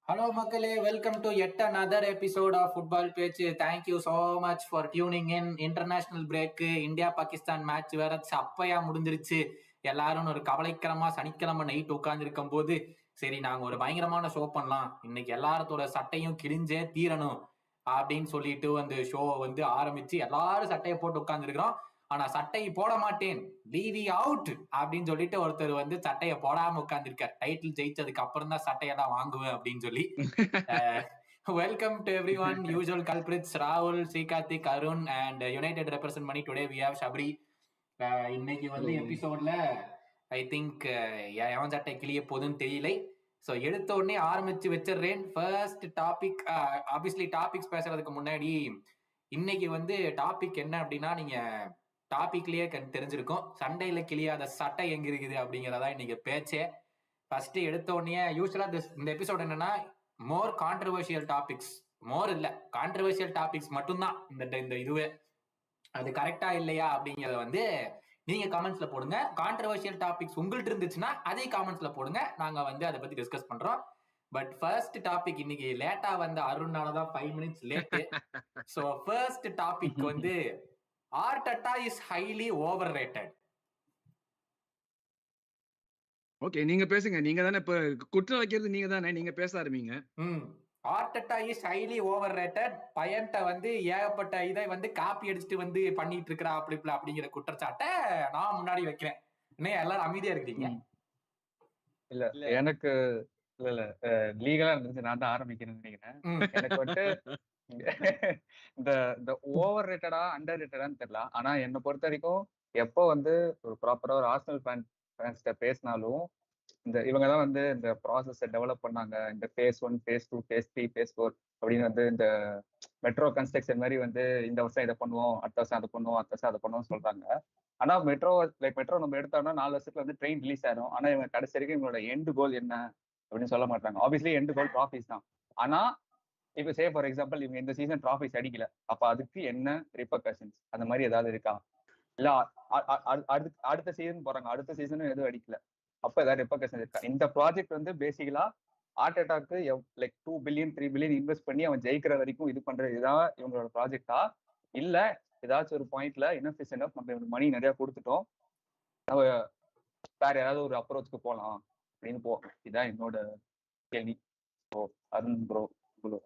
Hello மக்களே, welcome to yet another episode of Football Pechu. Thank you so much for tuning in. International break, India Pakistan match வேற சப்பையா முடிஞ்சிருச்சு. எல்லாரும் ஒரு கவலைக்கிழமா சனிக்கிழமை night உட்கார்ந்துருக்கும் போது சரி நாங்க ஒரு பயங்கரமான ஷோ பண்ணலாம், இன்னைக்கு எல்லாரத்தோட சட்டையும் கிழிஞ்சே தீரணும் அப்படின்னு சொல்லிட்டு அந்த ஷோவை ஆரம்பிச்சு எல்லாரும் சட்டையை போட்டு உட்கார்ந்துருக்கிறோம். ஆனா சட்டையை போட மாட்டேன், டிவி அவுட் அப்படின்னு சொல்லிட்டு ஒருத்தர் சட்டையை போடாம உட்கார்ந்துருக்கார். டைட்டில் ஜெயிச்சதுக்கு அப்புறம் தான் சட்டையெல்லாம் வாங்குவேன் அப்படின்னு சொல்லி. Welcome to everyone. Usual culprits ராகுல், Srikarthik, Arun and united represent பண்ணி டுடே வி ஹேவ் ஷபரி. இன்னைக்கு எபிசோட்ல ஐ திங்க் எவன் சட்டை கிளிய போதுன்னு தெரியல. ஸோ எடுத்த உடனே ஆரம்பிச்சு வச்சிடுறேன். ஃபர்ஸ்ட் டாபிக், ஆப்வியஸ்லி டாபிக்ஸ் பேசுறதுக்கு முன்னாடி இன்னைக்கு டாபிக் என்ன அப்படின்னா, நீங்க டாபிக்லயே தெரிஞ்சிருக்கும், சண்டையில கிளியாத சட்டை எங்க இருக்குது அப்படிங்கறதா இன்னைக்கு பேச்சே. ஃபர்ஸ்ட் எடுத்த உடனே யூஸ்வலா இந்த எபிசோட் என்னன்னா மோர் கான்ட்ரவர்ஷியல் டாபிக்ஸ், மோர் இல்ல கான்ட்ரவர்ஷியல் டாபிக்ஸ் மட்டும்தான் இந்த இதுவே. அது கரெக்டா இல்லையா அப்படிங்கறத நீங்க கமெண்ட்ஸ்ல போடுங்க. கான்ட்ரவர்ஷியல் டாபிக்ஸ் உங்கள்ட்ட இருந்துச்சுன்னா அதே கமெண்ட்ஸ்ல போடுங்க, நாங்க அதை பத்தி டிஸ்கஸ் பண்றோம். பட் ஃபர்ஸ்ட் டாபிக் இன்னைக்கு லேட்டா அருணாலதான் 5 minutes late. So first topic Arteta is highly overrated. Okay, நீங்க பேசுங்க. நீங்க தானே இப்ப குற்றம் வைக்கிறது, நீங்க தானே, நீங்க பேச ஆரம்பிங்க. Arteta is highly overrated. பையன்ட்ட ஏகப்பட்ட இதை காப்பி அடிச்சுட்டு பண்ணிட்டு இருக்கா அப்படிங்கிற குற்றச்சாட்டை நான் முன்னாடி வைக்கிறேன். இன்னும் எல்லாரும் அமைதியா இருக்கீங்க. இல்ல எனக்கு இல்ல லீகலா இருந்துச்சு, நான் தான் ஆரம்பிக்கிறேன்னு நினைக்கிறேன். எனக்கு இந்த ஓவர் ரேட்டடா அண்டர் ரேட்டடான்னு தெரியல. ஆனா என்னை பொறுத்த வரைக்கும் எப்போ ஒரு ப்ராப்பரா ஒரு ஆர்சனல் ஃபேன்ஸ்ட பேசினாலும் இவங்க தான் இந்த ப்ராசஸை டெவலப் பண்ணாங்க. இந்த phase 1, phase 2, phase 3, phase 4 அப்படின்னு இந்த மெட்ரோ கன்ஸ்ட்ரக்ஷன் மாதிரி இந்த வருஷம் இதை பண்ணுவோம், அடுத்த வருஷம் அதை பண்ணுவோம், அடுத்த வருஷம் அதை பண்ணுவோம் சொல்றாங்க. ஆனா மெட்ரோ நம்ம எடுத்தோம்னா 4 வருஷத்துல ட்ரெயின் ரிலீஸ் ஆயிரும். ஆனா இவங்க கடைசி வரைக்கும் இவங்களோட எண்டு கோல் என்ன அப்படின்னு சொல்ல மாட்டாங்க. ஆப்வியஸ்லி எண்டு கோல் ட்ராஃபிஸ் தான். ஆனா இப்ப சே ஃபார் எக்ஸாம்பிள் இவங்க இந்த சீசன் ட்ராஃபிஸ் அடிக்கல, அப்ப அதுக்கு என்ன ரிப்பர்கஷன்ஸ் அந்த மாதிரி ஏதாவது இருக்கா? இல்ல அடுத்த சீசன் போறாங்க, அடுத்த சீசனும் எதுவும் அடிக்கல, அப்ப ஏதாவது ரிப்பர்கஷன் இருக்கா? இந்த ப்ராஜெக்ட் பேசிக்கலா ஆர்டெட்டாக்கு லைக் 2 பில்லியன் 3 பில்லியன் இன்வெஸ்ட் பண்ணி அவன் ஜெயிக்கிற வரைக்கும் இது பண்றது இதுதான் இவங்களோட ப்ராஜெக்டா? இல்ல ஏதாச்சும் ஒரு பாயிண்ட்ல என்ன நம்ம மணி நிறைய கொடுத்துட்டோம், நம்ம வேற ஏதாவது ஒரு அப்ரோச்சுக்கு போகலாம் அப்படின்னு இதான் என்னோட கேள்வி. அருண் ப்ரோ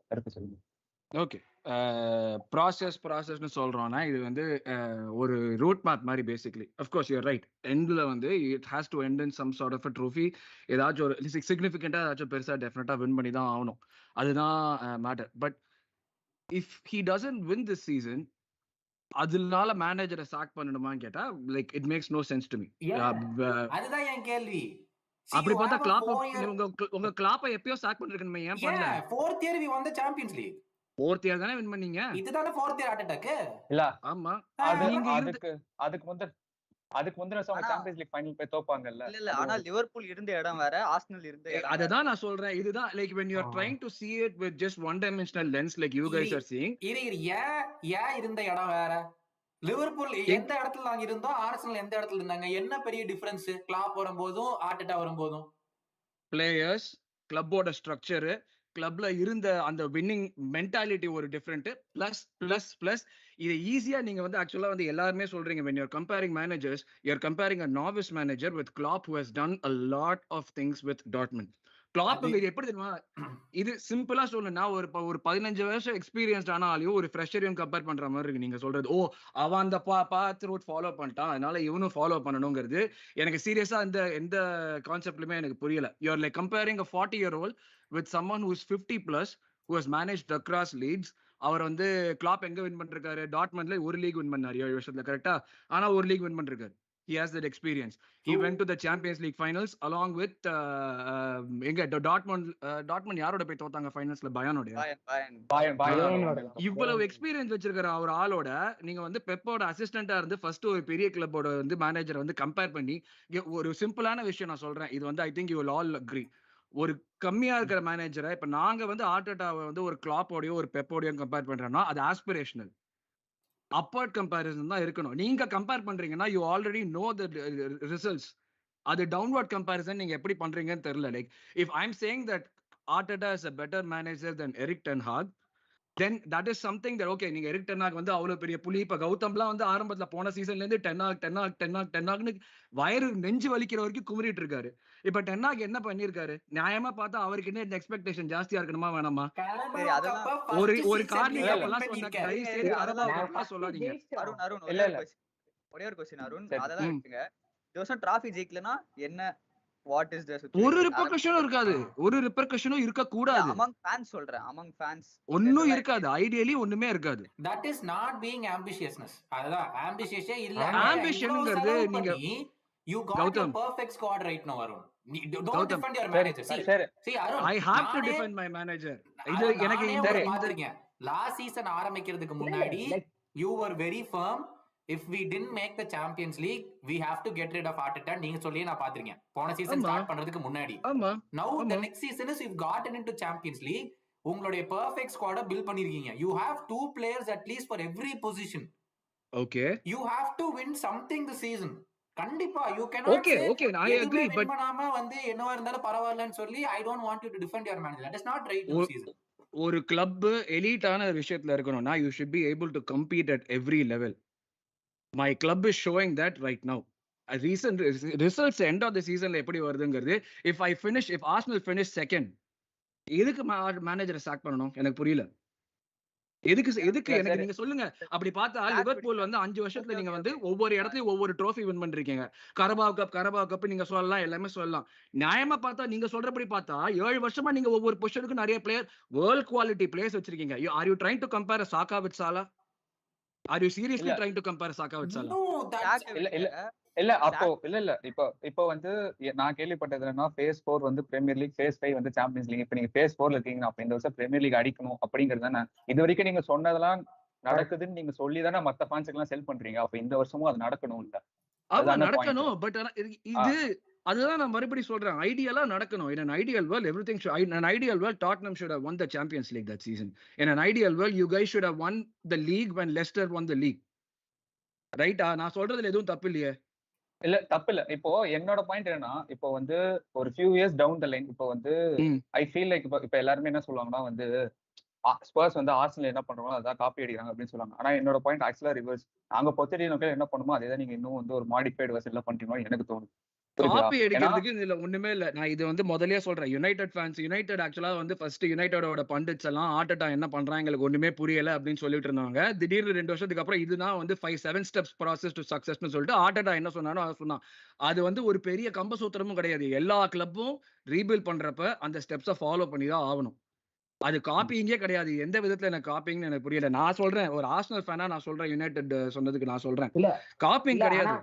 கருத்து சொல்லுங்க. ஓகே, ப்ராசஸ்னு சொல்றோம்னா இது ஒரு ரூட் மேப் மாதிரி பேசிக்கலி. அஃப்கோர்ஸ் யூர் ரைட், எண்ட்ல it has to end in some sort of a trophy. ஏதாச்சும் ஒரு சிக்னிஃபிகண்டா ஏதாச்சும் பெருசா டெஃபினட்டா வின் பண்ணி தான் ஆகணும், அதுதான் matter. But if he doesn't win this season, அதனால மேனேஜரை சாக் பண்ணணுமான்னு கேட்டா like it makes no sense to me. அதுதான் என் கேள்வி. அப்படி பார்த்தா உங்க கிளாப்பை எப்பயோ சாக் பண்ணிருக்கணுமே, ஏன் பண்ணல? 4th year we won the Champions League. 4th year தானே வின் பண்ணீங்க. இதுதானே 4th year Artetaக்கு. இல்ல ஆமா, அதுக்கு முந்தின வருஷம் சாம்பியன்ஸ் லீக் ஃபைனல் போய் தோப்பாங்கல்ல. இல்ல ஆனா லிவர்பூல் இருந்த இடம் வேற, ஆர்சனல் இருந்த இடம். அததான் நான் சொல்றேன். இதுதான் like when you are trying to see it with just one dimensional lens like you guys are seeing. ஏன் இருந்த இடம் வேற? லிவர்பூல் எந்த இடத்துல நாங்க இருந்தோம், ஆர்சனல் எந்த இடத்துல இருந்தாங்க, என்ன பெரிய டிஃபரன்ஸ்? கிளாப் வரும்போதும் ஆர்டெட்டா வரும்போதும் பிளேயர்ஸ், கிளப்போட ஸ்ட்ரக்சர், கிளப்ல இருந்த அந்த வின்னிங் மென்டாலிட்டி ஒரு டிஃபரெண்ட். பிளஸ் இது ஈஸியா நீங்க ஆக்சுவலா எல்லாருமே சொல்றீங்க, when you're comparing managers, you're comparing a novice manager with Klopp who has done a lot of things with Dortmund. Klopp எப்படி தெரியுமா, இது சிம்பிளா சொல்லணும்னா ஒரு 15 வருஷம் எக்ஸ்பீரியன்ஸ்ட் ஆனாலையும் ஒரு ஃப்ரெஷரையும் கம்பேர் பண்ற மாதிரி இருக்கு நீங்க சொல்றது. அவன் அந்த பாத் ரூட் ஃபாலோ பண்ணிட்டான், அதனால இவனும் ஃபாலோ பண்ணணுங்கிறது எனக்கு சீரியஸா எந்த கான்செப்ட்லுமே எனக்கு புரியல. You're like comparing a 40-year-old with someone who is 50+ who has managed across leagues. அவர் கிளாப் எங்க வின் பண்ணிருக்காரு? டாட்மண்ட்ல ஒரு லீக் வின் பண்ணாரு 7 வருஷத்துல, கரெக்டா? ஆனா ஒரு லீக் வின் பண்ணிருக்காரு. He has that experience. He went to the Champions League finals along with Enga. Dortmund யாரோட போய் தோத்தாங்க ஃபைனல்ஸ்ல? பயானோட. இவ்வளவு எக்ஸ்பீரியன்ஸ் வச்சிருக்கிற ஒரு ஆளோட நீங்க பெப்போட அசிஸ்டண்டா இருந்து ஃபர்ஸ்ட் ஒரு பெரிய கிளப்போட மேனேஜர் கம்பேர் பண்ணி, ஒரு சிம்பிளான விஷயம் நான் சொல்றேன், இது I think you will all agri. ஒரு கம்மியா இருக்கிற மேனேஜரை இப்ப நாங்க ஆர்டெட்டாவை ஒரு கிளாப்போடயோ ஒரு பெப்போடயோ கம்பேர் பண்றோம்னா அது ஆஸ்பிரேஷனல், அப்பவர்ட் கம்பேரிசன் தான் இருக்கணும். நீங்க கம்பேர் பண்றீங்கன்னா you already know the results. அது டவுன்வர்ட் கம்பேரிசன் நீங்க எப்படி பண்றீங்கன்னு தெரியல. Like if I am saying that Arteta is a better manager than Erik ten Hag, then that is something that okay, நீங்க எரிக் டென் ஹாக் வந்து அவ்வளவு பெரிய புலி. இப்ப கௌதம்லாம் வந்து ஆரம்பத்துல போன சீசன்ல இருந்து டென் ஹாக்னு வயிறு நெஞ்சு வலிக்கிற வரைக்கும் குமரிட்டு இருக்காரு. இப்ப டென் ஹாக் என்ன பண்ணிருக்காரு? நியாயமா பார்த்தா அவருக்கு என்ன இந்த எக்ஸ்பெக்டேஷன் ஜாஸ்தியா இருக்கணுமா வேணாமா? ஒரு கார்லி கப்பெல்லாம் சொன்ன தயவு செய்து கரபாவ் கப்பெல்லாம் சொல்லாதீங்க. அருண் இல்ல இல்ல ஒரே ஒரு क्वेश्चन அருண், அதெல்லாம் இருக்குங்க. இந்த வருஷம் டிராஃபி ஜெயிக்கலனா என்ன, வாட் இஸ் த ஒரு சிச்சுவேஷன்? ரிப்பர்கஷனும் இருக்காது, ஒரு ரிப்பர்கஷனும் இருக்க கூடாது. அமங் ஃபேன்ஸ் சொல்றேன், அமங் ஃபேன்ஸ் ஒண்ணும் இருக்காது, ஐடியலி ஒண்ணுமே இருக்காது. that is not being ambitiousness. அதான் ambitiousே இல்ல. ஆம்பிஷன்ங்கிறது நீங்க you got Gautham your perfect squad right now Arun. Don't Gautham defend your manager. See Arun, I have to defend my manager. இது எனக்கு இந்த பாத்துறீங்க. லாஸ்ட் சீசன் ஆரம்பிக்கிறதுக்கு முன்னாடி you were very firm. If we didn't make the Champions League, we have to get rid of Arteta. நீங்க சொல்லியே நான் பாத்துறீங்க போன season start பண்றதுக்கு முன்னாடி. Now the next season is you've gotten into Champions League. உங்களுடைய perfect squad build பண்ணிருக்கீங்க. You have 2 players at least for every position. Okay. You have to win something this season. கண்டிப்பா you cannot okay I agree, but பண்ணாம வந்து என்னவா இருந்தாலும் பரவாயில்லைன்னு சொல்லி I don't want you to defend your manager. That is not right this season. ஒரு club எலிட்டான விஷயத்துல இருக்கணும்னா you should be able to compete at every level. My club is showing that right now. Recent results end of the season எப்படி வருதுங்கிறது, if Arsenal finish second, எதுக்கு மேனேஜரை chalk பண்ணணும் எனக்கு புரியல. எதுக்கு எனக்கு நீங்க சொல்லுங்க. அப்படி பார்த்தா லிவர்பூல் வந்து 5 வருஷத்துல நீங்க வந்து ஒவ்வொரு இடத்துலயும் ஒவ்வொரு ட்ரோஃபி வின் பண்ணிருக்கீங்க. கரபாவ் கப் நீங்க சொல்லலாம், எல்லாமே சொல்லலாம். நியாயமா பார்த்தா நீங்க சொல்றபடி பார்த்தா 7 வருஷமா நீங்க ஒவ்வொரு பொசிஷனுக்கும் நிறைய பிளேயர், வேர்ல்ட் குவாலிட்டி பிளேயர்ஸ் வச்சிருக்கீங்க. Are you trying to compare Saka with Salah? Are you seriously trying to compare Saka with Salah? No, that's இல்ல அப்போ இல்ல இப்போ வந்து நான் கேள்விப்பட்டது என்னன்னா phase 4 வந்து பிரீமியர் லீக், phase 5 வந்து சாம்பியன்ஸ் லீக். இப்ப நீங்க phase 4ல இருக்கீங்கன்னா அப்ப இந்த வருஷம் பிரீமியர் லீக் அடிக்கணும் அப்படிங்கிறது தானே இது வரைக்கும் நீங்க சொன்னதெல்லாம் நடக்குதுன்னு நீங்க சொல்லி தானே மத்த ஃபேன்ஸ்க்கு எல்லாம் செல் பண்றீங்க. அப்ப இந்த வருஷமும் அது நடக்கணும் இல்ல? ஆமா நடக்கணும். பட் இது அதுதான் நான் மறுபடியும் சொல்றேன், ஐடியலா நடக்கணும். In an ideal world, everything should, in an ideal world, Tottenham should have won the Champions League that season. In an ideal world, you guys should have won the league when Leicester won the league. Right? நான் சொல்றதுல எதுவும் தப்பு இல்லையே. இல்ல தப்பு இல்ல. இப்போ என்னோட பாயிண்ட் என்னன்னா, இப்போ வந்து ஒரு few years down the line இப்போ வந்து ஐ ஃபீல் லைக் இப்போ எல்லாருமே என்ன சொல்லுவாங்கன்னா வந்து ஸ்பர்ஸ் வந்து ஆர்சனல் என்ன பண்றாங்களோ அதான் காப்பி அடிக்கிறாங்க அப்படின்னு சொல்லுவாங்க. ஆனா என்னோட பாயிண்ட் ஆக்சுவலா ரிவர்ஸ். நாங்க பொச்செட்டினோ என்ன பண்ணுமோ அதே தான் நீங்க இன்னும் வந்து ஒரு மாடிஃபைடு வெர்ஷன்ல பண்றீங்களோ எனக்கு தோணுது. காப்பி அடிக்கிறதுக்கு இதுல ஒண்ணுமே இல்ல. நான் இது வந்து முதல்லயே சொல்றேன், யுனைடெட் ஃபேன்ஸ், யுனைடெட் ஆக்சுவலா வந்து ஃபர்ஸ்ட் யுனைடெடோட பண்டிட்ஸ் எல்லாம் ஆர்டெட்டா என்ன பண்றாங்க எங்களுக்கு ஒண்ணுமே புரியல அப்படின்னு சொல்லிட்டு இருந்தாங்க. திடீர்னு 2 வருஷத்துக்கு அப்புறம் இதுதான் வந்து 5-7 ஸ்டெப்ஸ் ப்ராசஸ் டு சக்சஸ்னு சொல்லிட்டு ஆர்டெட்டா என்ன சொன்னானோ அதை சொன்னான். அது வந்து ஒரு பெரிய கம்பசூத்திரமும் கிடையாது. எல்லா கிளப்பும் ரீபில்ட் பண்றப்ப அந்த ஸ்டெப்ஸை ஃபாலோ பண்ணி தான் ஆகணும். அது காப்பிங்கே கிடையாது. எந்த விதத்துல எனக்கு காப்பிங்னு எனக்கு புரியல. நான் சொல்றேன், ஒரு ஆர்சனல் ஃபேனா நான் சொல்றேன், யுனைடெட் சொன்னதுக்கு நான் சொல்றேன் காப்பிங் கிடையாது.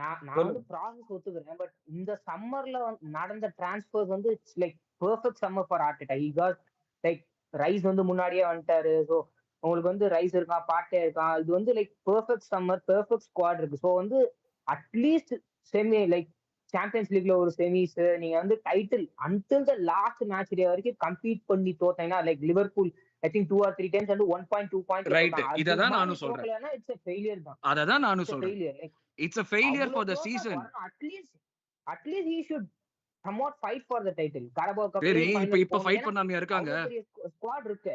நான் வந்து ப்ராசஸ் ஒத்துக்கிறேன். பட் இந்த சம்மர்ல நடந்த டிரான்ஸ்ஃபர்ஸ் வந்து it's like perfect summer for Arteta. He got like rice வந்து முன்னாடியே வந்துட்டாரு. ஸோ உங்களுக்கு வந்து ரைஸ் இருக்கான், பாட்டே இருக்கான். இது வந்து like perfect summer, perfect squad இருக்கு. ஸோ வந்து அட்லீஸ்ட் செமி லைக் சாம்பியன்ஸ் லீக்ல ஒரு செமிஸ், நீங்க வந்து title until the last match டே வரைக்கும் கம்பீட் பண்ணி தோத்தீங்கன்னா like Liverpool I think 2 or 3 times and 1.2 points. Right. இததான் நானும் சொல்றேன். It's a failure தான். அததான் நானும் சொல்றேன். It's a failure for the season. At least he should somewhat fight for the title. Carabao Cup. சரி, இப்ப ஃபைட் பண்ணாம இருக்காங்க. ஸ்குவாட் இருக்கு.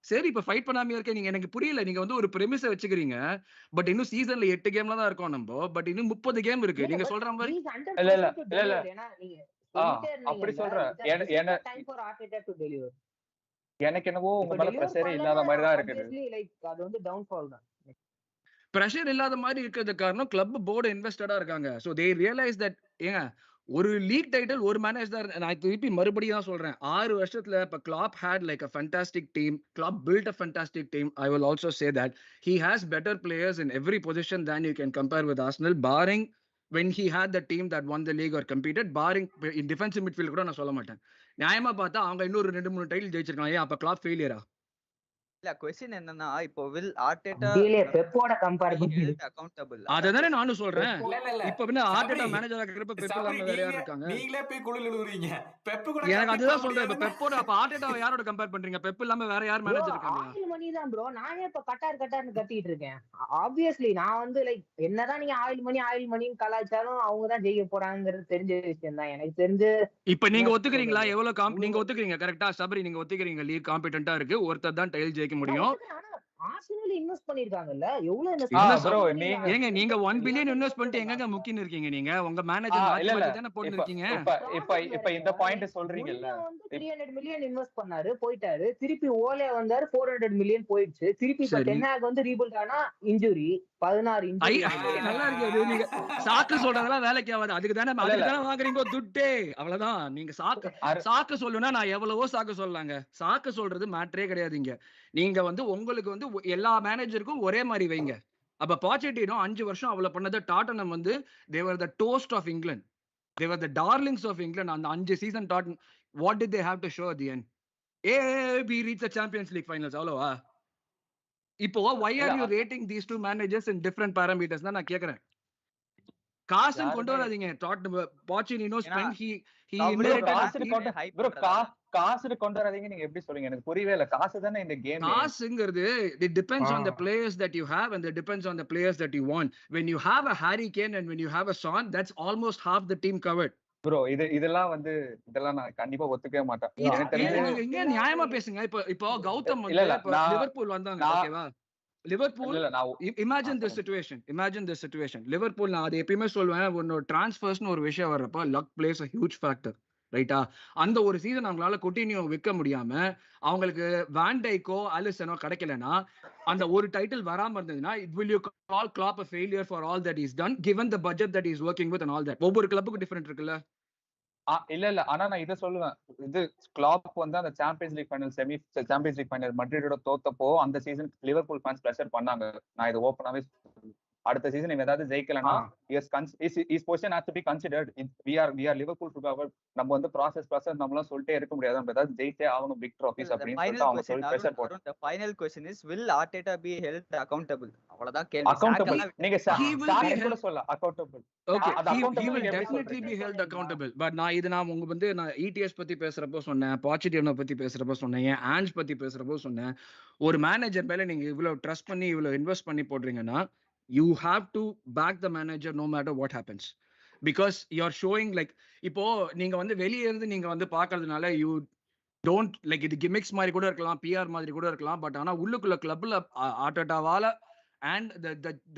சரி, இப்ப ஃபைட் பண்ணாம இருக்க நீங்க எனக்கு புரியல. நீங்க வந்து ஒரு பிரெமிஸை வச்சுக்கிறீங்க. பட் இன்னும் சீசன்ல 8 கேம்ல தான் இருக்கோம் நம்ம. பட் இன்னும் 30 கேம் இருக்கு. நீங்க சொல்ற மாதிரி இல்ல அப்படி சொல்ற time for Arteta to deliver. எனக்கு என்னவோ உங்க மேல பிரஷரே இல்லாத மாதிரி தான் இருக்குது. லைக் அது வந்து டவுன்ஃபால் தான். பிரஷர் இல்லாத மாதிரி இருக்கிறதுக்கு காரணம் கிளப் போர்டு இன்வெஸ்டடா இருக்காங்க. சோ தே ரியலைஸ் தட் ஏங்க ஒரு லீக் டைட்டில் ஒரு மேனேஜர், நான் திருப்பி மறுபடியும் தான் சொல்றேன், 6 வருஷத்துல இப்ப Klopp had like a fantastic team. Klopp built a fantastic team. I will also say that he has better players in every position than you can compare with Arsenal, barring when he had the team that won the league or competed, barring in defensive midfield கூட நான் சொல்ல மாட்டேன். நியாயமா பார்த்தா அவங்க இன்னொரு 2-3 title ஜெயிச்சிருக்காங்க. ஏன் அப்ப கிளாப் ஃபெயிலியரா? இல்ல क्वेश्चन என்னன்னா இப்போ will Arteta டீலே பெப்போட கம்பேர் be பண்ணி held accountable அததானே நானும் சொல்றேன். இல்ல இப்ப என்ன ஆர்டெட்டா சபரி மேனேஜரா இருக்கிறப்ப பெப் சபரி இல்லாம வேற யார் இருக்காங்க? நீங்களே போய் குழு இழுவுறீங்க. பெப்பு கூட எனக்கு கம்பீட் பண்ண அதுதான் சொல்றேன். இப்ப முடியாதுன்னு பெப்போட அப்ப ஆர்டெட்டாவை யாரோட கம்பேர் பண்றீங்க? பெப் இல்லாம வேற யார் ப்ரோ மேனேஜர் இருக்காங்களா? ஆயில் மணி தான் ப்ரோ. நான் ஏன் இப்ப கட்டார்னு கத்திட்டு இருக்கேன்? ஆப்வியஸ்லி நான் வந்து லைக் என்னதான் நீங்க ஆயில் மணின்னு கலாய்ச்சாலும் அவங்க தான் ஜெயிக்க போறாங்கிறது தெரிஞ்ச விஷயம் தான். எனக்கு தெரிஞ்சு இப்ப நீங்க என்ன ஒத்துக்கிறீங்களா? சொல்றது, எவ்வளவு நீங்க ஒத்துக்கிறீங்க கரெக்டா? சபரி நீங்க ஒத்துக்கிறீங்க லீக் காம்பிடென்ட்டா இருக்கு, ஒருத்தர் தான் டைல் ஜெயிக்க முடியும். ஆர்சனல் இன்வெஸ்ட் பண்ணிருக்காங்கல்ல, எவ்வளவு இன்வெஸ்ட் என்ன ப்ரோ பண்ணாங்க? நீங்க ஏங்க நீங்க 1 பில்லியன் இன்வெஸ்ட் பண்ணிட்டு எங்கங்க முக்கின்னு இருக்கீங்க நீங்க? உங்க மேனேஜர் மாத்தி இல்ல மாத்தி தானே போட்டு இருக்கீங்க. இப்ப இந்த பாயிண்ட் சொல்றீங்கல்ல, வந்து 300 மில்லியன் இன்வெஸ்ட் பண்ணாரு, போயிட்டாரு. திருப்பி ஓலே வந்தாரு, 400 மில்லியன் போயிடுச்சு. திருப்பி இப்ப சரி. டென்ஹாக் வந்து ரீபில்ட் ஆனா இன்ஜுரி 16 ஐ இன்ஜுரி. நல்லா இருக்கு அது. நீங்க சாக்கு சொல்றதெல்லாம் வேலைக்கு ஆகாது. அதுக்கு தானே வாங்குறீங்க துட்டே. அவ்வளவுதான். நீங்க சாக்கு சொல்லுனா நான் எவ்வளவோ சாக்கு சொல்லலாங்க. சாக்கு சொல்றது மேட்டரே கிடையாதுங்க. நீங்க வந்து உங்களுக்கு வந்து எல்லா மேனேஜருக்கும் ஒரே மாதிரி வைங்க. அப்ப பாச்செட்டினோ 5 வருஷம் அவ்வளவு பண்ணது டாட்டனம் வந்து they were the toast of England. They were the darlings of England. அந்த 5 season டாட்டன் what did they have to show at the end? we reached the Champions League finals. அவ்வளவா? இப்போ why are you rating these two managers in different parameters தான் நான் கேக்குறேன். காசு கொண்டு வராதீங்க. பாச்செட்டினோ spent he inherited காசு கொண்டு வராதீங்க நீங்க எப்படி சொல்றீங்க? எனக்கு புரியவே இல்ல. காசு தானே இந்த game. காசுங்கிறது it depends on the players that you have and it depends on the players that you want. When you have a Harry Kane and when you have a Son, that's almost half the team covered. Bro இதெல்லாம் நான் கண்டிப்பா ஒத்துக்கவே மாட்டேன். நீங்க நியாயமா பேசுங்க. இப்போ கௌதம் வந்து லிவர்பூல் வந்தாங்க, ஓகேவா? Liverpool imagine this situation. Liverpool நான் அது எப்பயுமே சொல்வேன், ஒரு டிரான்ஸ்ஃபர்ஸ்னு ஒரு விஷயம் வர்றப்ப luck plays a huge factor. ரைட்டா? அந்த ஒரு சீசன் அவங்களால கொட்டினியோ விற்க முடியாம அவங்களுக்கு வான் டைக்கோ அலிசனோ கிடைக்கலனா அந்த ஒரு டைட்டில் வராம இருந்ததுன்னா will you call Klopp a failure for all that he's done given the budget that he's working with and all that? ஒவ்வொரு கிளப்புக்கு டிஃபரெண்ட் இருக்குல்ல. இல்ல ஆனா நான் இதை சொல்லுவேன். இது கிளாப் வந்து அந்த சாம்பியன்ஸ் லீக் ஃபைனல் மட்ரிடோட தோத்தப்போ அந்த சீசன் லிவர்பூல் ஃபேன்ஸ் பிரஷர் பண்ணாங்க. நான் இது ஓப்பனாவே அடுத்த சீசன் இவன் ஏதாவது ஜெயிக்கலன்னா is position has to be considered. we are liverpool football. நம்ம வந்து ப்ராசஸ் நம்மளாம் சொல்லிட்டே இருக்க முடியாது. நம்ம ஏதாவது ஜெயிச்சே ஆகணும் பிக் ட்ராஃபிஸ் அப்படின்னு சொல்லிட்டு அவங்க சொல்லி பிரஷர் போட்டு. The final question is will Arteta be held accountable? அவ்வளவுதான் கேள்வி. அக்கவுண்டபிள் நீங்க சாரி கூட சொல்லலாம். Accountable okay he will definitely be held accountable. but நான் உங்க வந்து நான் ETS பத்தி பேசுறப்போ சொன்னேன், பாச்செட்டினோ பத்தி பேசுறப்போ சொன்னேன், ஆன்ஜ் பத்தி பேசுறப்போ சொன்னேன். ஒரு மேனேஜர் மேல நீங்க இவ்வளவு ட்ரஸ்ட் பண்ணி இவ்வளவு இன்வெஸ்ட் பண்ணி போடுறீங்கன்னா you have to back the manager no matter what happens because you're showing like இப்போ நீங்க வந்து வெளியே இருந்து நீங்க வந்து பார்க்கிறதுனால you don't like இது gimmicks மாதிரி கூட இருக்கலாம், PR மாதிரி கூட இருக்கலாம். பட் ஆனா உள்ளுக்குள்ள கிளப்ல ஆர்டெட்டாவால and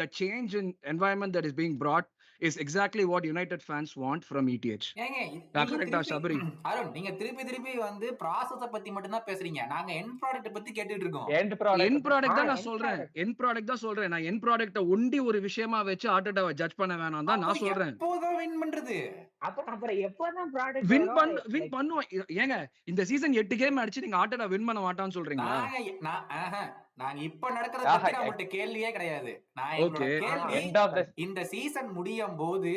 the change in environment that is being brought is exactly what United fans want from ETH. கரெக்ட்டா சபரி? அருண் நீங்க திருப்பி வந்து process பத்தி மட்டும் தான் பேசுறீங்க. நாங்க end product பத்தி கேட்டிட்டு இருக்கோம். end product தான் நான் சொல்றேன். நான் end product ஒண்டி ஒரு விஷயமா வெச்சு ஆர்டெட்டாவை ஜட்ஜ் பண்ண வேணாம் தான் நான் சொல்றேன். எப்போதான் வின் பண்றது? அப்புறம் எப்போதான் ப்ராடக்ட் வின் பண்ணுவோம்? ஏங்க இந்த சீசன் 8 கேம் அடிச்சு நீங்க ஆர்டெட்டா வின் பண்ண மாட்டான்னு சொல்றீங்களா? நாங்க இப்ப நடக்கிறது பத்தி நம்மட்ட கேள்வியே கிடையாது. நான் என்னோட கேள்வி இந்த சீசன் முடியும் போது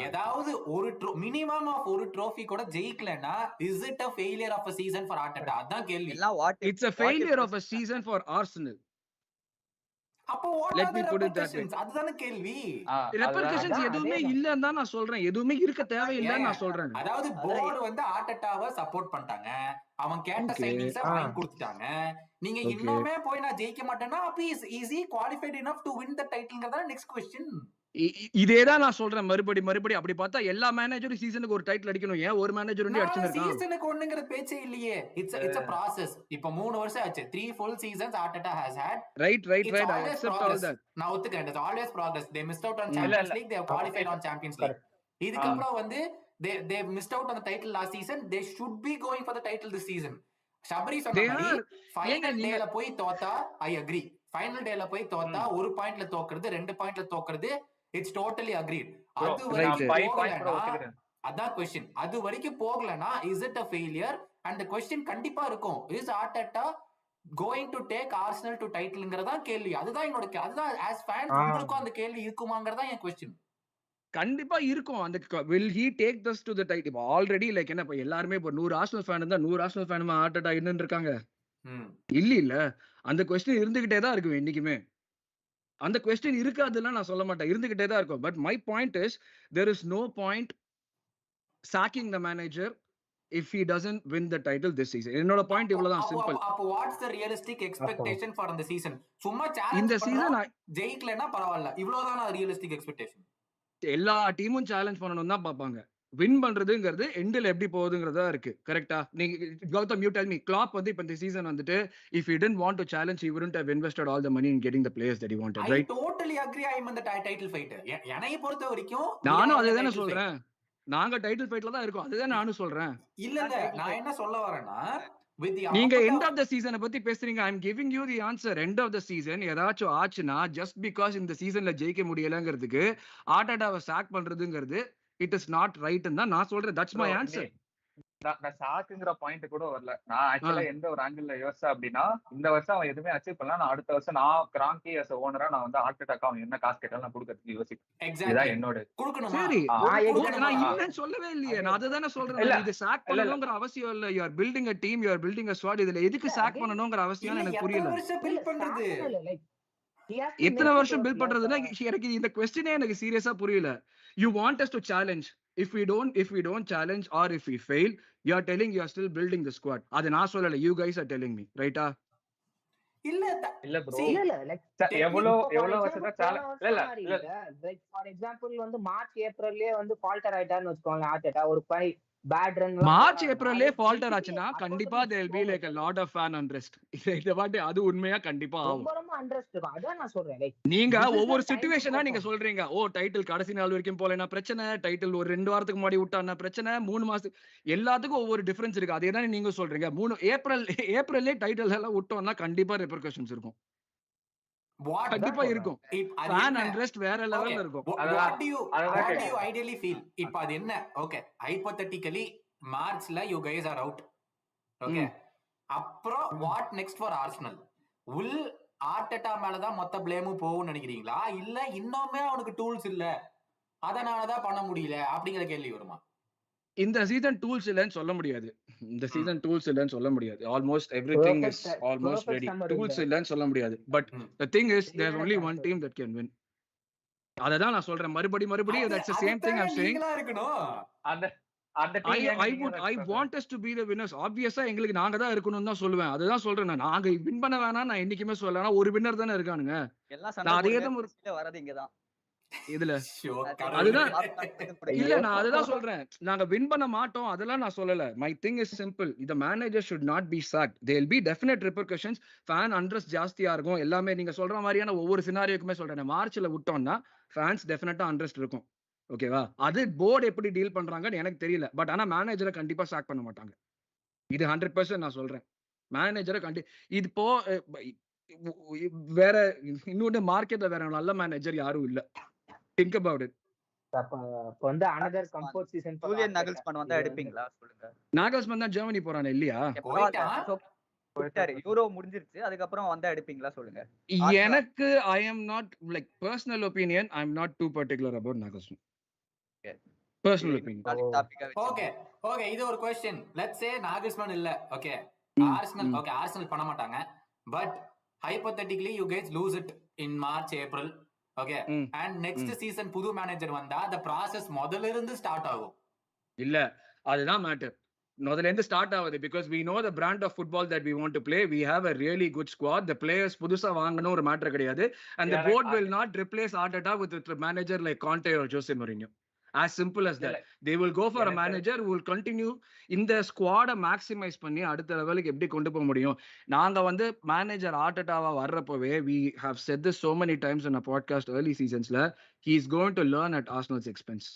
ஏதாவது ஒரு மினிமம் ஆஃப் ஒரு ட்ரோஃபி கூட ஜெயிக்கலனா is it a failure of a season for Arteta? அதான் கேள்வி. It's a failure of a season for Arsenal. அப்போ what are the repercussions? அதுதான கேள்வி. repercussions எதுவுமே இல்லன்னு தான் நான் சொல்றேன். எதுவுமே இருக்க தேவையில்லைன்னு நான் சொல்றேன். அதாவது போர்டு வந்து ஆர்டெட்டாவை சப்போர்ட் பண்ணிட்டாங்க. அவன் கேட்ட சைனிங்ஸ் வாங்கி கொடுத்துட்டாங்க. நீங்க இன்னுமே போய் நான் ஜெயிக்க மாட்டேன்னா அப்ப is he qualified enough to win the title? Next question. இதேதான் நான் சொல்றேன் மறுபடி அப்படி பார்த்தா எல்லா மேனேஜரும் சீசனுக்கு ஒரு டைட்டில் அடிக்கணும். ஏன் ஒரு மேனேஜர் வந்து அடிச்சிருக்கான்? சீசனுக்கு ஒண்ணுங்கற பேச்சே இல்லையே. It's a process. இப்போ 3 வருஷம் ஆச்சு. 3 full seasons Arteta has had. Right. I accept all that. நான் ஒத்துக்கிறேன். It's always progress. They missed out on Champions League. They have qualified on Champions League. இதுக்கு அப்புறம் வந்து they missed out on the title last season. They should be going for the title this season. Sabari சொன்ன மாதிரி final டேல போய் தோத்தா I agree. Final டேல போய் தோத்தா ஒரு பாயிண்ட்ல தோக்குறது 2 பாயிண்ட்ல தோக்குறது it's totally agreed. அது வரைக்கும் போகலனா அதான் क्वेश्चன். அது வரைக்கும் போகலனா is it a failure? and the question கண்டிப்பா இருக்கும், is Arteta going to take Arsenal to titleங்கறதா கேள்வி. அதுதான் அதுதான் as fans உங்களுக்கு அந்த கேள்வி இருக்குமாங்கறதா என் क्वेश्चन. கண்டிப்பா இருக்கும். அந்த will he take this to the title? Already like என்ன இப்ப எல்லாரும் இப்ப 100 ஆர்சனல் ஃபேன் இருந்தா 100 ஆர்சனல் ஃபேனுமா ஆர்டெட்டா இன்னும் இருக்காங்க. இல்ல அந்த கொஸ்டின் இருந்துகிட்டே தான் இருக்கும் என்னைக்குமே. அந்த கொஸ்டின் இருக்காதுன்னா நான் சொல்ல மாட்டேன், இருந்துகிட்டே தான் இருக்கும். But my point is there is no point sacking the manager if he doesn't win the title this season. என்னோட பாயிண்ட் இவ்வளவுதான், சிம்பிள். அப்போ what's the realistic expectation for the season? சும்மா சேலஞ்ச் இந்த பண்றோம், சீசன் ஜெயிக்கலனா பரவாயில்ல, இவ்வளவுதான் realistic expectation. எல்லா டீமும் சேலஞ்ச் பண்ணணும் தான் பாப்பாங்க. வின் பண்றதுங்கிறது எண்டில் எப்படி போகுதுங்கிறதா இருக்கு. கரெக்டா? நீங்க Gautham, you tell me, klopp வந்து இப்ப இந்த சீசன் வந்துட்டு if he didn't want to challenge, he wouldn't have invested all the money in getting the players that he wanted, right? I totally agree. I am in the title fight. என்னைய பொறுத்த வரைக்கும் நானும் அதே தானே சொல்றேன். நாங்க title ஃபைட்ல தான் இருக்கோம். அதுதான் நானும் சொல்றேன். இல்ல நான் என்ன சொல்ல வரேன்னா, நீங்க எண்ட் ஆஃப் த சீசனை பத்தி பேசுறீங்க. I am giving you the answer. End of the season ஏதாச்சும் ஆச்சுன்னா, ஜஸ்ட் பிகாஸ் இந்த சீசன்ல ஜெயிக்க முடியலங்கிறதுக்கு ஆர்டேட்டாவை சாக் பண்றதுங்கிறது இட் இஸ் நாட் ரைட் தான் நான் சொல்றேன். That's my answer. நான் சாக்குங்கிற பாயிண்ட் கூட வரல. நான் ஆக்சுவலா எந்த ஒரு ஆங்கிள் யோசிச்சேன் அப்படின்னா, இந்த வருஷம் அவன் எதுவுமே அச்சீவ் பண்ணலாம், நான் அடுத்த வருஷம் நான் கிராங்கி as a ஓனரா நான் வந்து ஆர்டேட்டாக்கு அவன் என்ன காசு கேட்டாலும் நான் கொடுக்கறதுக்கு யோசிப்பேன். இதுதான் என்னோட. சரி, நான் இல்லன்னு சொல்லவே இல்லையே, நான் அதுதானே சொல்றேன். இது சாக் பண்ணணும்ங்கற அவசியம் இல்ல. You are building a team, you are building a squad. இதுல எதுக்கு சாக் பண்ணணும்ங்கற அவசியம் எனக்கு புரியல. எத்தனை வருஷம் பில்ட் பண்றதுன்னா எனக்கு இந்த क्वेश्चनே எனக்கு சீரியஸா புரியல. You want us to challenge. If we don't challenge or if we fail, you are telling you are still building the squad. அது நான் சொல்லல, you guys are telling me, right? இல்ல bro, எவ்வளவு வருஷமா இல்ல லைக் ஃபார் எக்ஸாம்பிள் வந்து March ஏப்ரல்லே வந்து falter ஆயிட்டான்னு வெச்சுக்கோங்க ஆர்டேட்டா. ஒரு பேட் ரன் மார்ச் ஏப்ரல்லே ஃபால்டர் ஆச்சுன்னா கண்டிப்பா there will be like a lot of fan unrest. இந்த வாட்டி அது உண்மையா கண்டிப்பா ஆகும். ரொம்ப unrest இருக்கும். அதான் நான் சொல்றேன். லைக் நீங்க ஒவ்வொரு சிச்சுவேஷனா நீங்க சொல்றீங்க. டைட்டில் கடைசி நாள் வரைக்கும் போலனா பிரச்சனை, டைட்டில் ஒரு 2 வாரத்துக்கு முன்னாடி விட்டானா பிரச்சனை, 3 மாசத்துக்கு, எல்லாத்துக்கும் ஒவ்வொரு டிஃபரன்ஸ் இருக்கு. அதே தான் நீங்க சொல்றீங்க. ஏப்ரல்லே டைட்டில் எல்லாம் விட்டோம்னா கண்டிப்பா ரெபர்கஷன்ஸ் இருக்கும். கண்டிப்பா இருக்கும். ஃபேன் அன்ரெஸ்ட் வேற லெவல்ல இருக்கும். What do you ideally feel? இப்போ அது என்ன? ஓகே, ஹைபோதெட்டிக்கலி மார்ச்ல you guys are out. Okay, அப்புறம் what next for Arsenal? will Arteta மேல தான் மொத்த ப்ளேமும் போகும்னு நினைக்கிறீங்களா, இல்ல இன்னுமே அவனுக்கு டூல்ஸ் இல்ல அதனால தான் பண்ண முடியல அப்படிங்கிற கேள்வி வருமா? இந்த சீசன் டூல்ஸ் இல்லன்னு சொல்ல முடியாது. Almost everything is almost ready. Tools இல்லன்னு சொல்ல முடியாது. But the thing is there's only one team that can win. அததான் நான் சொல்றேன். மறுபடியும் that's the same thing I'm saying. I want us to be the winners. Obviously எங்களுக்கு நாங்க தான் இருக்கணும்னு தான் சொல்லுவேன். அதுதான் சொல்றேன். நாங்க வின் பண்ண வேணாம் நான் என்னைக்குமே சொல்லல. ஒரு வின்னர் தானே இருக்கானுங்க. நான் அதே தான் வரது இங்கதான் இதுல அதுதான் இல்ல, நான் அதுதான் சொல்றேன். நாங்க வின் பண்ண மாட்டோம் அதெல்லாம் நான் சொல்லல. My thing is simple. the manager should not be sacked. there will be definite repercussions. fan unrest ஜாஸ்தியா இருக்கும். எல்லாமே நீங்க சொல்ற மாதிரியான ஒவ்வொரு சினாரியோக்குமே சொல்றேன். மார்ச்ல விட்டோம்னா fans டெஃபினட்டா unrest இருக்கும். ஓகேவா? அது போர்டு எப்படி டீல் பண்றாங்கன்னு எனக்கு தெரியல. பட் ஆனா மேனேஜரை கண்டிப்பா சாக் பண்ண மாட்டாங்க. இது 100% நான் சொல்றேன். மேனேஜரை இது போ வேற இன்னொன்னு மார்க்கெட்ல வேற நல்ல மேனேஜர் யாரும் இல்ல. think about it. அப்ப வந்து another comfort season Julian Nagelsmann வந்தா எடுப்பீங்களா சொல்லுங்க? நகல்ஸ்மேன் தான் ஜெர்மனி போறானே இல்லையா? யூரோ முடிஞ்சிருச்சு, அதுக்கு அப்புறம் வந்தா எடுப்பீங்களா சொல்லுங்க? எனக்கு I am not like personal opinion, I am not too particular about Nagelsmann. personal opinion. Okay, இது ஒரு question. let's say நகல்ஸ்மேன் இல்ல, ஓகே, ஆர்சனல் பண்ண மாட்டாங்க. But hypothetically you guys lose it in March April. Okay, and next season புது manager வந்தா the process முதல்ல இருந்து start ஆகும். இல்ல, அதுதான் மேட்டர். முதல்ல இருந்து ஸ்டார்ட் ஆகுது because we know the brand of football that we want to play. We have a really good squad. the players புதுசா வாங்கணும் ஒரு மேட்டர் கிடையாது. and the board will not replace Arteta with a manager like Conte or Jose Mourinho. as simple as that. they will go for a manager who will continue இந்த ஸ்குவாட maximise பண்ணி அடுத்த லெவலுக்கு எப்படி கொண்டு போக முடியும். நாங்க வந்து manager ஆர்டெட்டாவா வர்றப்பவே we have said this so many times in a podcast early seasonsல, he is going to learn at Arsenal's expense.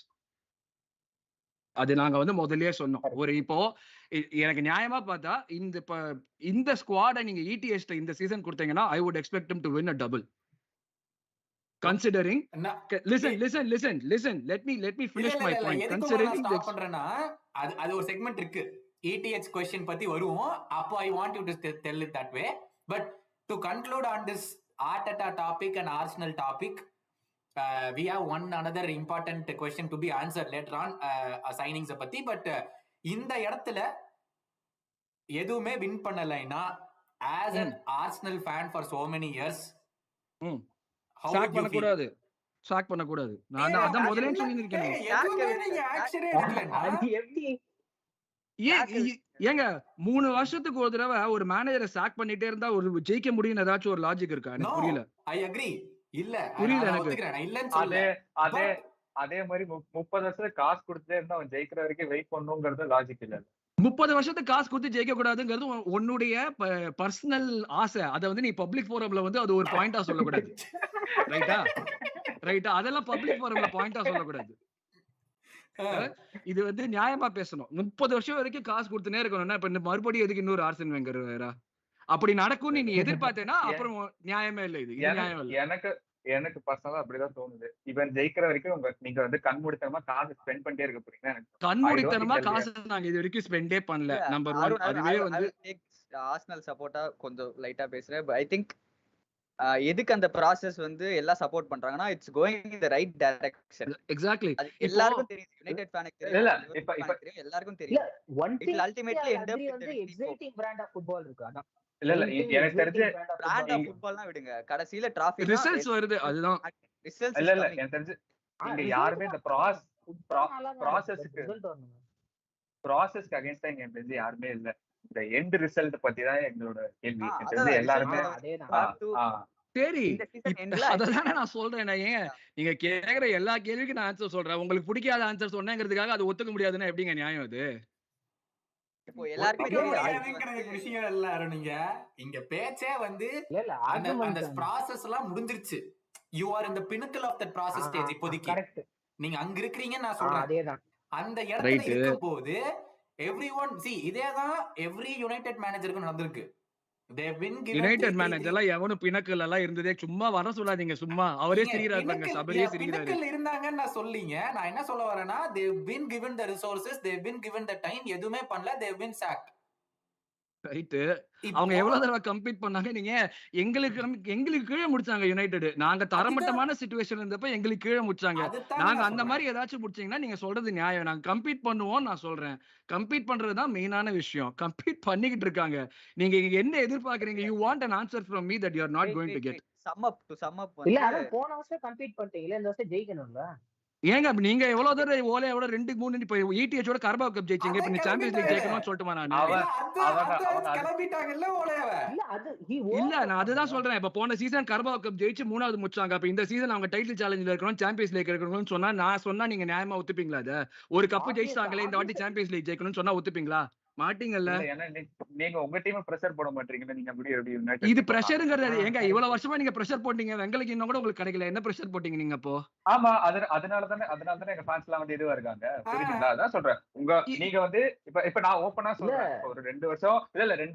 அது நாங்க வந்து முதல்லயே சொன்னோம். ஒரு இப்போ எனக்கு நியாயமா பார்த்தா இந்த ஸ்குவாட நீங்க ETS இந்த சீசன் கொடுத்தீங்கன்னா I would expect him to win a double. Considering listen let me finish my point. Considering அது ஒரு செக்மெண்ட் இருக்கு, ETH question பத்தி வருவோம். அப்போ I want you to tell it that way. But to conclude on this Arteta topic and Arsenal topic, we have another important question to be answered later on, signings பத்தி. But இந்த இடத்துல எதுவுமே win பண்ணலைன்னா as an Arsenal fan for so many years, how sack would you பண்ண feel? கூடாது, sack பண்ண கூடாது. நான் அதான் முதல்ல சொல்லியிருக்கேன். எதுவுமே நீங்க ஆக்ஷனே எடுக்கலன்னா அது எப்படி ஏங்க 3 வருஷத்துக்கு ஒரு தடவை ஒரு மேனேஜரை சாக் பண்ணிட்டே இருந்தா ஒரு ஜெயிக்க முடியும் ஏதாச்சும் ஒரு லாஜிக் இருக்கா? எனக்கு புரியல. I agree. இல்ல புரியல நான் எனக்கு. ஒத்துக்கிறேன், நான் இல்லன்னு சொல்லல. அதே மாதிரி 30 வருஷத்துக்கு காசு கொடுத்தே இருந்தா அவன் ஜெயிக்கிற வரைக்கும் வெயிட் பண்ணுங்கிறது லாஜிக் இல்ல. 30 வருஷத்துக்கு காசு கொடுத்து ஜெயிக்க கூடாதுங்கிறது உன்னுடைய பர்சனல் ஆசை. அதை வந்து நீ பப்ளிக் ஃபோரம்ல வந்து அது ஒரு பாயிண்டா சொல்லக்கூடாது. ரைட்டா? அதெல்லாம் பப்ளிக் ஃபோரம்ல பாயிண்டா சொல்லக்கூடாது. இது வந்து நியாயமா பேசணும். 30 வருஷம் வரைக்கும் காசு கொடுத்துனே இருக்கணும்னா இப்ப மறுபடியும் எதுக்கு இன்னொரு ஆர்சன் வெங்கர் வேற? அப்படி நடக்கும் நீ எதிர்பார்த்தேன்னா அப்புறம் நியாயமே இல்ல. இது நியாயம் இல்ல. எனக்கு பர்சனலா அப்படிதான் தோணுது. இவன் ஜெயிக்கிற வரைக்கும் நீங்க வந்து கண்மூடித்தனமா காசு ஸ்பெண்ட் பண்ணிட்டே இருக்க போறீங்க. கண்மூடித்தனமா காசு நாங்க இது வரைக்கும் ஸ்பெண்டே பண்ணல. நம்பர் 1. அதுவே வந்து ஆர்சனல் சப்போர்ட்டா கொஞ்சம் லைட்டா பேசுறேன். ஐ திங்க் எதுக்கு அந்த process வந்து எல்லாம் சப்போர்ட் பண்றாங்கன்னா it's going in the right direction. Exactly. எல்லாருக்கும் தெரியும், யுனைட்டட் ஃபேனுக்கு தெரியும், இல்ல இப்ப இல்ல எல்லாருக்கும் தெரியும். One it thing ultimately end up வந்து எக்ஸைட்டிங் பிராண்ட் ஆஃப் ஃபுட்பால் இருக்கு. அதான் இல்ல எனக்கு தெரிஞ்சு பிராண்ட் ஆஃப் ஃபுட்பால்னா விடுங்க, கடைசில டிராஃபி ரிசல்ட்ஸ் வருது. அதுதான் ரிசல்ட்ஸ். இல்ல எனக்கு தெரிஞ்சு இங்க யாருமே இந்த ப்ராசஸ்க்கு அகைன்ஸ்டா இங்க தெரிஞ்சு யாருமே இல்ல. இந்த எண்ட் ரிசல்ட் பத்தி தான் எங்களோட கேள்வி. எல்லாருமே சரி, அதான் நான் சொல்றேன். ஏன் நீங்க கேக்குற எல்லா கேள்விக்கும் நான் ஆன்சர் சொல்றேன். உங்களுக்கு பிடிக்காத ஆன்சர் சொன்னேங்கிறதுக்காக அது ஒத்துக்க முடியாதுன்னா எப்படிங்க நியாயம் அது? இப்போ எல்லாருக்குமே விஷயம் இல்ல. நீங்க இங்க பேச்சே வந்து அந்த ப்ராசஸ் எல்லாம் முடிஞ்சிருச்சு. You are in the pinnacle of that process stage. இப்போதைக்கு நீங்க அங்க இருக்கீங்கன்னு நான் சொல்றேன். அதேதான் அந்த இடத்துல இருக்கும்போது everyone see இதேதான் எவ்ரி யுனைட்டட் மேனேஜருக்கு நடந்திருக்கு. யுனைட்டட் மேனேஜர்லாம் எவனும் பினக்கல் எல்லாம் இருந்ததே சும்மா வர சொல்லாதீங்க. சும்மா அவரே சிரிக்கிறாரு பாருங்க, சபரியே சிரிக்கிறாரு. பினக்கல் இருந்தாங்கன்னு நான் சொல்லிங்க. நான் என்ன சொல்ல வரேன்னா they've been given the resources, they've been given the time, எதுவுமே பண்ணல, they've been sacked. ரைட். அவங்க எவ்வளவு தடவை கம்பீட் பண்ணாங்க? நீங்க எங்களுக்கு கீழே முடிச்சாங்க யுனைட்டட். நாங்க தரமட்டமான சிச்சுவேஷன் இருந்தப்ப எங்களுக்கு கீழே முடிச்சாங்க. நாங்க அந்த மாதிரி ஏதாச்சும் முடிச்சீங்கன்னா நீங்க சொல்றது நியாயம். நாங்க கம்பீட் பண்ணுவோம். நான் சொல்றேன் கம்பீட் பண்றதுதான் மெயினான விஷயம். கம்பீட் பண்ணிக்கிட்டு இருக்காங்க. நீங்க என்ன எதிர்பார்க்கறீங்க? You want an answer from me that you are not going to get. sum up இல்ல அத போன வருஷம் கம்பீட் பண்ணிட்டீங்க, இந்த வருஷம் ஜெயிக்கணும்ல. ஏங்க நீங்க எவ்வளவு தடவை ஓலையோட 2-3 இப்ப ETH ஓட கர்பாவ் கப் ஜெயிச்சீங்க. இப்ப நீ சாம்பியன்ஸ் லீக் ஜெயிக்கணும்னு சொல்லிட்டுமா? நான் இல்ல, நான் அதுதான் சொல்றேன். இப்ப போன சீசன் கர்பாவ் கப் ஜெயிச்சு 3வது முடிச்சாங்க. அப்ப இந்த சீசன் அவங்க டைட்டில் சேலஞ்சில இருக்கணும், சாம்பியன்ஸ் லீக் இருக்கணும்னு சொன்னா நான் சொன்னா நீங்க நியாயமா ஒத்துப்பீங்களா? அத ஒரு கப் ஜெயிச்சாங்களே, இந்த வாட்டி சாம்பியன்ஸ் லீக் ஜெயிக்கணும்னு சொன்னா ஒத்துப்பீங்களா? மாட்டீங்கல்ல. நீங்க உங்க டீம் பிரஷர் போட மாட்டீங்க. நீங்க அப்படி இது பிரஷர்ங்கிறது ஏங்க இவ்வளவு வருஷமா நீங்க பிரஷர் போட்டீங்க. வெங்களுக்கு இன்னும் கூட உங்களுக்கு கிடைக்கல. என்ன பிரஷர் போட்டீங்க நீங்க அப்போ? ஆமா, அதனாலதானே எங்க ஃபேன்ஸ் எல்லாம் வந்து இதுவா இருக்காங்க. புரியுதுங்களா? அதான் சொல்றேன். நீங்க வந்து இப்ப நான் ஓப்பனா சொல்றேன். ஒரு 2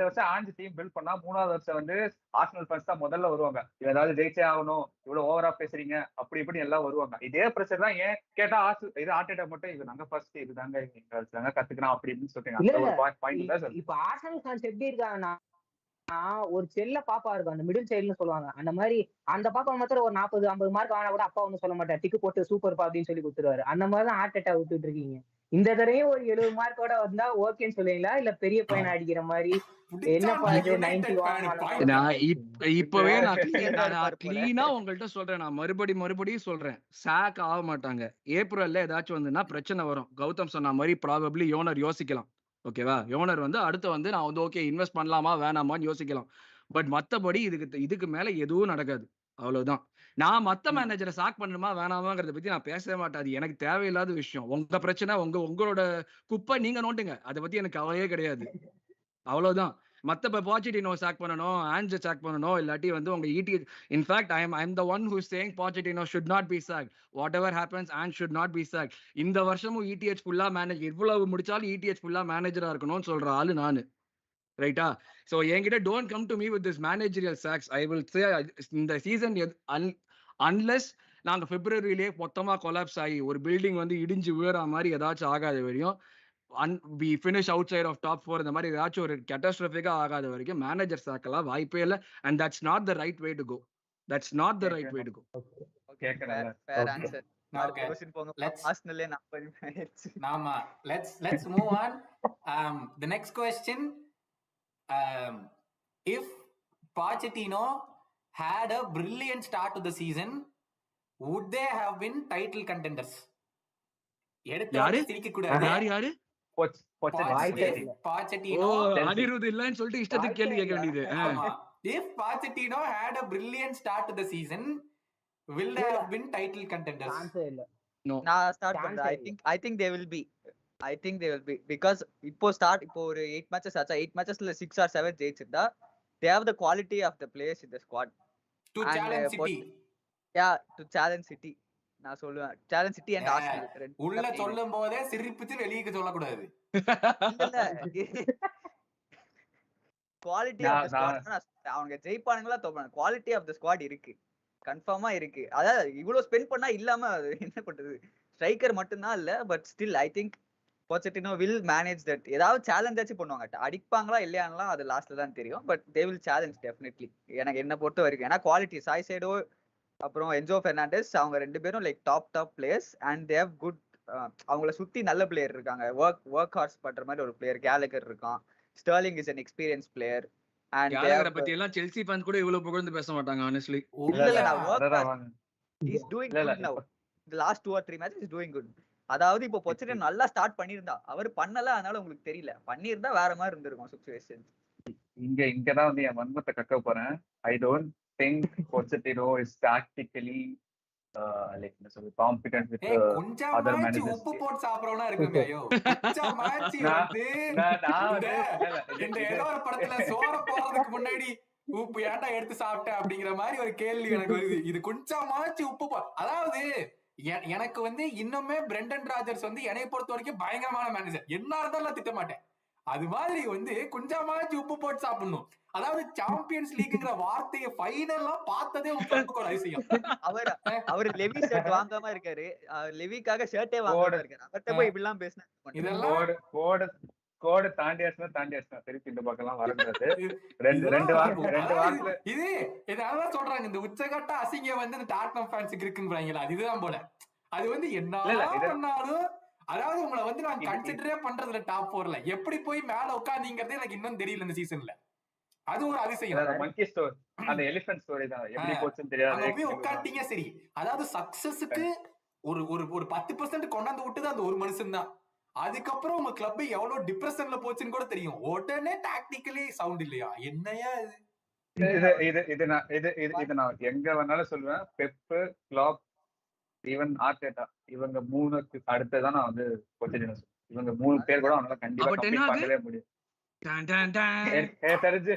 வருஷம் ஆஞ்சு டீம் பில்ட் பண்ணா 3வது வருஷம் வந்து ஆர்சனல் ஃபேன்ஸ் தான் முதல்ல வருவாங்க. ஏதாவது ஜெயிச்சே ஆகணும், இவ்வளவு ஓவரா பேசுறீங்க, அப்படி இப்படி எல்லாம் வருவாங்க. இதே பிரஷர் தான் ஏன் கேட்டா இது ஆர்டெட்டா மட்டும் இது நாங்க ஃபர்ஸ்ட் இதுதாங்க இங்க கத்துக்கலாம் அப்படி இப்படின்னு சொல்றீங்க. இப்ப ஆர்சனல் ஃபேன்ஸ் எப்படி இருக்காங்கன்னா, ஒரு செல்ல பாப்பா இருக்கும், அந்த மிடில் சைடுன்னு சொல்லுவாங்க. அந்த மாதிரி அந்த பாப்பா மாத்திரம் ஒரு 40-50 மார்க் ஆனா கூட அப்பா ஒன்னும் சொல்ல மாட்டார், டிக்கு போட்டு சூப்பர் பா அப்படின்னு சொல்லி கொடுத்துருவாரு. அந்த மாதிரிதான் ஆர்டெட்டா விட்டுட்டு இருக்கீங்க. இந்த தடவையும் ஒரு 70 மார்க்கோட வந்தா ஓகேன்னு சொல்லுவீங்களா, இல்ல பெரிய பையன் அடிக்கிற மாதிரி என்னப்பா இது 90 இப்பவே நான் கிளீனா உங்கள்ட்ட சொல்றேன். நான் மறுபடியும் சொல்றேன், சாக் ஆக மாட்டாங்க. ஏப்ரல்ல ஏதாச்சும் வந்துன்னா பிரச்சனை வரும். கௌதம் சொன்ன மாதிரி ப்ராபபிளி யோனர் யோசிக்கலாம். ஓகேவா? யோனர் வந்து அடுத்து வந்து நான் வந்து ஓகே இன்வெஸ்ட் பண்ணலாமா வேணாமான்னு யோசிக்கலாம். பட் மத்தபடி இதுக்கு மேல எதுவும் நடக்காது. அவ்வளவுதான். நான் மத்த மேனேஜரை சாக் பண்ணணுமா வேணாமாங்கிறத பத்தி நான் பேசவே மாட்டேன். அது எனக்கு தேவையில்லாத விஷயம். உங்க பிரச்சனை, உங்களோட குப்பை நீங்க நோண்டுங்க. அதை பத்தி எனக்கு கவலையே கிடையாது. அவ்வளவுதான். மத்த பாச்செட்டினோ சாக் பண்ணணும், ஆன்ஜ சாக் பண்ணணும், இல்லாட்டி வந்து உங்க ETH. In fact I am the one who is saying Pochettino should not be sacked. Whatever happens, Ange should not be sacked. இந்த வருஷமும் ETH ஃபுல்லா மேனேஜ், இவ்வளவு முடிச்சாலும் ETH ஃபுல்லா மேனேஜரா இருக்கணும்னு சொல்ற ஆளு நானு. ரைட்டா? சோ என்கிட்ட don't come to me with this managerial sacks. I will say இந்த சீசன் unless நாங்க பிப்ரவரியிலே மொத்தமா கொலாப்ஸ் ஆகி ஒரு பில்டிங் வந்து இடிஞ்சு விழுற மாதிரி ஏதாச்சும் ஆகாத வரையும், we finish outside of top 4 இந்த மாதிரி ஏதாச்சும் ஒரு கேட்டாஸ்ட்ரோபிக்கா ஆகாத வரைக்கும் மேனேஜர் சாக்கலாம் வாய்ப்பே இல்ல. And that's not the right way to go. That's not the right way to go. Okay, fair answer. Let's move on. The next question, if Pochettino had a brilliant start to the season, would they have been title contenders? யாரு சிரிக்க கூடாது. யாரு Pochettino Anirudh இல்லன்னு சொல்லிட்டு இஷ்டத்துக்கு கேள்வி கேட்க வேண்டியது. if Pochettino had a brilliant start to the season, will they have been title contenders? No. நான் ஸ்டார்ட் பண்றேன். I think they will be. because இப்போ ஒரு 8 matches ஆச்சா, 8 matchesல 6 or 7 ஜெயிச்சிட்டா they have the quality of the players in the squad to challenge City. to challenge City. நான் சொல்லுவேன் challenge City and Arsenal. உள்ள சொல்லும்போதே சிரிப்பிச்சு வெளியே சொல்ல கூடாது. குவாலிட்டி ஆஃப் தி ஸ்குவாட் அவங்க ஜெயிப்பானுங்களா தோப்பாங்க. குவாலிட்டி ஆஃப் தி ஸ்குவாட் இருக்கு, கன்ஃபார்மா இருக்கு. அதாவது இவ்வளவு ஸ்பெண்ட் பண்ணா இல்லாம என்ன பண்றது, ஸ்ட்ரைக்கர் மட்டும்தான் இல்ல. But still I think Pochettino will manage that. ஏதாவது சேலஞ்ச் ஆச்சு பண்ணுவாங்க. அடிப்பாங்களா இல்லையானலாம் அது லாஸ்ட்ல தான் தெரியும். But they will challenge definitely. எனக்கு என்ன பொறுத்த வரைக்கும் ஏன்னா குவாலிட்டி சாய்சைடோ அப்புறம் என்ஜோ பெர்னாண்டஸ் அவங்க ரெண்டு பேரும் like top players and they have good. அவங்கள சுத்தி நல்ல பிளேயர் இருக்காங்க. ஒர்க் ஹார்ஸ் பண்ற மாதிரி ஒரு பிளேயர் கேலகர் இருக்கான். Sterling is an experienced player. and கேலகரை பத்தி எல்லாம் செல்சி ஃபேன்ஸ் கூட இவ்வளவு புகழ்ந்து பேச மாட்டாங்க honestly. he is doing good now. the last 2 or 3 matches is doing good. அதாவது இப்போ Pochettino நல்லா ஸ்டார்ட் பண்ணிருந்தா, அவர் பண்ணல, அதனால உங்களுக்கு தெரியல. பண்ணிருந்தா வேற மாதிரி இருந்திருக்கும் சிச்சுவேஷன். இங்கதான் வந்து என் வன்மத்தை கக்க போறேன். I don't think Pochettino is tactically like competent with other managers. உப்பு போட்டு சாப்பிறவனா இருக்குங்க. ஐயோ கொஞ்சம் மேட்ச் இந்த ஏதோ ஒரு படத்துல சோற போறதுக்கு முன்னாடி உப்பு ஏன்டா எடுத்து சாப்பிட்ட அப்படிங்கிற மாதிரி ஒரு கேள்வி எனக்கு வருது. இது கொஞ்சமாச்சு உப்பு அதாவது எனக்கு வந்து இன்னுமே பிரெண்டன் ராஜர்ஸ் வந்து என்னை பொறுத்த வரைக்கும் பயங்கரமான மேனேஜர். என்ன இருந்தாலும் திட்ட மாட்டேன். அது மாதிரி வந்து கொஞ்சமாச்சு உப்பு போட்டு சாப்பிடணும். அதாவது சாம்பியன்ஸ் லீக்ங்கிற வார்த்தையை ஃபைனலா பார்த்ததே ஒரு அதிசயம். அவர் லெவி ஷர்ட் வாங்காம இருக்காரு, லெவிக்காக ஷர்ட்டே வாங்காம இருக்காரு. அவர்ட்ட போய் இப்படி எல்லாம் பேசினா இதெல்லாம் கோடு தாண்டியாச்சுனா திருப்பி இந்த பக்கம் வரக்கூடாது. ரெண்டு வாரத்துல இது இதெல்லாம் சொல்றாங்க. இந்த உச்சகட்ட அசிங்கம் வந்து இந்த டாட்னம் ஃபேன்ஸுக்கு இருக்குங்கறாங்களா, இதுதான் போல. அது வந்து என்ன பண்ணாலும் அதாவது உங்களை வந்து நான் கன்சிடரே பண்றதுல டாப் 4ல எப்படி போய் மேல உட்கார்ந்தீங்கறதே எனக்கு இன்னும் தெரியல இந்த சீசன்ல. அது ஒரு அதிசயம். மங்கி ஸ்டோரி, அந்த எலிஃபண்ட் ஸ்டோரி தான் எப்படி போச்சுன்னு தெரியாது. அப்படியே உட்கார்ந்தீங்க சரி. அதாவது சக்சஸ்க்கு ஒரு ஒரு 10% கொண்டாந்து விட்டது அந்த ஒரு மனுஷன் தான். அதுக்கப்புறம் உங்க கிளப் எவ்வளவு டிப்ரெஷன்ல போச்சுன்னு கூட தெரியும். உடனே டாக்டிக்கலி சவுண்ட் இல்லையா? என்னையா இது நான் எங்க வேணாலும் சொல்லுவேன். பெப்பு, கிளாப், ஈவன் ஆர்டெட்டா, இவங்க 3க்கு அடுத்ததான் நான் வந்து Pochettino. இவங்க 3 பேர் கூட அவனால கண்டிப்பா கம்ப்ளீட் பண்ணவே முடியும். எனக்கு தெரிஞ்சு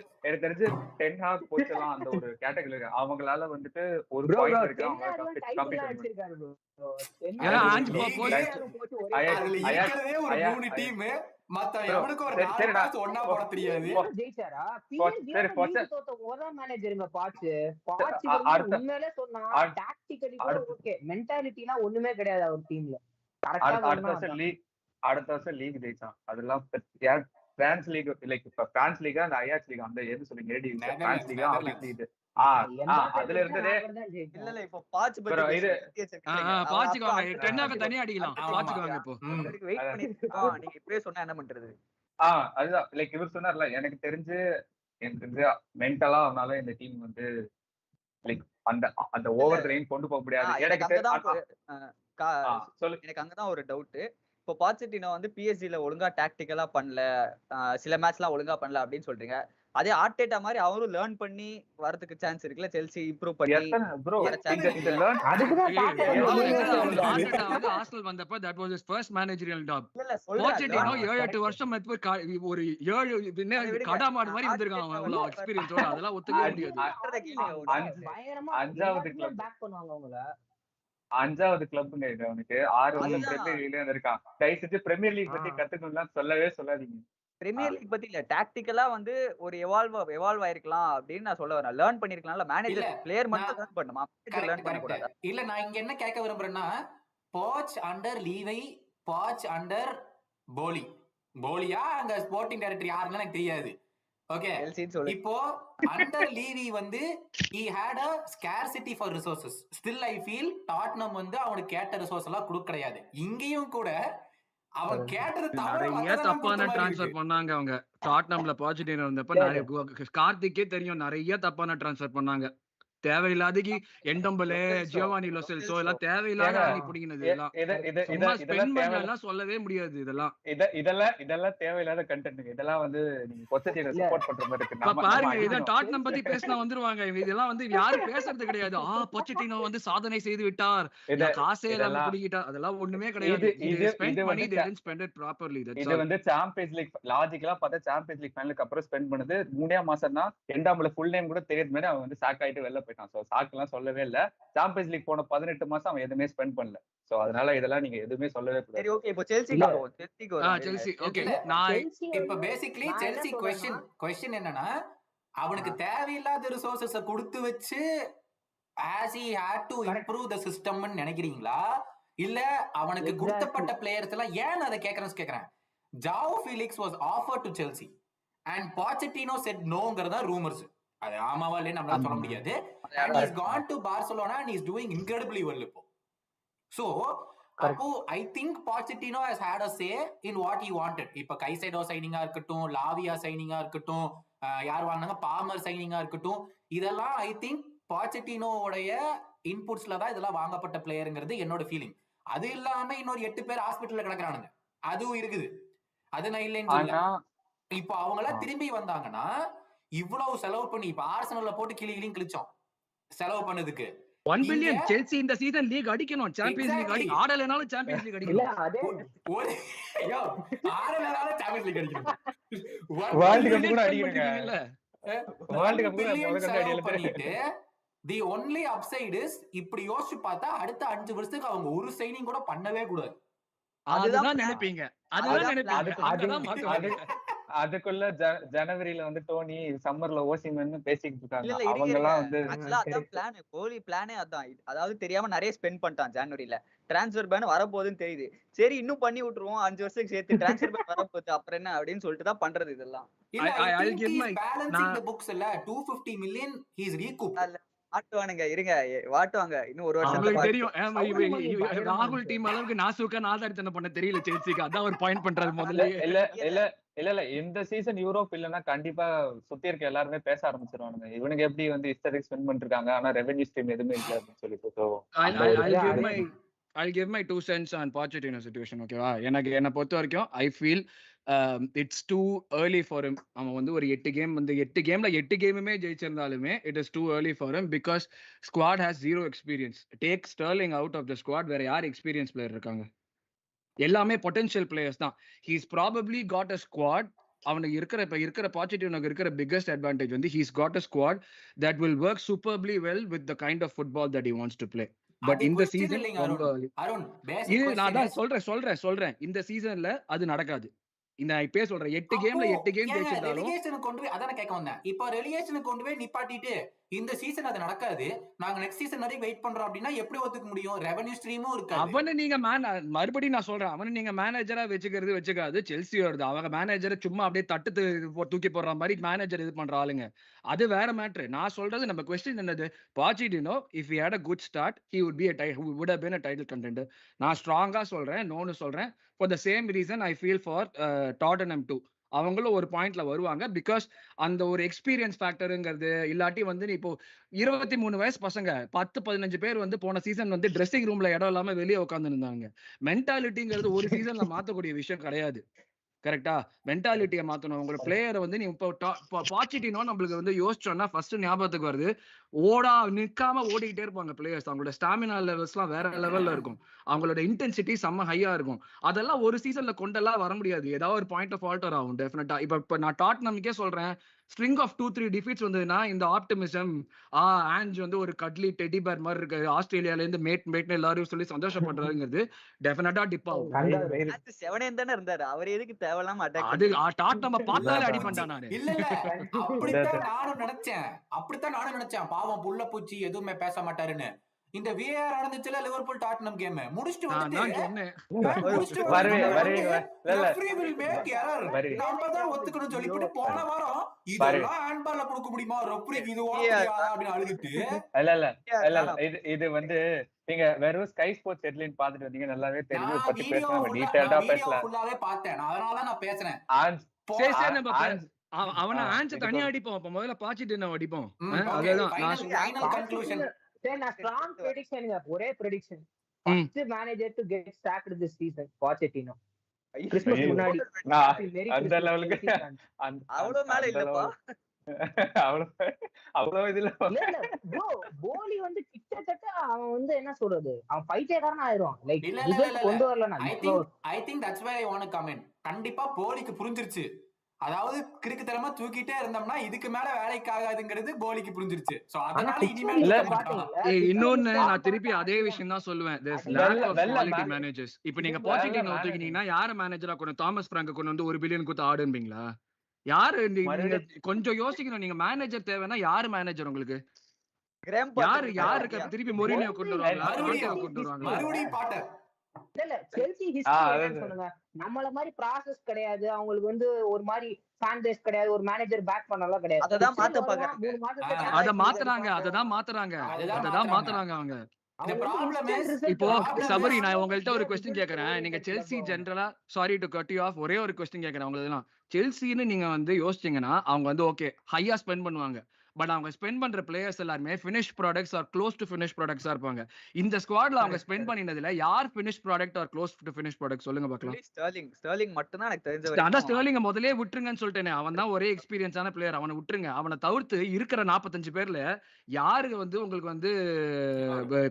டென் ஹாக் போச்சலாம் அந்த ஒரு கேட்டகரி. அவங்களால வந்துட்டு ஒரு பாயிண்ட் இருக்கு. அடுத்த வருஷம் லீக் ஜெயிச்சான். அதெல்லாம் பிரான்ஸ் லீக் லைக் இப்ப பிரான்ஸ் லீக் அந்த அயாக்ஸ் லீக் அந்த எது சொல்லுங்க ஏடி பிரான்ஸ் லீக் இது அதுல இருந்ததே இல்ல இல்ல. இப்போ பாட்ச் பத்தி இது பாட்ச்காங்க டென்னாக தனியா அடிக்கலாம். பாட்ச்காங்க இப்போ வெயிட் பண்ணிருக்கோம். நீங்க இப்பவே சொன்னா என்ன பண்றது? அதுதான் லைக் இவர் சொன்னார்ல, எனக்கு தெரிஞ்சு மென்டலா அவனால இந்த டீம் வந்து லைக் அந்த ஓவர் த லைன் கொண்டு போக முடியாது. எனக்கு அங்கதான் ஒரு டவுட். இப்போ Pochettino வந்து PSG-ல ஒழுங்கா டாக்டிக்கலா பண்ணல, சில மேட்ச்லாம் ஒழுங்கா பண்ணல அப்படின்னு சொல்றீங்க. அதே ஆர்டெட்டா மாதிரி அவரும் லேர்ன் பண்ணி வரதுக்கு சான்ஸ் இருக்குல்ல, செல்சி இம்ப்ரூவ் பண்ணி ஆர்சனல் வந்தப்ப that was his first managerial job. Pochettino 7-8 வருஷம் ஒரு 7 கடாமாடு மாதிரி வந்திருக்கான். அவன் அவ்வளவு எக்ஸ்பீரியன்ஸோட அதெல்லாம் ஒத்துக்கவே முடியாது. அஞ்சாவது கிளப்ங்க இது. அவனுக்கு 6 வருஷம் பிரீமியர் லீக்ல இருக்கான். தயவு செஞ்சு பிரீமியர் லீக் பத்தி கத்துக்கணும்லாம் சொல்லவே சொல்லாதீங்க. பிரீமியர் லீக் பத்தி இல்ல, டாக்டிக்கலா வந்து ஒரு எவால்வ் ஆயிருக்கலாம் அப்படின்னு நான் சொல்ல வரேன். லேர்ன் பண்ணிருக்கலாம்ல, மேனேஜர் பிளேயர் மட்டும் லேர்ன் பண்ணுமா, லேர்ன் பண்ண கூடாதா? இல்ல நான் இங்க என்ன கேட்க விரும்புறேன்னா, போச் அண்டர் லீவை, போச் அண்டர் போலியா அங்க ஸ்போர்ட்டிங் டைரக்டர் யாருன்னு எனக்கு தெரியாது. ஓகே, இப்போ அண்டர் லீவி வந்து he had a scarcity for resources. still I feel Tottenham வந்து அவனுக்கு கேட்ட ரிசோர்ஸ் எல்லாம் கொடுக்க கிடையாது. இங்கேயும் கூட அவன் கேட்டது நிறைய தப்பான டிரான்ஸ்ஃபர் பண்ணாங்க அவங்க. டாட்னம்ல பாசிட்டிவ் இருந்தப்ப நிறைய கார்த்திக்கே தெரியும், நிறைய தப்பான டிரான்ஸ்ஃபர் பண்ணாங்க. தேவையில்லாதக்கு எண்டம்பலே ஜியோவானி லோ செல்சோ எல்லாம் தேவையில்லாத வாங்கி பிடிக்கினது. இதெல்லாம் சும்மா ஸ்பெண்ட் பண்ணலாம் சொல்லவே முடியாது. இதெல்லாம் தேவையில்லாத கண்டென்ட். இதெல்லாம் வந்து நீங்க பொச்சட்டினோ சப்போர்ட் பண்ற மாதிரி இருக்கு. பாருங்க, இத டாட்னம் பத்தி பேசினா வந்துருவாங்க. இதெல்லாம் வந்து யாரும் பேசுறது கிடையாது. பொச்சட்டினோ வந்து சாதனை செய்து விட்டார், காசே எல்லாம் பிடிக்கிட்டார், அதெல்லாம் ஒண்ணுமே கிடையாது. Spend money, they didn't spend it properly. இது வந்து சாம்பியன்ஸ் லீக் லாஜிக்கலா பார்த்தா சாம்பியன்ஸ் லீக் ஃபைனலுக்கு அப்புறம் ஸ்பெண்ட் பண்ணது 3 மாசம் தான். எண்டாம்ல ஃபுல் நேம் கூட தெரியாத மாதிரி அவன் வந்து சாக் ஆயிட்டு வெளில போயிட்டான். சோ சாக்கெல்லாம் சொல்லவே இல்ல. சாம்பியன்ஸ் லீக் போன 18 மாசம் அவன் எதுவுமே ஸ்பெண்ட் பண்ணல. சோ அதனால இதெல்லாம் நீங்க எதுவுமே சொல்லவே கூடாது. சரி, ஓகே. இப்போ செல்சிக்கு செல்சி ஓகே. நான் இப்ப பேசிக்கலி செல்சி क्वेश्चन என்னன்னா, அவனுக்கு தேவையில்லாத ரிசோர்சஸ கொடுத்து வச்சு as he had to improve the system ன்னு நினைக்கிறீங்களா, இல்ல அவனுக்கு கொடுக்கப்பட்ட பிளேயர்ஸ் எல்லாம் ஏன் அதை கேக்குறேன். Joao Felix was offered to Chelsea and Pochettino said noங்கறதா ரூமர்ஸ். அது ஆமாவா இல்லைன்னு நம்மளால சொல்ல முடியாது. And he's gone to Barcelona and he's doing incredibly well இப்போ. So அப்போ I think Pochettino has had a say in what he wanted. இப்ப கைசைடோ சைனிங்கா இருக்கட்டும், லாவியா சைனிங்கா இருக்கட்டும், யார் வாங்கினாங்க பாமர் சைனிங்கா இருக்கட்டும், இதெல்லாம் I think Pochettinoவுடைய இன்புட்ஸ்ல தான் இதெல்லாம் வாங்கப்பட்ட பிளேயருங்கிறது என்னோட ஃபீலிங். அது இல்லாம இன்னொரு 8 பேர் ஹாஸ்பிட்டல்ல கிடக்குறானுங்க, அதுவும் இருக்குது. அது நான் இல்லைன்னு சொல்ல. இப்போ அவங்க எல்லாம் திரும்பி வந்தாங்கன்னா இவ்வளவு செலவு பண்ணி, இப்ப ஆர்சனல்ல போட்டு கிளியும் கிழிச்சோம் செலவு பண்ணதுக்கு 1 பில்லியன். செல்சி இந்த சீசன் லீக் அடிக்கணும், சாம்பியன்ஸ் லீக் அடி. ஆடலனாலும் சாம்பியன்ஸ் லீக் அடிக்கணும். ஆடலனாலும் சாம்பியன்ஸ் லீக் அடிக்கணும். வேர்ல்ட் கப் கூட அடிக்கணும்ல. வேர்ல்ட் கப் கூட முதல்ல பண்ணிட்டு the only upside is இப்படி யோசிச்சு பார்த்தா அடுத்த 5 வருஷத்துக்கு அவங்க ஒரு சைனிங் கூட பண்ணவே கூடாது. அதுதான் நினைப்பீங்க. அதுக்குள்ள ஜனவரியில வந்து டோனி, சம்மர்ல ஓசிமன் பேசிக்கிட்டு இருக்காங்க. அவங்க எல்லாம் வந்து அதான் பிளான், கோலி பிளானே அதான். அதாவது தெரியாம நிறைய ஸ்பெண்ட் பண்ணிட்டான் ஜனவரியில. டிரான்ஸ்ஃபர் பேன் வரப்போகுதுன்னு தெரியுது. சரி இன்னும் பண்ணி விட்டுருவோம், 5 வருஷத்துக்கு சேர்த்து டிரான்ஸ்ஃபர் பேன் வரப்போகுது, அப்புறம் என்ன அப்படின்னு சொல்லிட்டு தான் பண்றது இதெல்லாம். பேலன்சிங் தி புக்ஸ் இல்ல 250 மில்லியன் he is recouped. வாட்டுவானுங்க, இருங்க வாட்டுவாங்க இன்னும் ஒரு வருஷம் தெரியும். ராகுல் டீம் அளவுக்கு நாசுக்கா நாதாரித்தனை பண்ண தெரியல செல்சிக்கு. அதான் ஒரு பாயிண்ட் பண்றது முதல்ல. இல்ல இந்த சீசன் யூரோப் இல்லன்னா கண்டிப்பா சுத்தி இருக்க எல்லாருமே பேச ஆரம்பிச்சிருவானுங்க. இவனுக்கு எப்படி வந்து ஹிஸ்டரி ஸ்பெண்ட் பண்ணிருக்காங்க, ஆனா ரெவென்யூ ஸ்ட்ரீம் எதுவுமே இல்ல அப்படின்னு சொல்லிட்டு. I'll give my 2 cents on Pochettino situation. ஓகேவா, எனக்கு என்ன பொறுத்த வரைக்கும் I feel it's too early for him. அவன் வந்து ஒரு 8 கேம் வந்து 8 கேம்ல 8 கேமுமே ஜெயிச்சிருந்தாலுமே it is too early for him because squad has zero experience. Take Sterling out of the squad, வேற யார் எக்ஸ்பீரியன்ஸ் பிளேயர் இருக்காங்க? எல்லாமே பொட்டன்ஷியல் பிளேயர்ஸ் தான். he's probably got a squad. அவனுக்கு இருக்கிற Pochettinoக்கு இருக்கிற biggest advantage வந்து he's got a squad that will work superbly well with the kind of football that he wants to play. But இந்த season நான் தான் சொல்றேன் இந்த சீசன்ல அது நடக்காது. இந்த இப்பே சொல்றேன் 8 கேம்ல 8 கேம் ஜெயிச்சிட்டாலும் ரெலிகேஷனுக்கு கொண்டு போய் அதான கேட்க வந்தேன். இப்போ ரெலிகேஷனுக்கு கொண்டு போய் நிப்பாட்டிட்டு இந்த சீசன் அது நடக்காது, நாங்க நெக்ஸ்ட் சீசன் வரைக்கும் வெயிட் பண்றோம் அப்படின்னா எப்படி ஒத்துக்க முடியும்? ரெவென்யூ ஸ்ட்ரீமும் இருக்காது. அவனை நீங்க மறுபடியும் நான் சொல்றேன், அவனை நீங்க மேனேஜரா வச்சுக்காது செல்சியோட. அவங்க மேனேஜரை சும்மா அப்படியே தட்டு தூக்கி போடுற மாதிரி மேனேஜர் இது பண்ற ஆளுங்க, அது வேற மேட்ரு. நான் சொல்றது நம்ம क्वेश्चन என்னது, Pochettino if he had a good start he would have been a title contender. நான் ஸ்ட்ராங்கா சொல்றேன், நோன்னு சொல்றேன். for the same reason I feel for Tottenham too. அவங்களும் ஒரு பாயிண்ட்ல வருவாங்க பிகாஸ் அந்த ஒரு எக்ஸ்பீரியன்ஸ் ஃபேக்டருங்கிறது இல்லாட்டி வந்து இப்போ 23 வயசு பசங்க 10-15 பேர் வந்து போன சீசன் வந்து ட்ரெஸ்ஸிங் ரூம்ல இடம் இல்லாம வெளியே உட்காந்து இருந்தாங்க. மென்டாலிட்டிங்கிறது ஒரு சீசன்ல மாத்தக்கூடிய விஷயம் கிடையாது. கரெக்டா? மென்டாலிட்டியை மாத்தணும். உங்களோட பிளேயரை வந்து நீ இப்போ Pochettino நம்மளுக்கு வந்து யோசிச்சோம்னா ஃபர்ஸ்ட் ஞாபகத்துக்கு வருது, நிக்காம ஓடிக்கிட்டே இருப்பாங்க பிளேயர்ஸ். அவங்களோட ஸ்டாமினா லெவல்ஸ்லாம் வேற லெவல்ல இருக்கும், அவங்களோட இன்டென்சிட்டி செம்ம ஹையா இருக்கும். அதெல்லாம் ஒரு சீசன்ல கொண்டெல்லாம் வர முடியாது, ஏதாவது ஒரு பாயிண்ட் ஆஃப் ஆல்டர் ஆகும் டெஃபினட்டா. இப்ப நான் டாட்னம்க்கே சொல்றேன், ஸ்ட்ரிங் ஆஃப் 2-3 டிஃபீட்ஸ் வந்ததுன்னா இந்த ஆப்டிமிசம் ஆஞ்ச் வந்து ஒரு கடலி டெடி பேர் மாதிரி இருக்கு, ஆஸ்திரேலியால இருந்து மேட்னு எல்லாரும் சொல்லி சந்தோஷப்படுறாங்கிறது டெஃபினட்டா டிப் ஆகும். தானே இருந்தாரு, அவர் எதுக்கு தேவையில்லாம அது டாட்னம் பார்த்தாலே அடி பண்ணிட்டான். நானு இல்ல அப்படித்தான் நானும் நினைச்சேன். பாவம் புள்ள பூச்சி எதுவுமே பேச மாட்டாருன்னு. இந்த VAR நடந்துச்சுல லிவர்பூல் டாட்டனம் கேம் முடிச்சிட்டு நான் வந்துட்டு தான் சொன்னேன் முடிச்சிட்டு ரெஃப்ரி வில் மேக் எரர் நம்ம தான் ஒத்துக்கணும் சொல்லிட்டு போன வாரம் இதெல்லாம் ஹேண்ட்பால்ல கொடுக்க முடியுமா ரெஃப்ரிக்கு இது ஓடலையா அப்படின்னு அழுதுட்டு இல்ல இது வந்து நீங்க வெறும் ஸ்கை ஸ்போர்ட்ஸ் ஹெட்லைன் பாத்துட்டு வந்தீங்க நல்லாவே தெரியும். பத்தி பேசலாம் டீடைலா பேசலாம். ஃபுல்லாவே பார்த்தேன் அதனால தான் நான் பேசுறேன். அவன ஆன்சர் தனியா அடிப்போம். அப்ப முதல்ல பாச்சிட்டு நம்ம அடிப்போம். அதுதான் ஃபைனல் கன்க்ளூஷன். சரி நான் ஸ்ட்ராங் பிரெடிக்ஷன்ங்க. ஒரே prediction. First manager to get சாக்ட் this season Pochettino. Christmas முன்னாடி அந்த லெவலுக்கு அவ்வளவு மேல இல்லப்பா. அவ்வளவு இதுல இல்ல ப்ரோ போலி வந்து கிட்டத்தட்ட அவன் வந்து என்ன சொல்றது அவன் பைத்தியக்காரன் ஆயிடுவான். லைக் ரிசல்ட் கொண்டு வரலனா I think that's why I want to comment. கண்டிப்பா போலிக்கு புரிஞ்சிருச்சு. அதாவது கிறுக்கு தரமா தூக்கிட்டே இருந்தோம்னா இதுக்கு மேல வேலைக்கு ஆகாதுங்கிறது போலிக்கு புரிஞ்சிருச்சு. சோ அதனால இனிமேல் இன்னொன்னு நான் திருப்பி அதே விஷயம் தான் சொல்லுவேன். there's lack of quality managers. இப்போ நீங்க Pochettino ஒதுக்கினீங்கன்னா யார மேனேஜரா கொண்டு தாமஸ் பிராங்க கொண்டு வந்து 1 பில்லியன் கொடுத்து ஆடும்பீங்களா? யாரு நீங்க கொஞ்சம் யோசிக்கணும். நீங்க மேனேஜர் தேவைன்னா யாரு மேனேஜர் உங்களுக்கு? யாருக்கு திருப்பி மொரினியோ கொண்டு வருவாங்க மறுபடியும் பாட்டர் இல்ல செல்சி ஹிஸ்டரி சொல்லுங்க. நம்மள மாதிரி ப்ராசஸ் கிடையாது. அவங்களுக்கு வந்து ஒரு மாதிரி ஃபேன் பேஸ் கிடையாது. ஒரு மேனேஜர் பேக் பண்ணலாம் கிடையாது. அததான் மாத்த பாக்குறாங்க. அததான் மாத்துறாங்க அவங்க. இப்போ சபரி நான் உங்கள்ட்ட ஒரு கொஸ்டின் கேக்குறேன். நீங்க செல்சி ஜெனரலா sorry to cut you off ஒரே ஒரு கொஸ்டின் கேக்குறேன் உங்களுக்கு. செல்சின்னு நீங்க வந்து யோசிச்சீங்கன்னா அவங்க வந்து ஓகே ஹையா ஸ்பெண்ட் பண்ணுவாங்க. பட் அவங்க ஸ்பெண்ட் பண்ற பிளேயர்ஸ் எல்லாருமே finish products or close to finish ப்ராடக்ட்ஸா இருப்பாங்க. இந்த ஸ்குவாட்ல அவங்க ஸ்பெண்ட் பண்ணினதுல யார் finish product or close to finish product சொல்லுங்க பார்க்கலாம். ஸ்டர்லிங் மட்டும் தான் எனக்கு தெரிஞ்ச. அதான் ஸ்டர்லிங்க முதல்லயே விட்டுருங்கன்னு சொல்லிட்டேனே. அவன் தான் ஒரே எக்ஸ்பீரியன்ஸான பிளேயர். அவனை விட்டுருங்க. அவனை தவிர்த்து இருக்கிற 45 பேர்ல யாருக்கு வந்து உங்களுக்கு வந்து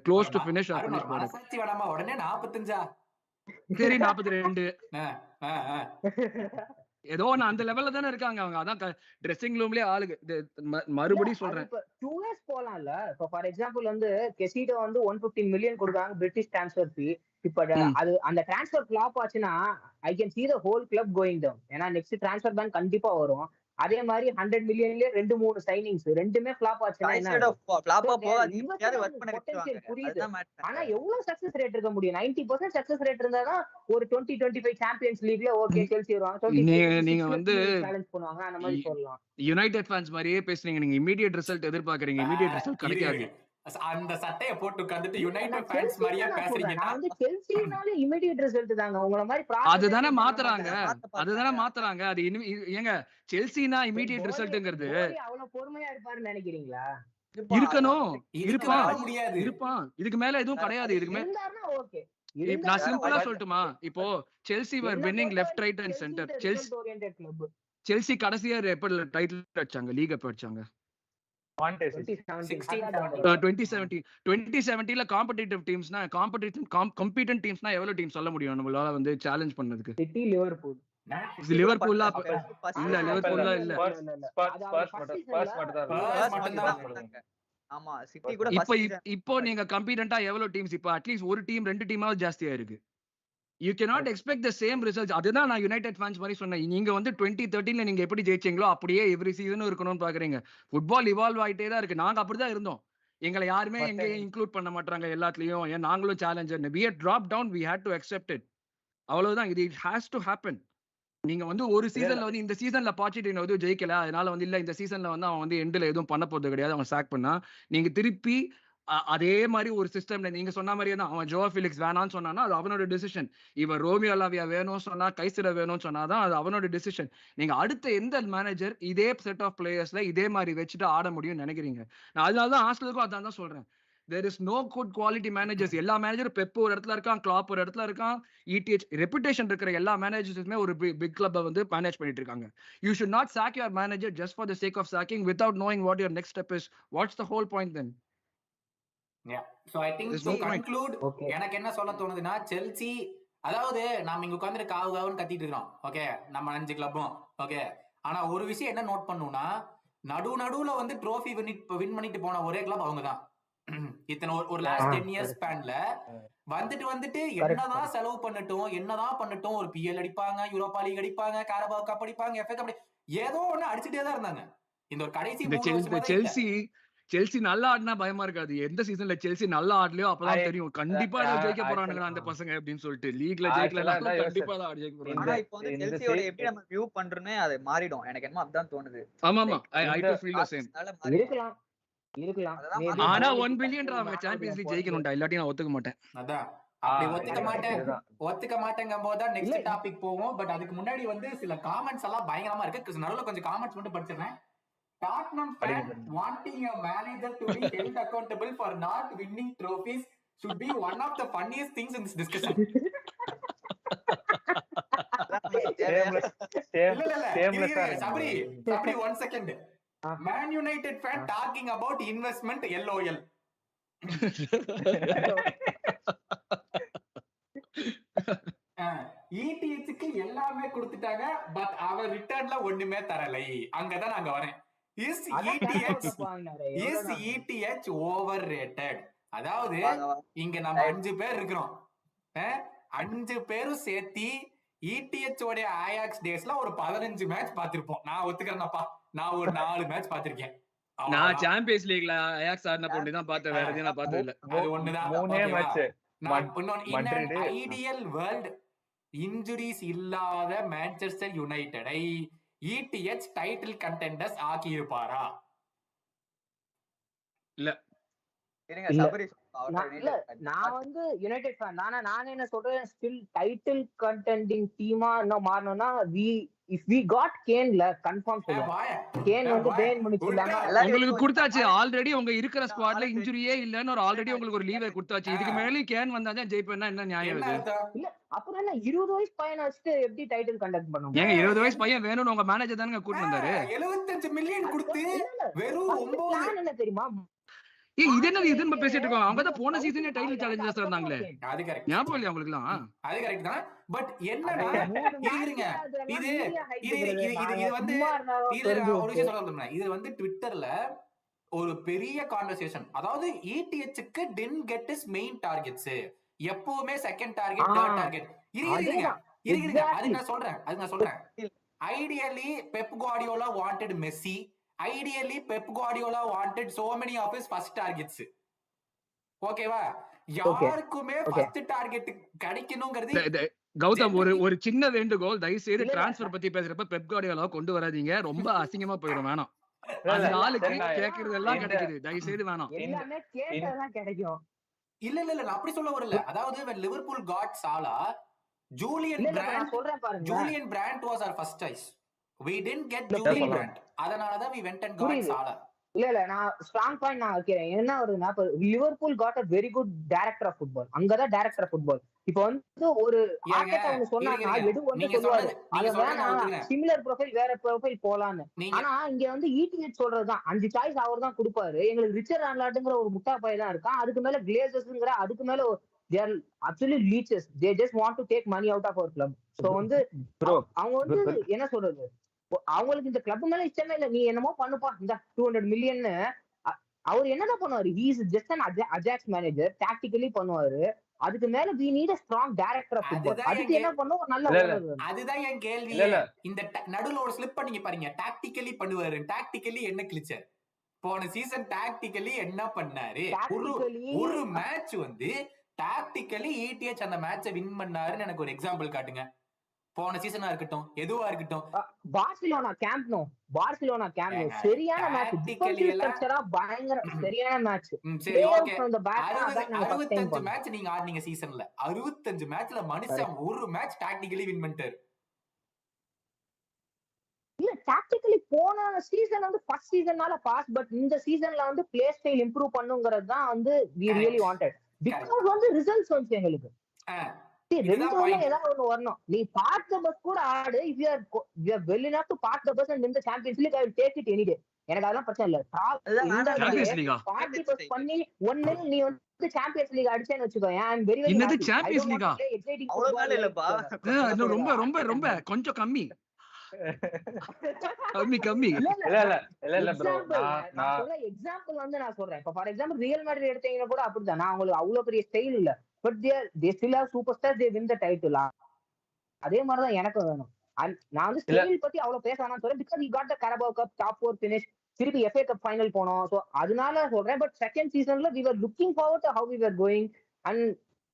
close to finish or finish product உடனே 45 சரி 42 ஏதோ அந்த லெவல்ல தானே இருக்காங்க அவங்க. அதான் ட்ரெஸ்ஸிங் ரூம்லயே ஆளுங்க. மறுபடியும் சொல்றேன் 2 இயர்ஸ் போலாம்ல. இப்போ ஃபார் எக்ஸாம்பிள் வந்து கெசிடோ வந்து 115 மில்லியன் கொடுக்குறாங்க பிரிட்டிஷ் ட்ரான்ஸ்ஃபர் ஃபீ. இப்ப அது அந்த ட்ரான்ஸ்ஃபர் ஃப்ளாப் ஆச்சுன்னா I can see the whole club going down. ஏன்னா நெக்ஸ்ட் ட்ரான்ஸ்ஃபர் பேன் கண்டிப்பா வரும். அதே மாதிரி 100 மில்லியன்லயே 2-3 சைனிங்ஸ் ரெண்டுமே ஃப்ளாப் ஆச்சுன்னா என்ன ஃப்ளாப்பா போகாது. வர்க் பண்ண வெச்சுவாங்க. புரியுது. ஆனா எவ்வளவு சக்சஸ் ரேட் இருக்க முடியும்? 90% சக்சஸ் ரேட் இருந்தாதான் ஒரு 20-25 சாம்பியன்ஸ் லீக்ல ஓகே செல்சி வருவாங்க. நீங்க வந்து சேலஞ்ச் பண்ணுவாங்க. அந்த மாதிரி சொல்லலாம். யுனைட்டட் ஃபேன்ஸ் மாதிரியே பேசுறீங்க. நீங்க இமிடியேட் ரிசல்ட் எதிர்பார்க்கறீங்க. இமிடியேட் ரிசல்ட் கிடைக்காது. அந்த சட்டைய போட்டு உட்கார்ந்துட்டு யுனைட்டட் ஃபேன்ஸ் மாதிரியே பேசுறீங்க. நான் வந்து செல்சினால இமிடியேட் ரிசல்ட் தாங்க. உங்கள மாதிரி அதுதானே மாத்துறாங்க. அது ஏங்க செல்சினா இமிடியேட் ரிசல்ட்ங்கிறது அவ்வளவு பொறுமையா இருப்பாருன்னு நினைக்கிறீங்களா? இருக்கணும். இருப்பான். இதுக்கு மேல எதுவும் கிடையாது. இதுக்கு மேல ஓகே. நான் சிம்பிளா சொல்லட்டுமா? இப்போ Chelsea were winning left right and center. Chelsea கடைசியா எப்ப டைட்டில் அடிச்சாங்க? லீக் எப்ப அடிச்சாங்க? 2017ல காம்படிட்டிவ் டீம்ஸ்னா காம்படிட்டிவ் டீம்ஸ்னா எவ்வளவு டீம் சொல்ல முடியும் நம்மளால வந்து சேலஞ்ச் பண்ணதுக்கு? சிட்டி லிவர்பூல் இல்ல லிவர்பூல்ல ஆமா சிட்டி கூட இப்போ நீங்க காம்படிட்டா எவ்வளவு டீம்ஸ்? இப்போ அட்லீஸ்ட் ஒரு டீம் 2 டீமாவது ஜாஸ்தியா இருக்கு. You cannot expect the same results. அதுதான் நான் யுனைடெட் ஃபேன்ஸ் மாதிரி சொன்னேன். நீங்க வந்து 2013ல நீங்க எப்படி ஜெயிச்சீங்களோ அப்படியே எவ்ரி சீசனும் இருக்கணும்னு பாக்குறீங்க. ஃபுட்பால் இவால்வ் ஆயிட்டே தான் இருக்கு. நாங்க அப்படிதான் இருந்தோம். எங்களை யாருமே எங்கேயும் இன்க்ளூட் பண்ண மாட்டாங்க எல்லாத்துலயும். ஏன் நாங்களும் challenger. we had dropped down, we had to accept it. அவ்வளவுதான். இது it has to happen. நீங்க வந்து ஒரு சீசன்ல வந்து இந்த சீசன்ல Pochettino வந்து ஜெயிக்கல, அதனால வந்து இல்ல இந்த சீசன்ல வந்து அவன் வந்து எண்ட்ல எதுவும் பண்ண போறது கிடையாது, அவன் சாக் பண்ணா, நீங்க திருப்பி அதே மாதிரி ஒரு சிஸ்டம்ல நீங்க சொன்ன மாதிரியே தான் அவன் ஜோவா ஃபிலிக்ஸ் வேணான்னு சொன்னானா அது அவனோட டிசிஷன். இவன் ரோமியோ லாவியா வேணும்னு சொன்னா கைசிரா வேணும்னு சொன்னாதான் அது அவனோட டிசிஷன். நீங்க அடுத்த எந்த மேனேஜர் இதே செட் ஆஃப் பிளேயர்ஸ்ல இதே மாதிரி வச்சுட்டு ஆட முடியும்னு நினைக்கிறீங்க? நான் அதனாலதான் ஹாஸ்டலுக்கும் அதான் தான் சொல்றேன். There is no good quality managers. எல்லா மேனேஜரும் பெப் ஒரு இடத்துல இருக்கான், கிளாப் ஒரு இடத்துல இருக்கான், ETH ரெபுடேஷன் இருக்கிற எல்லா மேனேஜர்ஸுமே ஒரு பிக் கிளப்பை வந்து மேனேஜ் பண்ணிட்டு இருக்காங்க. You should not sack your manager just for the sake of sacking without knowing what your next step is. What's the whole point then? Yeah. So I think to conclude, எனக்கு என்ன சொல்ல தோணுதுன்னா, Chelsea அதாவது நாம இங்க உட்கார்ந்து காவுன்னு கத்திட்டு இருக்கோம். ஓகே, நம்ம 5 கிளப்பும் ஓகே. ஆனா ஒரு விஷயம் என்ன நோட் பண்ணுனா, நடுவுல வந்து ட்ரோஃபி வின் பண்ணிட்டு போன ஒரே கிளப் அவங்கதான். இத்தனை ஒரு லாஸ்ட் 10 இயர்ஸ் ஸ்பேன்ல வந்துட்டு என்னதான் செலவு பண்ணட்டும் ஒரு PL அடிப்பாங்க, யூரோப்பா லீக் அடிப்பாங்க, காரபாவ் கப் அடிப்பாங்க, FA கப் ஏதோ ஒண்ணு அடிச்சுட்டே தான் இருந்தாங்க. இந்த ஒரு கடைசி செல்சி செல்சி நல்லா ஆடினா பயமா இருக்காது. எந்த சீசன்ல செல்சி நல்லா ஆடலையோ அப்பதான் தெரியும் கண்டிப்பா ஏதோ ஜெயிக்க போறானுங்க அந்த பசங்க அப்படின்னு சொல்லிட்டு. லீக்ல ஜெயிக்கலனாலும் கண்டிப்பா தான் ஜெயிக்க போறாங்க. ஆனா இப்போ வந்து செல்சியோட எப்படி நம்ம வியூ பண்றோமே அது மாறிடும். எனக்கு என்னமோ அதான் தோணுது. ஆமா ஐ டு ஃபீல் தி சேம். இருக்கலாம். ஆனா 1 பில்லியன் அவங்க சாம்பியன்ஸ் லீக் ஜெயிக்கணும்டா, இல்லாட்டி நான் ஒத்துக்க மாட்டேன். அதான் அப்படி ஒத்துக்க மாட்டேங்கும் போது நெக்ஸ்ட் டாபிக் போவோம். பட் அதுக்கு முன்னாடி வந்து சில காமெண்ட்ஸ் எல்லாம் பயங்கரமா இருக்கு. நடுவுல கொஞ்சம் காமெண்ட்ஸ் மட்டும் படிச்சிடுறேன். Tottenham fan wanting a manager to be held accountable for not winning trophies should be one of the funniest things in this discussion. Sabri, 1 second. Man United fan talking about investment LOL. ETHக்கு எல்லாமே கொடுத்துட்டாங்க, but அவர் ரிட்டர்ன்ல ஒண்ணுமே தரலை. அங்கதான் நாங்க வரேன். Is ETH overrated? அதாவது இங்க நம்ம 5 பேர் இருக்கிறோம். 5 பேரும் சேர்த்தி ETH உடைய ஆயாக்ஸ் டேஸ்ல ஒரு 15 மேட்ச் பாத்திருப்போம். நான் ஒத்துக்கிறேன்ப்பா, நான் ஒரு 4 மேட்ச் பாத்திருக்கேன். நான் சாம்பியன்ஸ் லீக்ல ஆயாக்ஸ் ஆடின போட்டி தான் பார்த்தேன், வேற எதையும் நான் பார்த்தது இல்ல. அது ஒண்ணுதான். 3 மேட்ச். ஐடியல் வேர்ல்ட் இன்ஜுரிஸ் இல்லாத மான்செஸ்டர் யுனைடெடை ETH டைட்டில் கண்டெண்டர்ஸ் ஆக்கி இருப்பாரா? இல்ல. நான் வந்து யுனைடெட் ஃபேன். நான் என்ன சொல்றேன், ஸ்டில் டைட்டில் கண்டெண்டிங் டீமா இன்னும் மாறணும்னா if we got Kaneல கன்ஃபார்ம் சொல்லுவேன். Kane வந்து பேன் பண்ணிச்சுலாங்க. உங்களுக்கு கொடுத்தாச்சு ஆல்ரெடி. உங்க இருக்கிற ஸ்குவாட்ல இன்ஜுரியே இல்லன்னு ஒரு ஆல்ரெடி உங்களுக்கு ஒரு லீவே கொடுத்தாச்சு. இதுக்கு மேல கேன் வந்தாதான் ஜெயிப்பேன்னா என்ன நியாயம் இது? இல்ல அப்புறம் என்ன 20 வயசு பையனை வச்சுட்டு எப்படி டைட்டில் கண்டக்ட் பண்ணுவாங்க? ஏங்க 20 வயசு பையன் வேணும்னு உங்க மேனேஜர் தானங்க கூட்டி வந்தாரு. 75 மில்லியன் கொடுத்து வெறும் 9 என்ன தெரியுமா? இது என்னது இது நம்ம பேசிட்டு இருக்கோம். அவங்க தான் போன சீசனே டைட்டில் சேலஞ்சர்ஸ் இருந்தாங்களே. அது கரெக்ட். ஞாபகம் இல்லையா உங்களுக்கு எல்லாம்? அது கரெக்ட் தான். பட் என்னன்னா இருங்க, இது வந்து ஒரு விஷயம் சொல்றேன். இது வந்து ட்விட்டர்ல ஒரு பெரிய கான்வர்சேஷன். அதாவது ETHக்கு didn't get his main targets. எப்பவுமே செகண்ட் டார்கெட், தேர்ட் டார்கெட். இருங்க அது நான் சொல்றேன். Ideally Pep Guardiola wanted Messi. Ideally Pep Guardiola wanted so many of his first targets. ஓகேவா? யாருக்குமே ஃபர்ஸ்ட் டார்கெட் கிடைக்கணும்ங்கிறது. கௌதம் ஒரு சின்ன வேண்டுகோள், தயவு செய்து டிரான்ஸ்ஃபர் பத்தி பேசுறப்ப பெப் குவார்டியோலா கொண்டு வராதீங்க. ரொம்ப அசிங்கமா போயிடும். வேணாம். அந்த ஆளுக்கு கேக்குறது எல்லாம் கிடைக்குது. தயவு செய்து வேணாம். எல்லாமே கேட்டதெல்லாம் கிடைக்கும். இல்ல நான் அப்படி சொல்ல வரல. அதாவது when Liverpool got Salah, Julian Brandt was our first choice. We didn't get Julian Brandt. அதனாலதான் we went and got Salah. இல்ல நான் ஸ்ட்ராங் பாயிண்ட் நான் வைக்கிறேன். என்ன வருதுன்னா, Liverpool got a very good director of football. அங்கதான் director of football. இப்போ வந்து ஒரு ஆர்டெட்டா ஒன்னு சொன்னாங்க, எடு வந்து சொல்லுவாரு அத சிமிலர் ப்ரொஃபைல் வேற ப்ரொஃபைல் போலான்னு. ஆனா இங்க வந்து ETH சொல்றதுதான் 5 சாய்ஸ் அவர் தான் கொடுப்பாரு. எங்களுக்கு ரிச்சர்ட் ஆன்லாட்டுங்கிற ஒரு முட்டா பையன் தான் இருக்கான். அதுக்கு மேல கிளேசஸ்ங்கிற அதுக்கு மேல they are actually leeches. They just want to take money out of our club. So வந்து அவங்க வந்து என்ன சொல்றது, அவங்களுக்கு இந்த கிளப் மேல இஷ்டமே இல்ல. நீ என்னமோ பண்ணுப்பா இந்த 200 மில்லியன். அவர் என்னதான் பண்ணுவாரு? he is just an Ajax manager. Tactically பண்ணுவாரு. அதுக்கு மேல we need a strong director of football. அதுக்கு என்ன பண்ணும்? ஒரு நல்ல அதுதான் என் கேள்வி. இந்த நடுவுல ஒரு ஸ்லிப் பண்ணீங்க பாருங்க. டாக்டிக்கலி பண்ணுவாரு. டாக்டிக்கலி என்ன கிழிச்சார்? போன சீசன் டாக்டிக்கலி என்ன பண்ணாரு? ஒரு மேட்ச் வந்து டாக்டிக்கலி ETH அந்த மேட்சை வின் பண்ணாருன்னு எனக்கு ஒரு எக்ஸாம்பிள் காட்டுங்க. போன சீசனா இருக்கட்டும், எதுவா இருக்கட்டும். பார்சிலோனா கேம்ப் நோ சரியான மேட்ச். டிஃபென்சிவ் ஸ்ட்ரக்சரா பயங்கர சரியான மேட்ச். சரி ஓகே. 65 மேட்ச் நீங்க ஆடுனீங்க சீசன்ல. 65 மேட்ச்ல மனுஷன் ஒரு மேட்ச் டாக்டிக்கலி வின் பண்ணிட்டாரு. இல்ல டாக்டிக்கலி போன சீசன் வந்து ஃபர்ஸ்ட் சீசன்னால பாஸ். பட் இந்த சீசன்ல வந்து பிளே ஸ்டைல் இம்ப்ரூவ் பண்ணுங்கிறது தான் வந்து we really wanted. because வந்து ரிசல்ட்ஸ் வந்து எங்களுக்கு ஏதாவது ஒண்ணு வரணும். நீ பார்ட் த பஸ் கூட ஆடு. if you are well enough to part the bus and win the Champions League, I will take it any day. எனக்கு அதெல்லாம் பிரச்சனை இல்ல. பார்ட்டி பஸ் பண்ணி 1-0 நீ வந்து சாம்பியன்ஸ் லீக் அடிச்சேன்னு வச்சுக்கோ. I am very என்னது சாம்பியன்ஸ் லீகா? அவ்வளவு இல்லப்பா. ரொம்ப ரொம்ப ரொம்ப கொஞ்சம் கம்மி. இல்ல ப்ரோ. நான் சொல்ற எக்ஸாம்பிள் வந்து நான் சொல்றேன். இப்ப ஃபார் எக்ஸாம்பிள் ரியல் மேட்ரிட் எடுத்தீங்கன்னா கூட அப்படிதான். நான் உங்களுக்கு அவ்வளவு பெரிய ஸ்டைல் இல்ல. But they still have superstars. They win the title. அதே மாதிரிதான் எனக்கு வேணும். நான் வந்து ஸ்டைல் பத்தி அவ்வளவு பேச வேணாம்னு சொல்றேன். because he got the Carabao Cup top 4 finish. திருப்பி FA கப் ஃபைனல் போனோம். ஸோ அதனால சொல்றேன். பட் செகண்ட் சீசன்ல we were looking forward to how we were going and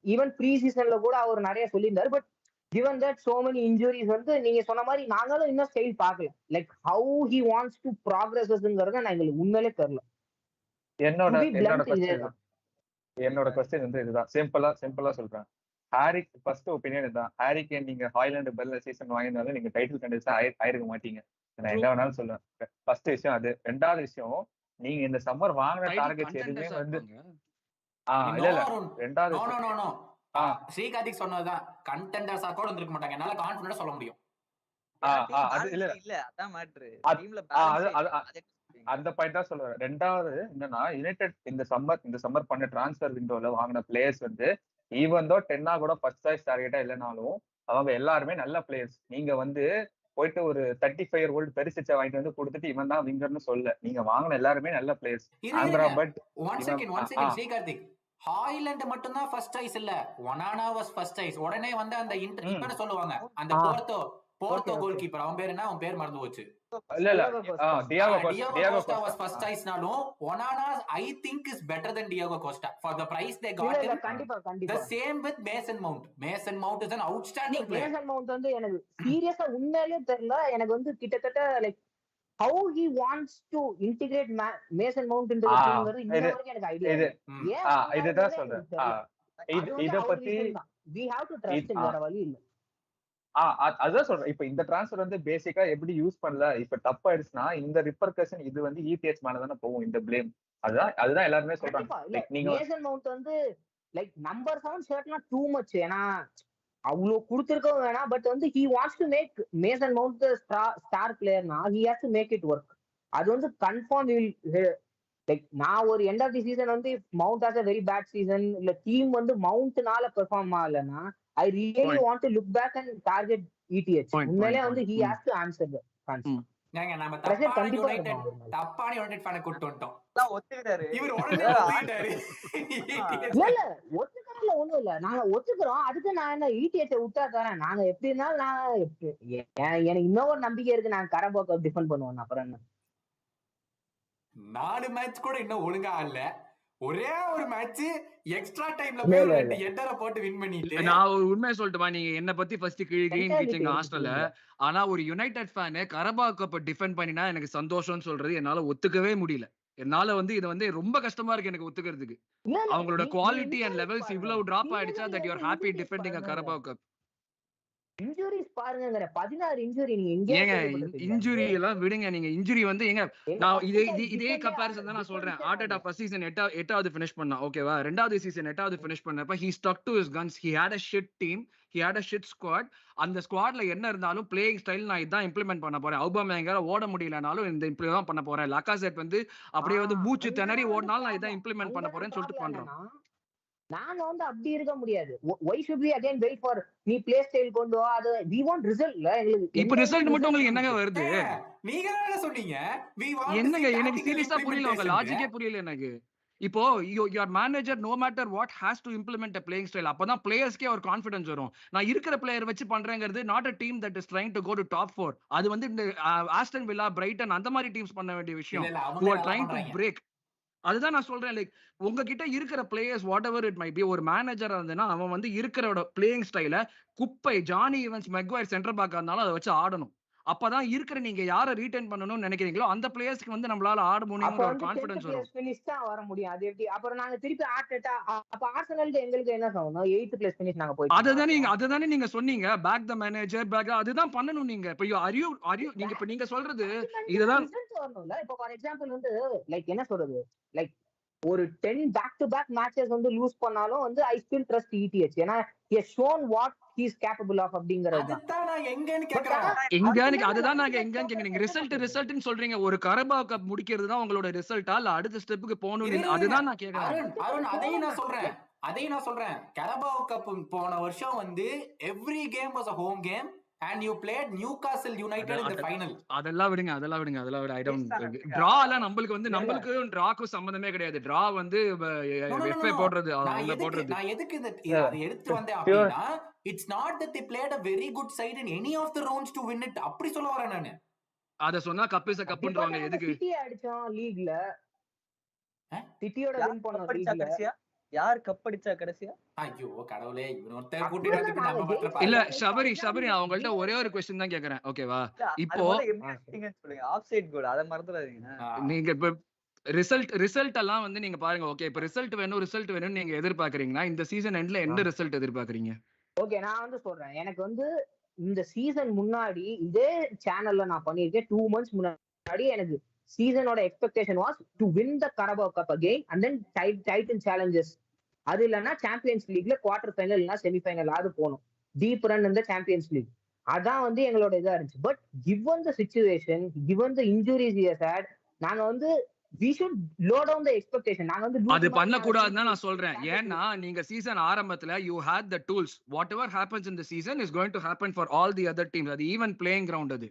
even ப்ரீ சீசன்ல கூட அவர் நிறைய சொல்லியிருந்தாரு. But given that so many injuries வந்து நீங்க சொன்ன மாதிரி நாங்களும் இன்னும் ஸ்டைல் பார்க்கல. Like how he wants to progressங்கிறத நான் எங்களுக்கு உண்மையிலே தெரியல. என்னோட கொஸ்டின் வந்து இதுதான். சிம்பிளா சொல்றேன். ஹாரி ஃபர்ஸ்ட் ஒப்பீனியன் இதுதான். ஹாரி கேன் நீங்க ஹாய்லாண்ட் பெல்ல சீசன் வாங்கினாலும் நீங்க டைட்டில் கண்டெஸ்டா ஆயிருக்க மாட்டீங்க. நான் என்ன வேணாலும் சொல்லுவேன். ஃபர்ஸ்ட் விஷயம் அது. ரெண்டாவது விஷயம், நீங்க இந்த சம்மர் வாங்கின டார்கெட்ஸ் எதுவுமே வந்து இல்ல ரெண்டாவது ஸ்ரீகார்த்திக் சொன்னதுதான் கண்டெண்டர்ஸா கூட இருந்திருக்க மாட்டாங்க. என்னால கான்ஃபிடன்ட்டா சொல்ல முடியும். அது இல்ல அதான் மேட்டர். டீம்ல அந்த பாயிண்ட் தான் சொல்லுவேன். ரெண்டாவது என்னன்னா, யுனைடெட் இந்த சம்மர் பண்ண டிரான்ஸ்ஃபர் விண்டோல வாங்கின பிளேயர்ஸ் வந்து ஈவன் தோ 10 கூட ஃபர்ஸ்ட் சாய்ஸ் டார்கெட்டா இல்லைனாலும் அவங்க எல்லாருமே நல்ல பிளேயர்ஸ். நீங்க வந்து போயிட்டு ஒரு 35 year old பெரிசிச்ச வாங்கிட்டு வந்து கொடுத்துட்டு இவன் தான் விங்கர்னு சொல்ல. நீங்க வாங்கின எல்லாருமே நல்ல players. Andhra but one second Srikarthik, Haaland மட்டும் தான் ஃபர்ஸ்ட் சாய்ஸ் இல்ல, ஒனானா வாஸ் ஃபர்ஸ்ட் சாய்ஸ். உடனே வந்து அந்த இப்ப சொல்லுவாங்க அந்த போர்ட்டோ கோல் கீப்பர், அவன் பேர் என்ன, அவன் பேர் மறந்து போச்சு. இல்ல Diego Costa was first choice நாலும் Onana I think is better than Diego Costa for the price they got him. கண்டிப்பா the same with Mason Mount is an outstanding player. Mason Mount வந்து எனக்கு சீரியஸா உண்மையிலேயே தெரியல. எனக்கு வந்து கிட்டத்தட்ட like how he wants to integrate Mason Mount into the team ங்கிறது இன்ன வரைக்கும் எனக்கு ஐடியா இல்ல. இதுதான் சொல்றேன். இத பத்தி we have to trust him, வேற வழி இல்ல. அதான் சொல்றேன். இப்ப இந்த டிரான்ஸ்ஃபர் வந்து பேசிக்கா எப்படி யூஸ் பண்ணல, இப்ப தப்பு ஆயிடுச்சுன்னா இந்த ரிப்பர்கஷன் இது வந்து இபிஎஸ் மேலதானே போகும், இந்த பிளேம். அதுதான் எல்லாருமே சொல்றாங்க. நீங்க மேசன் மவுண்ட் வந்து லைக் நம்பர் 7 ஷர்ட்லாம் டூ மச். ஏன்னா அவ்வளவு கொடுத்திருக்கவும் வேணாம். பட் வந்து he wants to make Mason Mount star பிளேயர்னா he has to make it work. அது வந்து கன்ஃபார்ம் லைக் நான் ஒரு எண்ட் ஆஃப் தி சீசன் வந்து mount has a very bad season இல்ல டீம் வந்து மவுண்ட்னால perform ஆகலன்னா I really want to look back and target ETH. உண்மையிலே வந்து he has to answer the concern. நாங்க நாம தப்பான யுனைடெட் ஃபேனை கூட்டி வந்துட்டோம். ஒத்துக்கிட்டாரு இவர் உடனே ஒத்துக்கிட்டாரு. இல்ல ஒத்துக்கறல ஒண்ணும் இல்ல, நாங்க ஒத்துக்கிறோம். அதுக்கு நான் என்ன ETH விட்டா தரேன். நாங்க எப்படி இருந்தாலும் எனக்கு இன்னொரு நம்பிக்கை இருக்கு, நான் கரபோ கப் டிஃபெண்ட் பண்ணுவேன். அப்புறம் என்ன 4 மேட்ச் கூட இன்னும் ஒழுங்கா இல்ல, ஒரே ஒரு மேட்ச் எக்ஸ்ட்ரா டைம்ல போய் ரெண்டு ஹெட்டர போட்டு வின் பண்ணிட்டு. நான் ஒரு உண்மையை சொல்லட்டுமா, நீங்க என்ன பத்தி ஃபர்ஸ்ட் கிரீன் கிச்சிங் ஹாஸ்டல்ல, ஆனா ஒரு யுனைடெட் ஃபேன் கரபா கப் டிஃபெண்ட் பண்ணினா எனக்கு சந்தோஷம்னு சொல்றது என்னால ஒத்துக்கவே முடியல. என்னால வந்து இது வந்து ரொம்ப கஷ்டமா இருக்கு எனக்கு ஒத்துக்கிறதுக்கு. அவங்களோட குவாலிட்டி அண்ட் லெவல்ஸ் இவ்வளவு டிராப் ஆயிடுச்சா that you are happy defending a Carabao Cup. Injurious பாருங்க, 16 இன்ஜூரி. நீங்க எங்க இன்ஜூரி எல்லாம் விடுங்க, நீங்க இன்ஜூரி வந்து எங்க நான் இதே கம்பேரிசன் தான் நான் சொல்றேன். ஆர்டெட்டா ஃபர்ஸ்ட் சீசன் 8வது ஃபினிஷ் பண்ணா, ஓகேவா? ரெண்டாவது சீசன் 8வது ஃபினிஷ் பண்ணப்ப he stuck to his guns. He had a shit team, he had a shit squad. அந்த ஸ்குவாட்ல என்ன இருந்தாலும் பிளேயிங் ஸ்டைல் நான் இதான் இம்ப்ளிமெண்ட் பண்ண போறேன். அவுபாமெயாங்க ஓட முடியலனாலும் இந்த இம்ப்ளிமெண்ட் தான் பண்ண போறேன். லாகாசெட் வந்து அப்படியே வந்து மூச்சு திணறி ஓடினாலும் நான் இதான் இம்ப்ளிமெண்ட் பண்ண போறேன்னு சொல்லிட்டு பண்றோம். நாங்க வந்து அப்படி இருக்க முடியாது. why should we again wait for நீ பிளே ஸ்டைல் கொண்டு வா, அது we want result. இப்போ ரிசல்ட் மட்டும் உங்களுக்கு என்னங்க வருது? நீங்க என்ன சொன்னீங்க? என்னங்க எனக்கு சீரியஸா புரியல, உங்க லாஜிக்கே புரியல எனக்கு. இப்போ your manager no matter what has to implement a playing style. அப்பதான் பிளேயர்ஸ்க்கே ஒரு கான்ஃபிடன்ஸ் வரும். நான் இருக்கிற பிளேயர் வச்சு பண்றேங்கிறது not a team that is trying to go to top 4. அது வந்து இந்த ஆஸ்டன் வில்லா, பிரைட்டன் அந்த மாதிரி டீம்ஸ் பண்ண வேண்டிய விஷயம். who are trying to break. அதுதான் நான் சொல்றேன். லைக் உங்ககிட்ட இருக்கிற players what ever it might be, ஒரு மேனேஜரா இருந்தேன்னா அவன் வந்து இருக்கிறோட பிளேயிங் ஸ்டைல குப்பை ஜானி ஈவன்ஸ் மெக்வயர் சென்டர் பேக்கா இருந்தாலும் அதை வச்சு ஆடணும். அப்பதான் இருக்கிற நீங்க யாரை ரீடைன் பண்ணணும்னு நினைக்கிறீங்களோ அந்த பிளேயர்ஸ்க்கு வந்து நம்மளால ஆட முடியும்னு ஒரு கான்ஃபிடன்ஸ் வரும். ஃபினிஷ் தான் வர முடியும். அது எப்படி அப்புறம் நாங்க திருப்பி ஆர்டெட்டா அப்ப ஆர்சனலுக்கு எங்களுக்கு என்ன சொல்லணும்? 8th பிளேஸ் ஃபினிஷ் நாங்க போய் அதுதானே நீங்க சொன்னீங்க, பேக் த மேனேஜர் பேக், அதுதான் பண்ணணும் நீங்க. இப்போ நீங்க இப்ப நீங்க சொல்றது இதுதான் வரணும்ல. இப்போ ஃபார் எக்ஸாம்பிள் வந்து லைக் என்ன சொல்றது, லைக் ஒரு 10 பேக் டு பேக் மேட்சஸ் வந்து லூஸ் பண்ணாலும் வந்து ஐ ஸ்டில் ட்ரஸ்ட் ETH. ஏன்னா he has shown what he is capable of அப்படிங்கறது தான். அதுதான் நான் எங்கன்னு கேக்குறேன். அதுதான் நாங்க எங்கன்னு கேக்குறீங்க. ரிசல்ட்னு சொல்றீங்க. ஒரு கரபா கப் முடிக்கிறது தான் உங்களோட ரிசல்ட்டா இல்ல அடுத்த ஸ்டெப்புக்கு போகணும்? அதுதான் நான் கேக்குறேன். அருண் அதையும் நான் சொல்றேன். கரபா கப் போன வருஷம் வந்து every game was a home game and you played Newcastle United in the final. அதெல்லாம் விடுங்க. I don't draw எல்லாம் நம்மளுக்கு டிராக்கு சம்பந்தமே கிடையாது. டிரா வந்து FA போடுறது அவங்க போடுறது. நான் எதுக்கு இத எடுத்து வந்தேன் அப்படினா, it's not that they played a very good side in any of the rounds to win it. அப்படி சொல்ல வரேன் நானு. அத சொன்னா கப் இஸ் கப்ன்றவாங்க. எதுக்கு சிட்டி அடிச்சோம் லீக்ல, சிட்டியோட வின் பண்ணோம் அடிச்சா லீக்ல. கடைசியா யார் கப் அடிச்சா கடைசியா? ஐயோ கடவுளே, இவனொருத்தர் கூட்டிட்டு வந்துட்டு நம்ம பண்ற இல்ல ஷபரி அவங்கள்ட்ட ஒரே ஒரு क्वेश्चन தான் கேக்குறேன், ஓகேவா? இப்போ சொல்லுங்க, ஆஃப் சைட் கோல் அத மறந்துடாதீங்க. நீங்க இப்ப ரிசல்ட் எல்லாம் வந்து நீங்க பாருங்க. ஓகே, இப்ப ரிசல்ட் வேணும்னு நீங்க எதிர்பார்க்கறீங்கன்னா இந்த சீசன் எண்ட்ல எந்த ரிசல்ட் எதிர்பார்க்கறீங்க? ஓகே, நான் வந்து சொல்றேன். எனக்கு வந்து இந்த சீசன் முன்னாடி இதே சேனல்ல நான் பண்ணிருக்கேன் 2 months முன்னாடி. எனக்கு சீசனோட expectation was to win the Carabao cup again and then title challenges. அது இல்லைன்னா சாம்பியன்ஸ் லீக்ல குவார்டர் ஃபைனல் இல்லைன்னா செமிஃபைனல் அது போகணும், டீப் ரன் இந்த சாம்பியன்ஸ் லீக். அதான் வந்து எங்களோட இதா இருந்துச்சு. But given the situation, given the injuries he has had, நாங்க வந்து we should low down the expectation. நாங்க வந்து அது பண்ண கூடாதுன்னு நான் சொல்றேன். ஏன்னா நீங்க சீசன் ஆரம்பத்துல you had the tools. Whatever happens in the season is going to happen for all the other teams. அது even playing ground அது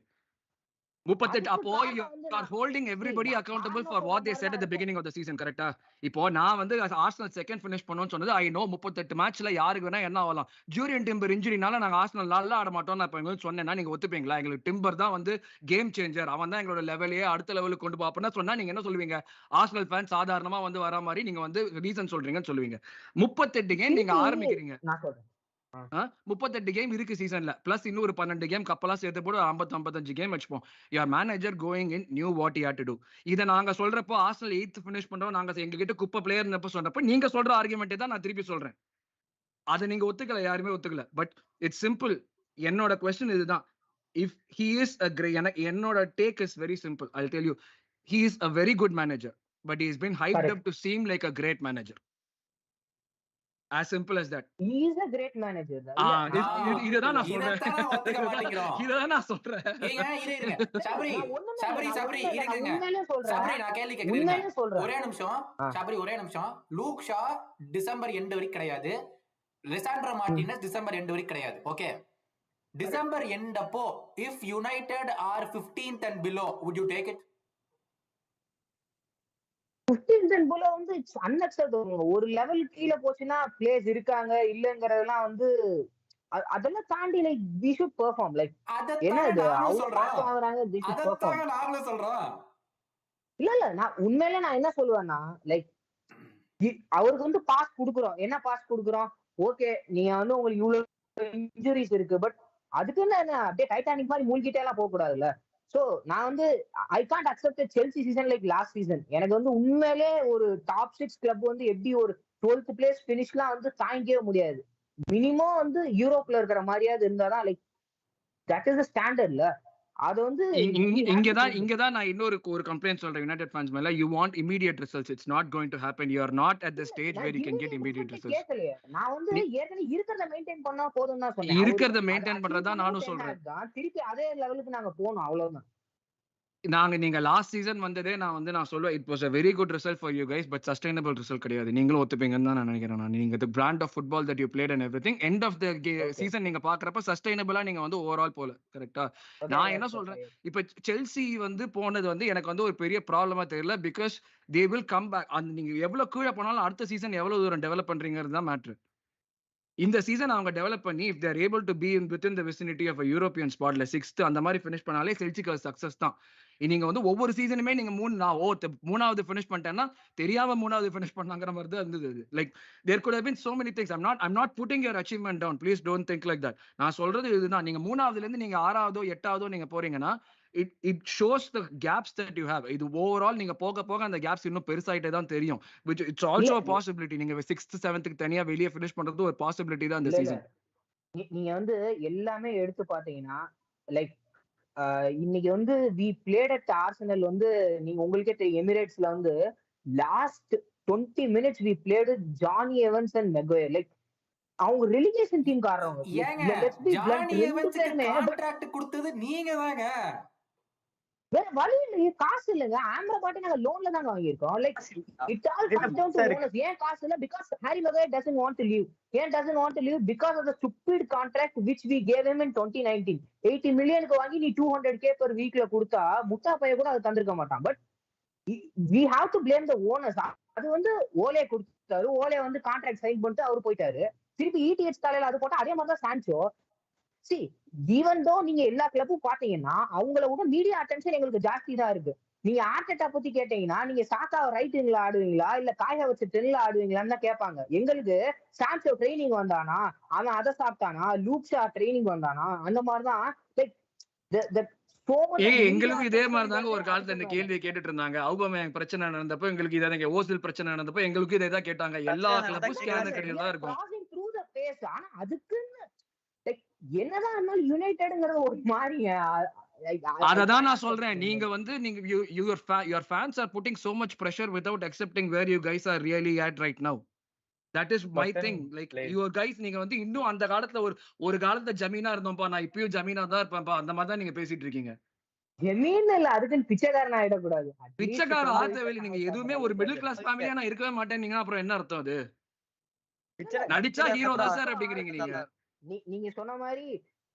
38. அப்போ you are holding everybody accountable for what they said at the beginning of the season, கரெக்ட்டா? இப்போ நான் வந்து Arsenal second finish பண்ணனும்னு சொன்னது I know 38 மேட்ச்ல யாருக்கு வேணா என்ன ஆகலாம். ஜூரியன் டிம்பர் இன்ஜுரினால நாங்க ஆர்சனல் நல்லா ஆட மாட்டோம் நான் இப்ப சொன்னேன்னா நீங்க ஒத்துப்பீங்களா? எங்களுக்கு டிம்பர் தான் வந்து கேம் சேஞ்சர், அவன் தான் எங்களோட லெவலையே அடுத்த லெவலுக்கு கொண்டு போறப்பனா சொன்னா நீங்க என்ன சொல்லுவீங்க? ஆர்சனல் ஃபேன் சாதாரணமா வந்து வர மாதிரி நீங்க வந்து ரீசன் சொல்றீங்கன்னு சொல்லுவீங்க. 38 கேம் நீங்க ஆரம்பிக்கிறீங்க. நான் சொல்றேன் 38 கேம் இருக்கு சீசன்ல, பிளஸ் இன்னொரு 12 கேம் கப்பலா சேர்த்து போடு 50-55 கேம் வச்சுப்போம். your manager going in knew what he had to do. இத நாங்க சொல்றப்போ ஆர்சனல் 8th finish பண்றோம், நாங்க எங்க கிட்ட குப்பை பிளேயர் இருந்தப்ப சொன்னப்ப நீங்க சொல்ற ஆர்குமெண்ட்டே தான் நான் திருப்பி சொல்றேன். அதை நீங்க ஒத்துக்கல, யாருமே ஒத்துக்கல. But it's simple. என்னோட क्वेश्चन இதுதான். if he is a great, என்னோட take is very simple. I'll tell you, he is a very good manager, but he has been hyped up to seem like a great manager. As simple as that. He is a great manager. இததான் நான் சொல்றேன். இததான் நான் சொல்றேன். ஏங்க இருங்க சபரி இருங்க சபரி, நான் கேள்வி கேக்குறேன். ஒரே நிமிஷம் சபரி, ஒரே நிமிஷம். லூக் ஷா டிசம்பர் எண்ட் வரைக்கும் கிடையாது, லிசாண்ட்ரோ மார்டினஸ் டிசம்பர் எண்ட் வரைக்கும் கிடையாது. ஓகே, டிசம்பர் எண்ட் அப்போ if United are 15th and below, would you take it? 15th and below வந்து இட்ஸ் அன்அக்செப்டபிள். ஒரு லெவல் கீழ போச்சுன்னா பிளேயர்ஸ் இருக்காங்க இல்லங்கறதெல்லாம் வந்து அதெல்லாம் தாண்டி like we should perform. Like என்ன இது அவங்க பாத்து வாங்குறாங்க, they should perform. அததான் நாங்களும் சொல்றோம். இல்ல நான் உண்மையிலே நான் என்ன சொல்லுவேன்னா லைக் அவருக்கு வந்து பாஸ் குடுக்குறோம். என்ன பாஸ் குடுக்குறோம்? ஓகே, நீங்க வந்து உங்களுக்கு இவ்வளவு இன்ஜுரிஸ் இருக்கு, பட் அதுக்கு என்ன அப்படியே டைட்டானிக் மாதிரி மூழ்கிட்டே எல்லாம் போக கூடாதுல்ல. சோ நான் வந்து I can't accept Chelsea season like last season. எனக்கு வந்து உண்மையிலே ஒரு டாப் 6 கிளப் வந்து எப்படி ஒரு 12th பிளேஸ் பினிஷ்லாம் வந்து தாங்கிக்கவே முடியாது. மினிமம் வந்து யூரோப்ல இருக்கிற மாதிரியாவது இருந்தாதான் லைக் தட் இஸ் தி ஸ்டாண்டர்ட்ல. அது வந்து இங்கதான் நான் இன்னொரு ஒரு கம்ப்ளைண்ட் சொல்றேன் யுனைடெட் ஃபேன்ஸ் மேல. you want immediate results, it's not going to happen. you are not at the stage where you can get immediate results. நான் வந்து ஏற்கனவே இருக்கிறத மெயின்டைன் பண்ணா போதும்னு தான் சொன்னேன். இருக்கிறத மெயின்டைன் பண்றதா நானும் சொல்றேன். திருப்பி அதே லெவலுக்கு நாங்க போறோம், அவ்வளவுதான். நீங்க லாஸ்ட் சீசன் வந்ததே நான் சொல்லுவேன் it was a very good result for you guys, but sustainable result கிடையாது. நீங்களும் ஒத்துப்பீங்கன்னு தான் நான் நினைக்கிறேன். நீங்க the brand of football that you played and everything, end of the season நீங்க பாக்குறப்ப சஸ்டைனபிளா நீங்க வந்து ஓவரால் போல, கரெக்ட்டா? நான் என்ன சொல்றேன், இப்ப செல்சி வந்து போனது வந்து எனக்கு வந்து ஒரு பெரிய ப்ராப்ளமா தெரியல. Because they will come back. நீங்க எவ்வளவு கீழே போனாலும் அடுத்த சீசன் எவ்வளவு தூரம் டெவலப் பண்றீங்கிறது தான் மேட்டர். இந்த சீசன் அவங்க டெவலப் பண்ணி if they are able to be within the vicinity of a European spot, like 6th அந்த மாதிரி finish பண்ணாலே செல்சிக்கு சக்சஸ் தான். நீங்க வந்து ஒவ்வொரு சீசனுமே நீங்க மூணாவது finish பண்ணிட்டேன்னா தெரியாம மூணாவது finish பண்ணாங்கற மாதிரி தான் இருந்தது. Like there could have been so many things. I'm not putting your achievement down, please don't think like that. நான் சொல்றது இதுதான், நீங்க மூணாவதுல இருந்து நீங்க 6ஆவதோ 8ஆவதோ நீங்க போறீங்கன்னா it shows the gaps that you have. இது ஓவரால் நீங்க போக போக அந்த gaps இன்னும் பெருசாயிட்டே தான் தெரியும். which it's also a possibility. நீங்க 6th 7th தனியா வெளிய finish பண்றது ஒரு possibility தான் இந்த சீசன். நீங்க வந்து எல்லாமே எடுத்து பாத்தீங்கன்னா லைக் இன்னைக்கு வந்து we played at Arsenal வந்து நீங்க உங்களுக்கே தெரியும், எமிரேட்ஸ்ல வந்து last 20 minutes we played Johnny Evans and Maguire. Like அவங்க ரெலிகேஷன் டீம் காரங்க. ஜானி எவன்ஸ்க்கு கான்ட்ராக்ட் கொடுத்தது நீங்க தாங்க. வேற வழி இல்ல, காசு இல்லங்க. ஆம்பர பாட்டி நாங்க லோன்ல தாங்க வாங்கியிருக்கோம். Like it all comes down to owners. ஏன் காசு இல்ல? Because Harry Maguire doesn't want to leave. ஏன் doesn't want to leave? Because of the stupid contract which we gave him in 2019. 80 மில்லியனுக்கு வாங்கி நீ 200k per weekல கொடுத்தா முட்டா பைய கூட அது தந்திருக்க மாட்டான். But we have to blame the owners. அது வந்து ஓலே கொடுத்தாரு, ஓலே வந்து கான்ட்ராக்ட் சைன் பண்ணிட்டு அவரு போயிட்டாரு. திருப்பி ETH தலையில அது போட்டா அதே மாதிரி தான் சான்சோ. சி ஈவன் தோ நீங்க எல்லா கிளப்பும் பாத்தீங்கன்னா அவங்கள விட மீடியா அட்டென்ஷன் எங்களுக்கு ஜாஸ்தி தான் இருக்கு. நீங்க ஆர்டெட்டா பத்தி கேட்டீங்கன்னா நீங்க சாக்கா ரைட் விங்ல ஆடுவீங்களா இல்ல காய வச்சு டென்ல ஆடுவீங்களான்னு தான் கேட்பாங்க. எங்களுக்கு சாம்சோ ட்ரைனிங் வந்தானா, அவன் அதை சாப்பிட்டானா, லூக்ஷா ட்ரைனிங் வந்தானா, அந்த மாதிரிதான் லைக் எங்களுக்கும் இதே மாதிரிதாங்க ஒரு காலத்துல இந்த கேள்வியை கேட்டுட்டு இருந்தாங்க. அவுபமேயங் பிரச்சனை நடந்தப்போ எங்களுக்கு இதாங்க, ஓசில் பிரச்சனை நடந்தப்போ எங்களுக்கு இதேதான் கேட்டாங்க. எல்லா கிளப்பும் ஸ்கேன் கடையில தான் இருக்கும். ஆனா அதுக்குன்னு என்னதான் இருந்தாலும் யுனைடெட்ங்கறது ஒரு மாதிரி. அததான் நான் சொல்றேன். நீங்க வந்து நீங்க your fans are putting so much pressure without accepting where you guys are really at right now. That is my thing. Like your guys, நீங்க வந்து இன்னும் அந்த காலத்துல ஒரு காலத்துல ஜமீனா இருந்தோம்ப்பா, நான் இப்பயும் ஜமீனா தான் இருப்பேன்ப்பா, அந்த மாதிரி தான் நீங்க பேசிட்டு இருக்கீங்க. ஜமீன் இல்ல, அதுக்குன்னு பிச்சைக்காரன் ஆயிடக்கூடாது. பிச்சைக்கார ஆத்தவேலி நீங்க எதுவுமே ஒரு மிடில் கிளாஸ் ஃபேமிலியா நான் இருக்கவே மாட்டேன். அப்புறம் என்ன அர்த்தம் அது? நடிச்சா ஹீரோ தான் சார் அப்படிங்கிறீங்க நீங்க. நீங்க சொன்ன மாதிரி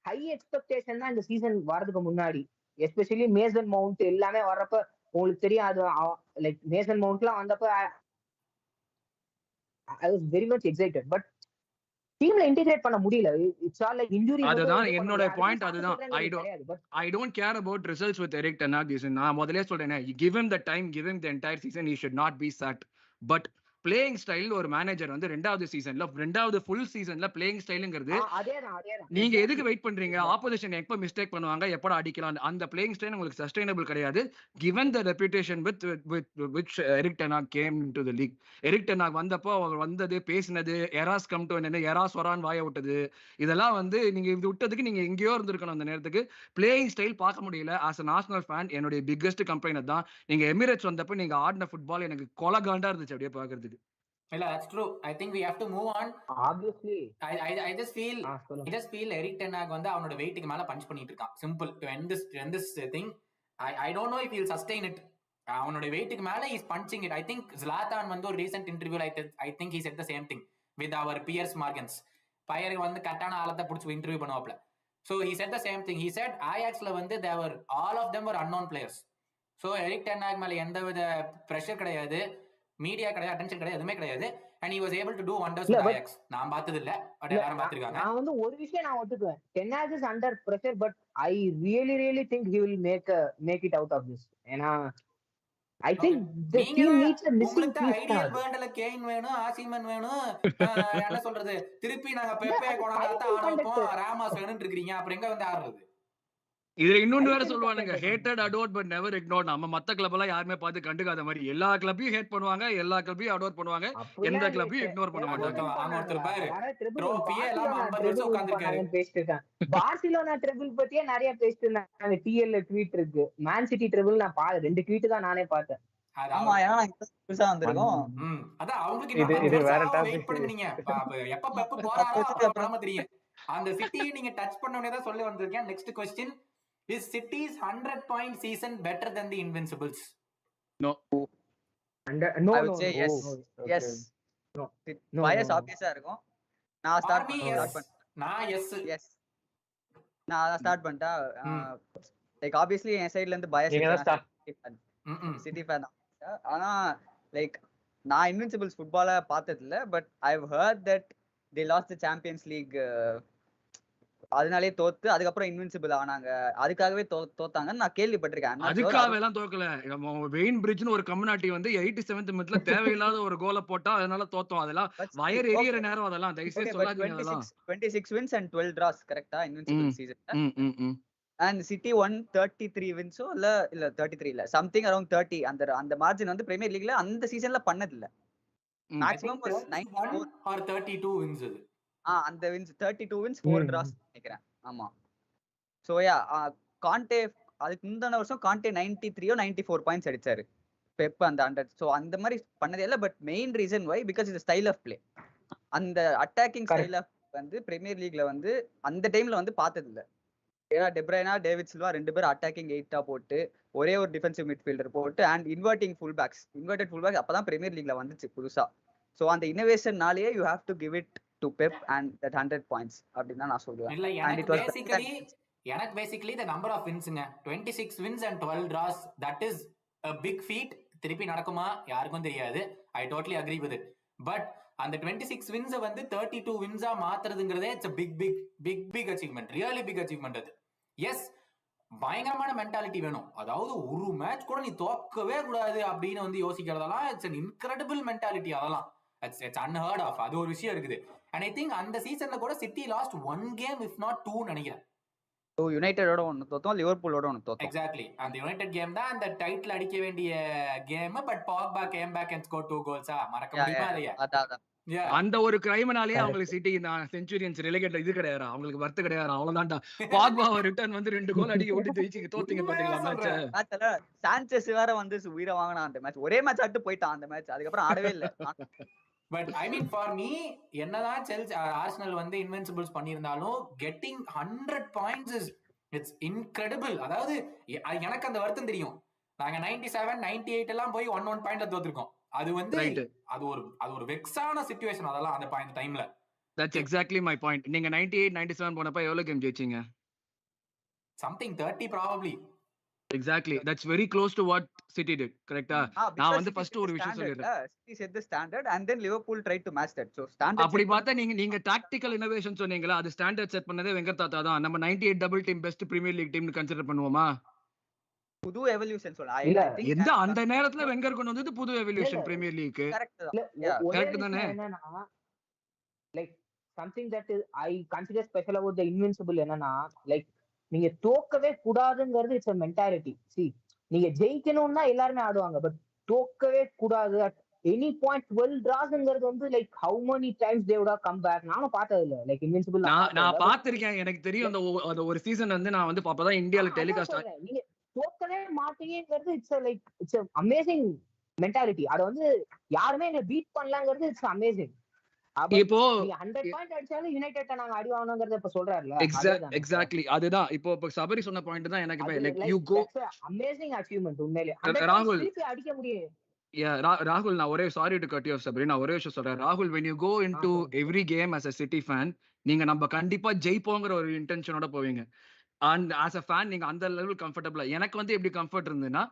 ஹை எக்ஸ்பெக்டேஷன் தான் இந்த சீசன் வரதுக்கு முன்னாடி, எஸ்பெஷலி மேசன் மவுண்ட் எல்லாமே வர்றப்ப உங்களுக்கு தெரியும். அது லைக் மேசன் மவுண்ட்லாம் வந்தப்ப I was very much excited, but டீம்ல இன்டிகிரேட் பண்ண முடியல. It's all like injury. அதுதான் என்னோட பாயிண்ட். அதுதான் I don't care about results with Eric Ten Hag. நான் முதல்லயே சொல்றேனே, give him the time, give him the entire season, he should not be sacked. But playing style ஒரு manager வந்து ரெண்டாவது full சீசன்ல பிளேயிங் ஸ்டைல்ங்கிறது நீங்க எதுக்கு வெயிட் பண்றீங்க? ஆப்போசிஷன் எப்ப மிஸ்டேக் பண்ணுவாங்க, எப்பட அடிக்கலாம், அந்த பிளேயிங் ஸ்டைல் உங்களுக்கு சஸ்டைனபிள் கிடையாது. given the reputation with which Eric Ten Hag came into the league. Eric Ten Hag வந்தப்போ அவர் வந்தது, பேசினது, எராஸ் கம் டு என்ன, எராஸ் வரான் வாய விட்டது, இதெல்லாம் வந்து நீங்க இது விட்டதுக்கு நீங்க எங்கேயோ இருந்திருக்கணும். அந்த நேரத்துக்கு பிளேயிங் ஸ்டைல் பார்க்க முடியல. ஆஸ் அ நாஷனல் ஃபேன் என்னுடைய பிக்கஸ்ட் கம்ப்ளைண்ட் தான். நீங்க எமிரேட்ஸ் வந்தப்போ நீங்க ஆடின ஃபுட்பால் எனக்கு கொலகாண்டா இருந்துச்சு அப்படியே பாக்குறதுக்கு. இல்ல, that's true. I think we have to move on. Obviously I just feel Eric Ten Hag வந்து அவனோட வெயிட்டுக்கு மேல பஞ்ச் பண்ணிட்டு இருக்கான். Simple to end this thing. I don't know if he'll sustain it. அவனோட வெயிட்டுக்கு மேல is punching it. I think Zlatan வந்து ஒரு recent interview I think he said the same thing with our Piers Morgans. பயர் வந்து கட்டான ஆளத்தை புடிச்சு interview பண்ணுவாப்ல. So he said the same thing. He said Ajaxல வந்து all of them were unknown players. So Eric Ten Hag மேல எந்தவித pressure கிடையாது, மீடியா கிடையாது, அட்டென்ஷன் கிடையாது, எதுவுமே கிடையாது. And he was able to do wonders with Ajax. நான் பார்த்தது இல்ல, பட் எல்லாரும் பார்த்திருக்காங்க. நான் வந்து ஒரு விஷயம் நான் ஒத்துக்குவேன். Ten Hag is under pressure, but I really think he will make it out of this. ஏனா I think the team needs a missing piece. Ideal வேர்ல்ட்ல கேன் வேணும், ஆசிமன் வேணும், என்ன சொல்றது, திருப்பி நாங்க பெப்பே கொண்டாடா ஆடுறோம், ராமாஸ் வேணும்னு இருக்கீங்க. அப்புறம் எங்க வந்து ஆடுறது? இதுல இன்னொன்னு வேற சொல்லுவானுங்க, ஹேட்டட் அடோர்ட் பட் நெவர் இக்னோர்ட். நம்ம மத்த கிளப் எல்லாம் யாருமே பார்த்து கண்டுக்காத மாதிரி எல்லா கிளப்பையும் ஹேட் பண்ணுவாங்க, எல்லா கிளப்பையும் அடோர் பண்ணுவாங்க, எந்த கிளப்பையும் இக்னோர் பண்ண மாட்டாங்க. அவங்க ஒருத்தர் பாரு ட்ரோபியே எல்லாம் 50 வருஷம் உட்கார்ந்திருக்காரு. பேசிட்டாங்க பார்சிலோனா ட்ரிபிள் பத்தியே நிறைய பேசிட்டு இருந்தாங்க. டிஎல்ல ட்வீட் இருக்கு, மேன் சிட்டி ட்ரிபிள் நான் 2 ட்வீட் தான் நானே பார்த்தேன். ஆமா, ஏன்னா புதுசா வந்திருக்கும். அதான் அவங்களுக்கு வேற டாபிக் பண்ணுவீங்க. எப்ப பெப் போறாரோ அப்பறமா தெரியும். அந்த சிட்டியை நீங்க டச் பண்ணவனே தான் சொல்ல வந்திருக்கேன். Next question, is City's 100-point season better than the Invincibles? No. I would say yes. Yes. No. Bias obviously இருக்கும். நான் ஸ்டார்ட் பண்ணேன். நான் yes. நான் ஸ்டார்ட் பண்ணிட்டா லைக் obviously என் சைடுல இருந்து bias சிட்டி ஃபேன் தான். ஆனா லைக் நான் இன்வின்சிபிள்ஸ் ஃபுட்பால பார்த்தது இல்ல, but I've heard that they lost the Champions League. அதனாலே தோத்து அதுக்கப்புறம் இன்வின்சிபிள் ஆனாங்க, அதுக்காகவே தோத்தாங்கன்னு நான் கேள்விப்பட்டிருக்கேன். அதுக்காக எல்லாம் தோக்கல. வெயின் பிரிட்ஜ்னு ஒரு கம்யூனிட்டி வந்து 87th மினிட்ல தேவையில்லாத ஒரு கோலை போட்டா அதனால தோத்தோம். அதெல்லாம் வயர் எரியற நேரம். அதெல்லாம் தயவுசெய்து சொல்லாதீங்க. அதெல்லாம் 26 wins and 12 draws கரெக்ட்டா இன்வின்சிபிள் சீசன்ல. and City won 33 wins இல்ல 33 இல்ல something around 30. அந்த மார்ஜின் வந்து பிரீமியர் லீக்ல அந்த சீசன்ல பண்ணது இல்ல. மேக்ஸிமம் 91 or 32 wins அது. அந்த wins 32 wins 4 draws நினைக்கிறேன். ஆமா. சோ யா கான்டே அதுக்கு முந்தின வருஷம் கான்டே 93 or 94 பாயிண்ட்ஸ் அடிச்சாரு. பெப் அந்த 100. சோ அந்த மாதிரி பண்ணதே இல்ல. But main reason why because இது ஸ்டைல் ஆஃப் பிளே. அந்த அட்டாக்கிங் ஸ்டைல் ஆஃப் வந்து பிரீமியர் லீக்ல வந்து அந்த டைம்ல வந்து பார்த்தது இல்ல. ஏன்னா டெப்ரைனா டேவிட் சில்வா 2 பேர் அட்டாக்கிங் 8 போட்டு ஒரே ஒரு டிஃபென்சிவ் மிட்ஃபீல்டர் போட்டு அண்ட் இன்வெர்டட் ஃபுல் பேக்ஸ் அப்பதான் பிரீமியர் லீக்ல வந்துச்சு புதுசா. சோ அந்த இன்னோவேஷன்னாலேயே you have to give it to Pep and that 100 points அப்படினா நான் சொல்லுவேன். இல்ல, எனக்கு basically the number of winsங்க 26 wins and 12 draws, that is a big feat. திருப்பி நடக்குமா யாருக்கும் தெரியாது. I totally agree with it. But அந்த 26 வின்ஸை வந்து 32 வின்ஸா மாத்துறதுங்கிறதே it's big achievement, really big achievement அது. எஸ், பயங்கரமான மென்டாலிட்டி வேணும். அதாவது ஒரு மேட்ச் கூட நீ தோக்கவே கூடாது அப்படின்னு வந்து யோசிக்கிறதெல்லாம் இட்ஸ் an incredible மென்டாலிட்டி. அதெல்லாம் இட்ஸ் unheard of. அது ஒரு விஷயம் இருக்குது. and I think அந்த சீசன்ல கூட city lost 1 game if not 2 நினைக்கிறேன். யுனைட்டடோட ஒன்னு தோத்தோம், லிவர்பூலோட ஒன்னு தோத்தோம். எக்ஸாக்ட்லி, அந்த யுனைடெட் கேம் தான் அந்த டைட்டில் அடிக்க வேண்டிய game. But Pogba came back and score 2 goals. மறக்க முடியுமா இல்லையா? அந்த ஒரு கிரைம்னாலே அவங்களுக்கு சிட்டி செஞ்சுரியன்ஸ் ரெலிகேட் இது கிடையாது, அவங்களுக்கு வர்த்து கிடையாது. அவ்வளவுதான்டா. பாக்பா ரிட்டர்ன் வந்து 2 கோல் அடிக்க விட்டு ஜெயிச்சு தோத்தீங்க பாத்தீங்களா மேட்ச். சாnchez வேற வந்து உயிரை வாங்கினா அந்த மேட்ச். ஒரே மேட்ச் ஆட்டு போயிட்டான் அந்த மேட்ச், அதுக்கப்புறம் ஆடவே இல்ல. But I mean for me, என்னதான் செல்சி ஆர்சனல் வந்து இன்வின்சிபிள்ஸ் பண்ணியிருந்தாலும் getting 100 points is it's incredible. அதாவது எனக்கு அந்த வருத்தம் தெரியும். நாங்க 97 98 எல்லாம் போய் 1 பாயிண்ட்ல தோத்துருக்கோம். அது வந்து அது ஒரு வெக்ஸான சிச்சுவேஷன் அதெல்லாம் அந்த பாயிண்ட் டைம்ல. That's exactly my point. நீங்க 98 97 போனப்ப எவ்வளவு game ஜெயிச்சீங்க? something 30 probably. Exactly, that's very close to what City did, correct? நான் வந்து ஃபர்ஸ்ட் ஒரு விஷயம் சொல்லிறேன். City set the standard and then Liverpool tried to match that. So standard அப்படி பார்த்தா நீங்க டாக்டிக்கல் இன்னோவேஷன் சொன்னீங்களா, அது ஸ்டாண்டர்ட் செட் பண்ணதே வெங்கர் தாத்தா தான். நம்ம 98 double team best premier league டீம்னு கன்சிடர் பண்ணுவோமா? புது எவல்யூஷன் சொல்ல எந்த அந்த நேரத்துல வெங்கர் கொண்டு வந்தது புது எவல்யூஷன் பிரீமியர் லீக். கரெக்ட் தானே? என்னன்னா like something that is I consider special about the invincible என்னன்னா லைக் நீங்க தோக்கவே கூடாதுங்கிறது இட்ஸ் a mentality. see நீங்க ஜெயிக்கணும்னா எல்லாரும் ஆடுவாங்க, பட் தோக்கவே கூடாது at any point 12 draws-ங்கிறது வந்து like how many times they would have come back. நானும் பார்த்தது இல்ல லைக் invincible. நான் பார்த்திருக்கேன், எனக்கு தெரியும். அந்த ஒரு சீசன் வந்து நான் வந்து அப்பதான் இந்தியால டெலிகாஸ்ட். நீங்க தோக்கவே மாட்டீங்கிறது இட்ஸ் amazing mentality. அது வந்து யாருமே என்ன பீட் பண்ணலாங்கிறது இட்ஸ் amazing. இப்போ 100 பாயிண்ட் அடிச்சாலும் யுனைட்டட் நாங்க அடி வாங்கணும்ங்கறத இப்ப சொல்றாருல. எக்ஸாக்ட்லி அதுதான். இப்போ சபரி சொன்ன பாயிண்ட் தான் எனக்கு like you go amazing achievement உண்மையிலே. ராகுல் அடிக்க முடியும். ராகுல், நான் ஒரே sorry to cut you off Sabari, நான் ஒரே விஷயம் சொல்றேன். ராகுல், when you go into every game as a City fan, நீங்க நம்ம கண்டிப்பா ஜெயிப்போங்கிற ஒரு இன்டென்ஷனோட போவீங்க. அண்ட் as a fan நீங்க அந்த லெவல் கம்ஃபர்டபிளா. எனக்கு வந்து எப்படி கம்ஃபர்ட் இருந்ததுன்னா,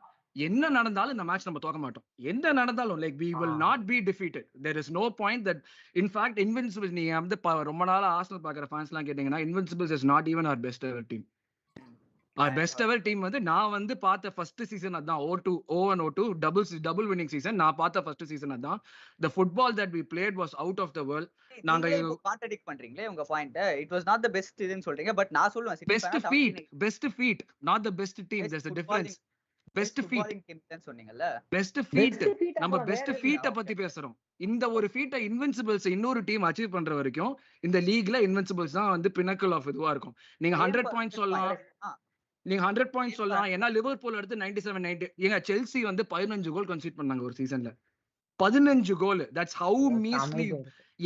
என்ன நடந்தாலும் இந்த மேட்ச் நம்ம தோக்க மாட்டோம். என்ன நடந்தாலும் like we will not be defeated. There is no point that in fact invincibles நீங்க வந்து ரொம்ப நாளா ஆர்சனல் பாக்குற ஃபேன்ஸ்லாம் கேட்டீங்கன்னா, invincibles is not even our best ever team. our best ever team வந்து நான் வந்து பார்த்த ஃபர்ஸ்ட் சீசன் அதான். 01-02 டபுள் வின்னிங் சீசன் நான் பார்த்த ஃபர்ஸ்ட் சீசன் அதான். the football that we played was out of the world. நாங்க கான்ட்ராடிக்ட் பண்றீங்களே உங்க point. it was not the best இதுன்னு சொல்றீங்க, பட் நான் சொல்லுவேன் best feat not the best team. there's a difference. Best feat சொன்னீங்கல்ல, best feat நம்ம best ஃபீட்ட பத்தி பேசுறோம். இந்த ஒரு ஃபீட்ட இன்வின்சிபிள்ஸ் இன்னொரு டீம் அச்சீவ் பண்ற வரைக்கும் இந்த லீக்ல இன்வின்சிபிள்ஸ் தான் வந்து பினக்கிள் ஆஃப் இதுவா இருக்கும். நீங்க 100 பாயிண்ட்ஸ் சொல்லலாம், ஏன்னா லிவர்பூல் அடுத்து 97 90. ஏங்க செல்சி வந்து 15 கோல் கன்சீட் பண்ணாங்க ஒரு சீசன்ல. 15 கோல். That's how மீஸ்லி.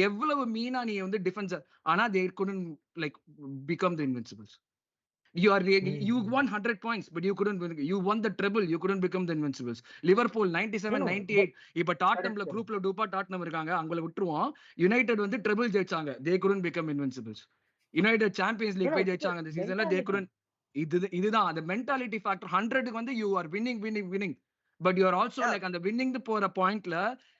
எவ்வளவு மீனா நீ வந்து டிஃபென்ஸ். ஆனா they couldn't like become the invincibles. You won 100 points, but you couldn't win. You won the treble, you couldn't become the invincibles. Liverpool 97 98. இப்ப டாட்டனம்ல குரூப்ல டூப்பா டாட்டனம் இருக்காங்க, அவங்கள விட்டுருவோம். யுனைட்டட் வந்து treble ஜெயிச்சாங்க, they couldn't become invincibles. United champions league போய் ஜெயிச்சாங்க இந்த சீசன்ல, they couldn't. இதுதான் அந்த மென்டாலிட்டி ஃபேக்டர். 100க்கு வந்து you are winning, but you are also like on the winning the போற பாயிண்ட்ல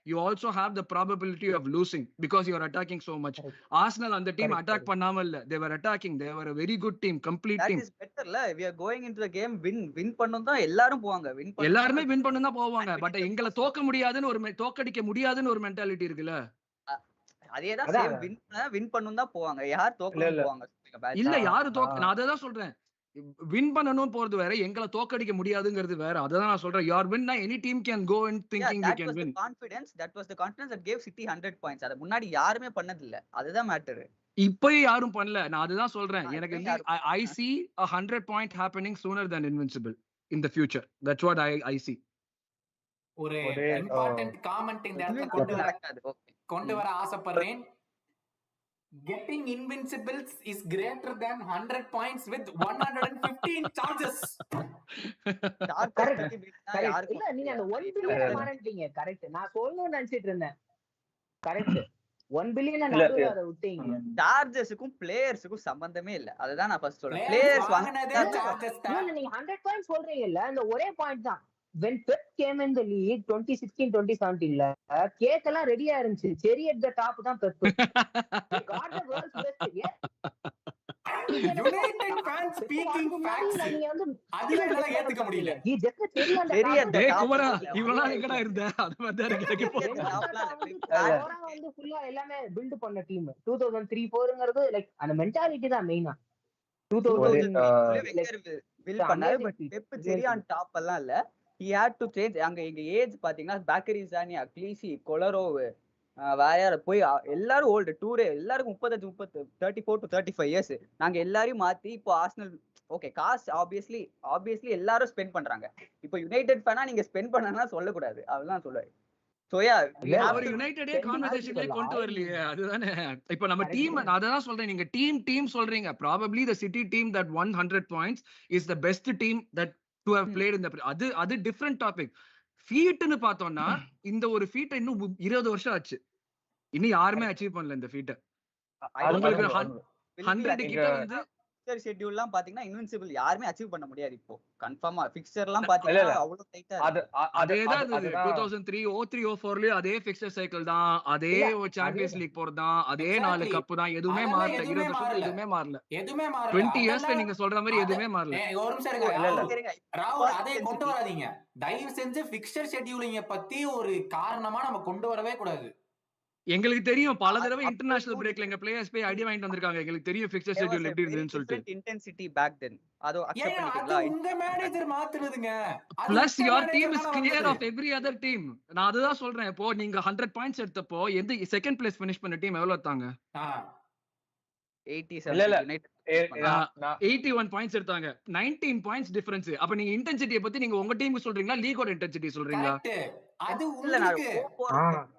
you also have the probability of losing because you are attacking so much. Arsenal and the team attack பண்ணாம இல்ல, they were attacking. They were a very good team, complete team. That is better la. We are going into the game win பண்ணனும் தான் எல்லாரும் போவாங்க. எல்லாரும் win பண்ணனும் தான் போவாங்க. பட் எங்களை தோக்க முடியாதுன்னு ஒரு தோக்கடிக்க முடியாதுன்னு ஒரு மென்டாலிட்டி இருக்குல. அதேதான் சேம் வின் பண்ணனும் தான் போவாங்க. யார் தோக்கணும் போவாங்க இல்ல, யாரு தோக்க. நான் அத தான் சொல்றேன். வின் பண்ணனும் போறது வேற, எங்களை தோக்கடிக்க முடியாதுங்கிறது வேற. அதான் நான் சொல்றேன். your win any team can go in thinking they can win. That was the confidence that gave City 100 points. அத முன்னாடி யாருமே பண்ணது இல்ல. அதுதான் மேட்டர். இப்போயே யாரும் பண்ணல. நான் அதுதான் சொல்றேன். எனக்கு I see a 100 point happening sooner than invincible in the future. That's what I see. ஒரு இம்பார்ட்டன்ட் காமெண்ட் இந்த இடத்துல கொண்டு வர ஆசைப்படுறேன். Getting invincibles is greater than 100 points with 115 charges. இல்ல நீங்க அந்த 1 பில்லியன் மாறீங்க. கரெக்ட். நான் சொல்லணும்னு நினைச்சிட்டு இருந்தேன். கரெக்ட். 1 பில்லியன் நடுவுல அத விட்டீங்க. சார்ஜஸ்க்கும் பிளேயர்ஸ்க்கும் சம்பந்தமே இல்ல. அதுதான் நான் ஃபர்ஸ்ட் சொல்றேன். பிளேயர்ஸ் வாங்குனதே சார்ஜஸ் தான். நீங்க 100 பாயிண்ட் சொல்றீங்க இல்ல, அந்த ஒரே பாயிண்ட் தான். when Pep came in the league 2016-2017ல கேக் எல்லாம் ரெடியா இருந்துச்சு. செரி அட் த டாப் தான் Pep. They got the world's best. United fan speaking facts அதுல என்னால ஏத்துக்க முடியல. He just a cherry on the Cherry top. at the top. குமரா இவ்வளவு எங்கடா இருந்த அது மாதிரி எனக்கு வந்து ஃபுல்லா எல்லாமே பில்ட் பண்ண டீம் 2003-04ங்கிறது லைக் அந்த மென்டாலிட்டி தான் மெயினா. 2000 வில் பண்ணாரு. பட் பெப் செரி ஆன் டாப் எல்லாம் இல்ல. he had to change. அங்க எங்க ஏஜ் பாத்தீங்கன்னா பேக்கரி ஜானியா கிளீசி கொலரோவ் வேற போய் எல்லாரும் ஓல்டு டூரே எல்லாருக்கும் 34 to 35 இயர்ஸ். நாங்க எல்லாரையும் மாத்தி இப்போ ஆர்சனல் ஓகே காசு ஆப்வியஸ்லி எல்லாரும் ஸ்பெண்ட் பண்றாங்க. இப்போ யுனைடெட் ஃபேனா நீங்க ஸ்பெண்ட் பண்ணனா சொல்லக்கூடாது, அதெல்லாம் சொல்லுவாரு. அவர் யுனைட்டடே கான்வர்சேஷன்ல கொண்டு வரலையே, அதுதானே இப்போ நம்ம டீம். அதான் சொல்றேன், நீங்க டீம் சொல்றீங்க. Probably the city team that won 100 points is the best team that to have played in the அது டிஃபரண்ட் டாபிக். ஃபீட்னு பார்த்தோம்னா இந்த ஒரு ஃபீட் இன்னும் 20 வருஷம் ஆச்சு, இன்னும் யாருமே அச்சீவ் பண்ணல இந்த ஃபீட். உங்களுக்கு 100 கிட்ட வந்து ஃபிக்சர் ஷெட்யூல்லாம் பாத்தீங்கன்னா இன்வின்சிபிள் யாருமே அச்சீவ் பண்ண முடியாது. இப்போ கன்ஃபார்மா ஃபிக்சர்லாம் பாத்தீங்கன்னா அவ்வளவு டைட்டா அதேதான் 2003 04லயும் அதே ஃபிக்சர் சைக்கிள் தான், அதே சாம்பியன்ஸ் லீக் போறதுதான், அதே 4 கப் தான், எதுவுமே மாறல. 20 வருஷத்துல எதுவுமே மாறல. 20 இயர்ஸ்ல நீங்க சொல்ற மாதிரி எதுவுமே மாறல. ஒரு நிமிஷம் இருங்க ராகுல், அதை கொண்டு வராதீங்க தயவு செஞ்சு. ஃபிக்சர் ஷெட்யூலிங்க பத்தி ஒரு காரணமா நம்ம கொண்டு வரவே கூடாது. எங்களுக்கு தெரியும் பல தடவை இன்டர்நேஷனல் பிரேக்ல எங்க பிளேயர்ஸ் போய் ஐடியா வாங்கிட்டு வந்திருக்காங்க. எங்களுக்கு தெரியும் ஃபிக்சர் ஷெட்யூல் எப்படி இருக்குன்னு சொல்லிட்டு. இன்டென்சிட்டி பேக் தென் அது அக்செப்ட் பண்ணிட்டீங்களா? உங்க manager மாத்துனதுங்க. Plus your team is clear of every other team. நான் அதுதான் சொல்றேன். இப்போ நீங்க 100 பாயிண்ட்ஸ் எடுத்தப்போ எந்த செகண்ட் பிளேஸ் ஃபினிஷ் பண்ண டீம் எவ்வளவு எடுத்தாங்க? 81 பாயிண்ட்ஸ் எடுத்தாங்க. 19 பாயிண்ட்ஸ் டிஃபரன்ஸ். அப்ப நீங்க இன்டென்சிட்டியை பத்தி நீங்க உங்க டீமுக்கு சொல்றீங்களா, லீகோட இன்டென்சிட்டி சொல்றீங்களா? அது உங்களுக்கு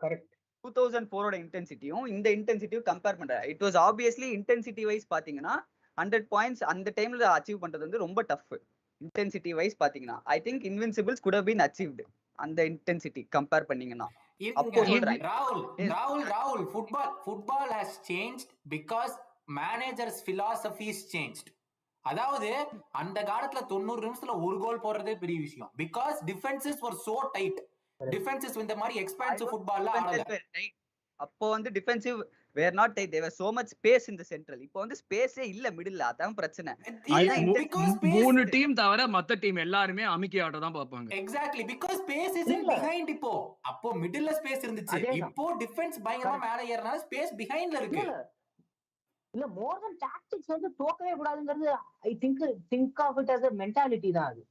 கரெக்ட். 2004 இன்டென்சிட்டியும் இந்த இன்டென்சிட்டியும் கம்பேர் பண்றேன். It was obviously intensity wise பாத்தீங்கன்னா 100 பாயிண்ட்ஸ் அந்த டைம்ல அச்சீவ் பண்றது வந்து ரொம்ப டஃப். இன்டென்சிட்டி வைஸ் பாத்தீங்கன்னா I think Invincibles could have been achieved அந்த இன்டென்சிட்டி கம்பேர் பண்ணீங்கன்னா. அப்போ சொல்றேன் ராகுல் football has changed because managers philosophies changed. அதாவது அந்த காலத்துல 90 நிமிஷத்துல ஒரு கோல் போடுறதே பெரிய விஷயம். because defenses were so tight. Defences இந்த மாதிரி எக்ஸ்பான்சிவ் ஃபுட்பால்ல ஆடல. அப்போ வந்து defensive were not tight, there was so much space in the central. இப்போ வந்து ஸ்பேஸே இல்ல மிடில்ல, அதான் பிரச்சனை. மூணு டீம் தவிர மத்த டீம் எல்லாரும் அமிக்கி ஆட தான் பாப்பாங்க. Exactly, because space is in behind. இப்போ அப்போ மிடில்ல ஸ்பேஸ் இருந்துச்சு, இப்போ டிஃபென்ஸ் பயங்கரமா மேல ஏறனால ஸ்பேஸ் பிஹைண்ட்ல இருக்கு. இல்ல மோர் தென் டாக்டிக்ஸ் வந்து தோக்கவே கூடாதுங்கிறது I think of it as a mentality தான் அது.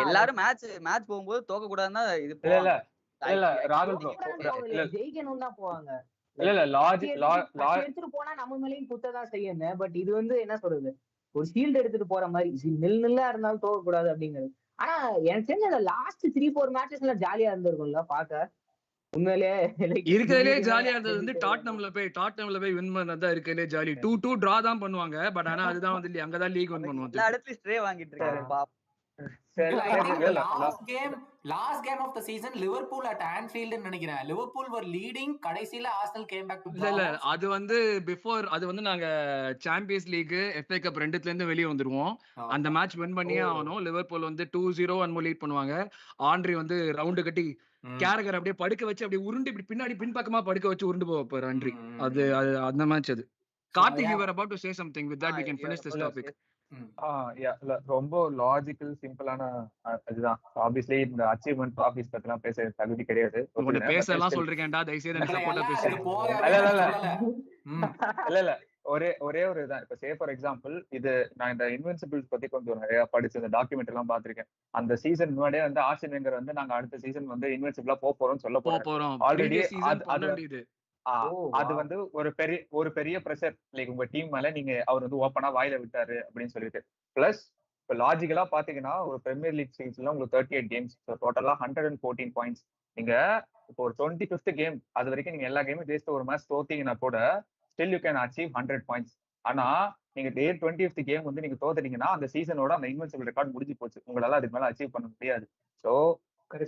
எல்லாரும் மேட்ச் போகும்போது தோக்க கூடாதுன்னா இது இல்ல ராகுல் ப்ரோ ஜெயிக்கணும் தான் போவாங்க. இல்ல லாஜிக் எடுத்துட்டு போனா நம்ம மேலயும் குத்ததான் செய்யணும். பட் இது வந்து என்ன சொல்றது, ஒரு ஷீல்டு எடுத்துட்டு போற மாதிரி நில்லா இருந்தாலும் தோக்க கூடாது அப்படிங்கிறது. ஆனா எனக்கு தெரிஞ்ச அந்த லாஸ்ட் 3-4 மேட்சஸ்ல ஜாலியா இருந்திருக்கும்ல பாக்க. உண்மையிலே இருக்கிறதுலே ஜாலியா இருந்தது வந்து டாட்டனம்ல போய் வின் பண்ணதான் இருக்கிறதுலே ஜாலி. 2-2 டிரா தான் பண்ணுவாங்க. பட் ஆனா அதுதான் வந்து அங்கதான் லீக் வின் பண்ணுவாங்க. எல்லா இடத்துலயும் ஸ்ட்ரே வாங்கிட்டு இருக்காரு pop. Last game of the season Liverpool at Anfield ன்னு நினைக்கிறேன். Liverpool were leading, கடைசில Arsenal came back to இல்ல அது வந்து பிஃபோர், அது வந்து நாங்க சாம்பியன்ஸ் லீக் FA கப் ரெண்டுல இருந்து வெளிய வந்துருவோம். அந்த மேட்ச் வின் பண்ணியே ஆகணும். லிவர்பூல் வந்து 2-0 அன்மோ லீட் பண்ணுவாங்க. ஆண்ட்ரி வந்து ரவுண்ட் கட்டி கேரகர் அப்படியே படுக்க வச்சு அப்படியே உருண்டு இப்படி பின்னாடி பின்பக்கமா படுக்க வச்சு உருண்டு போவாரு ஆண்ட்ரி. அது அந்த மேட்ச். அது Karthik, you were about to say something. With that we can finish this topic. ரொம்ப லாஜிக்கல் சிம்பிளான இதுதான். ஆப்வியஸ்லி இந்த அச்சீவ்மெண்ட் ட்ராஃபிஸ் பத்திலாம் பேச தகுதி கிடையாது. உங்க பேசலாம் சொல்றீங்கடா, தயவு செய்து எனக்கு சப்போர்ட்டா பேசுங்க. இல்ல ஒரே ஒரு இதான். இப்ப சே ஃபார் எக்ஸாம்பிள், இது நான் இந்த இன்வின்சிபிள்ஸ் பத்தி கொஞ்சம் நிறைய படிச்சு இந்த டாக்குமெண்ட் எல்லாம் பாத்திருக்கேன். அந்த சீசன் முன்னாடியே வந்து ஆர்சன் வெங்கர் வந்து நாங்க அடுத்த சீசன் வந்து இன்வின்சிபிளா போறோம்னு சொல்ல போறோம். ஆல்ரெடி அது வந்து ஒரு பெரிய பிரஷர் லைக் உங்க டீம் மேல நீங்க அவர் வந்து ஓப்பனா வாயில விட்டாரு அப்படின்னு சொல்லிட்டு. பிளஸ் இப்ப லாஜிக்கலா பாத்தீங்கன்னா ஒரு பிரீமியர் லீக் சீசன்ல உங்களுக்கு 38 கேம்ஸ், டோட்டலா 114 பாயிண்ட்ஸ். நீங்க இப்போ ஒரு 25th கேம் அது வரைக்கும் நீங்க எல்லா கேமும் ஜெயிச்சு ஒரு மேட்ச் தோத்தீங்கன்னா கூட still you can achieve 100 points. ஆனா நீங்க 20th கேம் வந்து நீங்க தோத்துட்டீங்கன்னா அந்த சீசனோட அந்த இன்வின்சிபிள் ரெக்கார்ட் முடிஞ்சு போச்சு. உங்களால அதுக்கு மேல அச்சீவ் பண்ண முடியாது. So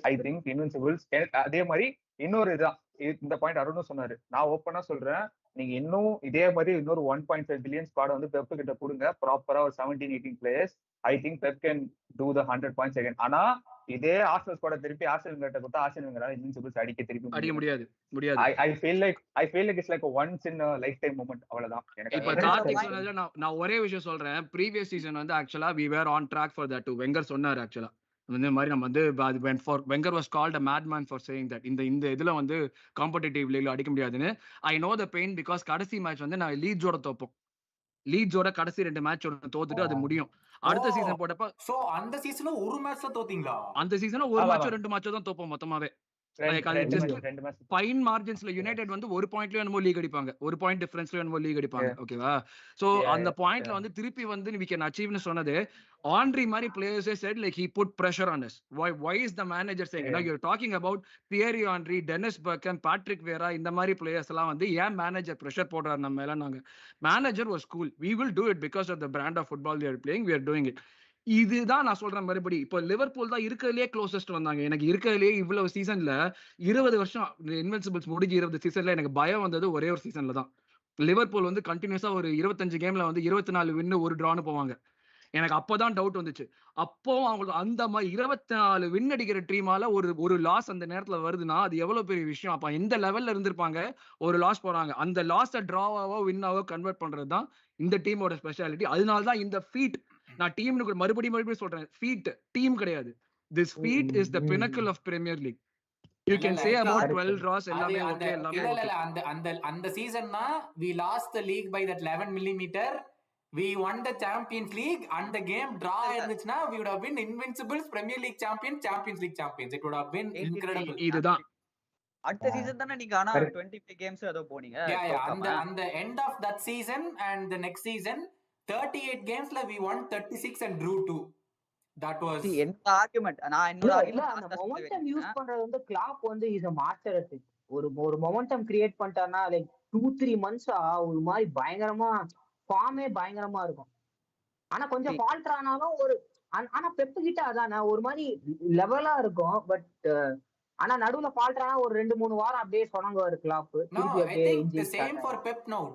I think Invincibles. அதே மாதிரி இன்னொரு இதுதான், இந்த பாயிண்ட் அருணும் சொன்னாரு. நான் ஓப்பனா சொல்றேன், நீங்க இன்னும் இதே மாதிரி இன்னொரு 1.5 பில்லியன் ஸ்குவாட் வந்து பெப் கிட்ட கொடுங்க, ப்ராப்பரா ஒரு 17-18 players. I think Pep can do the 100 points again. ஆனா இதே ஆர்சனல் ஸ்குவாட திருப்பி ஆர்சனல் கிட்ட கொடுத்தா ஆர்சனல் இன்வின்சிபிள்ஸ் அடிக்க திருப்பி முடியாது. I feel like it's like a once in a lifetime moment. அவ்வளவுதான். இப்ப கார்த்திக் சொன்னதுல நான் ஒரே விஷயம் சொல்றேன். ப்ரீவியஸ் சீசன் வந்து ஆக்சுவலா we were on track for that too. Wenger சொன்னாரு ஆக்சுவலா இந்த மாதிரி நம்ம வந்து Wenger was called a madman for saying that இந்த இதுல வந்து காம்படிட்டிவ் லீக்ல அடிக்க முடியாதுன்னு. I know the pain because கடைசி மேட்ச் வந்து நான் லீட்ஸோட தோப்போம். லீட்ஸோட கடைசி 2 மேட்ச் தோத்துட்டு அது முடியும். அடுத்த சீசன் போட்டப்ப சோ அந்த சீசன்ல ஒரு மேட்ச் தான் தோத்தீங்களா? அந்த சீசன்ல ஒரு மேட்ச் 2 மேட்ச் தான் தோப்போம் மொத்தமாவே. ஃபைன் மார்ஜின்ஸ்ல யுனைடெட் வந்து ஒரு பாயிண்ட்லயே என்னமோ லீக் அடிப்பாங்க, ஒரு பாயிண்ட் டிஃபரன்ஸ்ல என்னமோ லீக் அடிப்பாங்க. ஓகேவா? சோ அந்த பாயிண்ட்ல வந்து திருப்பி வந்து we can achieve னு சொன்னது ஆண்ட்ரி மாதிரி players said like he put pressure on us. Why is the manager saying you know you're talking about Thierry Henry, Dennis Bergkamp, Patrick Vieira இந்த மாதிரி players எல்லாம் வந்து ஏன் மேனேஜர் pressure போடுறாரு நம்ம மேல? நாங்க manager was cool, we will do it because of the brand of football we are playing, we are doing it. இதுதான் நான் சொல்றேன் மறுபடி. இப்போ லிவர்பூல் தான் இருக்கிறதுலயே க்ளோசஸ்ட் வந்தாங்க. எனக்கு இருக்கிறதுலயே இவ்வளவு சீசன்ல 20 வருஷம் இன்வின்சிபிள்ஸ் முடிஞ்சு 20 சீசன்ல எனக்கு பயம் வந்தது ஒரே ஒரு சீசன்ல தான். லிவர்பூல் வந்து கண்டினியூஸா ஒரு 25 கேம்ல வந்து 24 வின்னு ஒரு டிரான்னு போவாங்க. எனக்கு அப்பதான் டவுட் வந்துச்சு. அப்போ அவங்களுக்கு அந்த மாதிரி 24 வின் அடிக்கிற டீமால ஒரு லாஸ் அந்த நேரத்துல வருதுன்னா அது எவ்வளவு பெரிய விஷயம். அப்ப எந்த லெவல்ல இருந்திருப்பாங்க. ஒரு லாஸ் போறாங்க, அந்த லாஸை டிராவாவோ வின்னாவோ கன்வெர்ட் பண்றதுதான் இந்த டீமோட ஸ்பெஷாலிட்டி. அதனாலதான் இந்த ஃபீட் நான் டீம்னு மறுபடியும் சொல்றேன், ஃபீட் டீம் கிடையாது. This feat is the pinnacle of Premier League. You can say about 12 draws எல்லாமே ஓகே எல்லாமே இல்ல அந்த சீசன்னா we lost the league by that 11 millimeter, we won the Champions League and the game draw இருந்துச்சுனா we would have been invincibles, Premier League champions, Champions League champions. It would have been incredible. இதுதான் அடுத்த season தான நீங்க ஆனா 25 games ஏதோ போனீங்க. அந்த end of that season and the next season 38 gamesல we won 36 and drew 2. That was என்னோட argument. நான் என்னோட அந்த மொமெண்டம் யூஸ் பண்றது வந்து கிளாப் வந்து is a master at it. ஒரு மொமெண்டம் கிரியேட் பண்ணிட்டானா லைக் 2-3 மந்த்ஸா ஒரு மாதிரி பயங்கரமா ஃபார்மே பயங்கரமா இருக்கும். ஆனா கொஞ்சம் ஃபால்ட் ஆனாலும் ஆனா பெப் கிட்ட அதானே ஒரு மாதிரி லெவலா இருக்கும். பட் ஆனா நடுவுல ஃபால்ட் ஆனா ஒரு 2-3 வாரம் அப்படியே சொனங்குவாரு clap. the same for Pep now.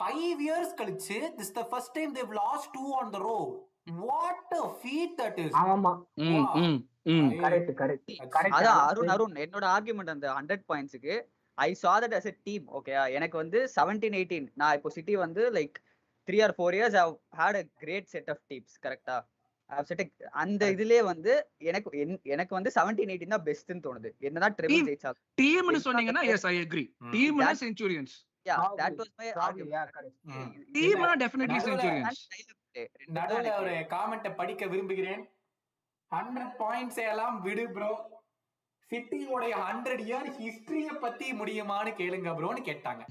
5 years கழிச்சு this the first time they've lost 2 on the row. What a feat that is. ஆமா கரெக்ட். அதான் அருண் என்னோட ஆர்குமெண்ட் அந்த 100 பாயிண்ட்ஸ்க்கு I saw that as a team. Okay, எனக்கு வந்து 17-18 நான் இப்போ சிட்டி வந்து like 3 or 4 years I've had a great set of teams. கரெக்ட்டா? அந்த இதுலயே வந்து எனக்கு வந்து 17-18 தான் பெஸ்ட்னு தோணுது. என்னதான் ட்ரிபிள் ஜெயிச்சா டீம்னு சொன்னீங்கன்னா எஸ் ஐ அக்ரி. டீம்னா centurions. Yeah, that was my argument. Yeah, correct. டீம்னா டெஃபினெட்லி செஞ்சுரியன்ஸ். நடுவுல ஒரு காமெண்ட படிக்க விரும்புகிறேன். 100 பாயிண்ட்ஸ் எல்லாம் விடு ப்ரோ, சிட்டியோட 100 இயர் ஹிஸ்டரிய பத்தி முடியுமான்னு கேளுங்க ப்ரோன்னு கேட்டாங்க.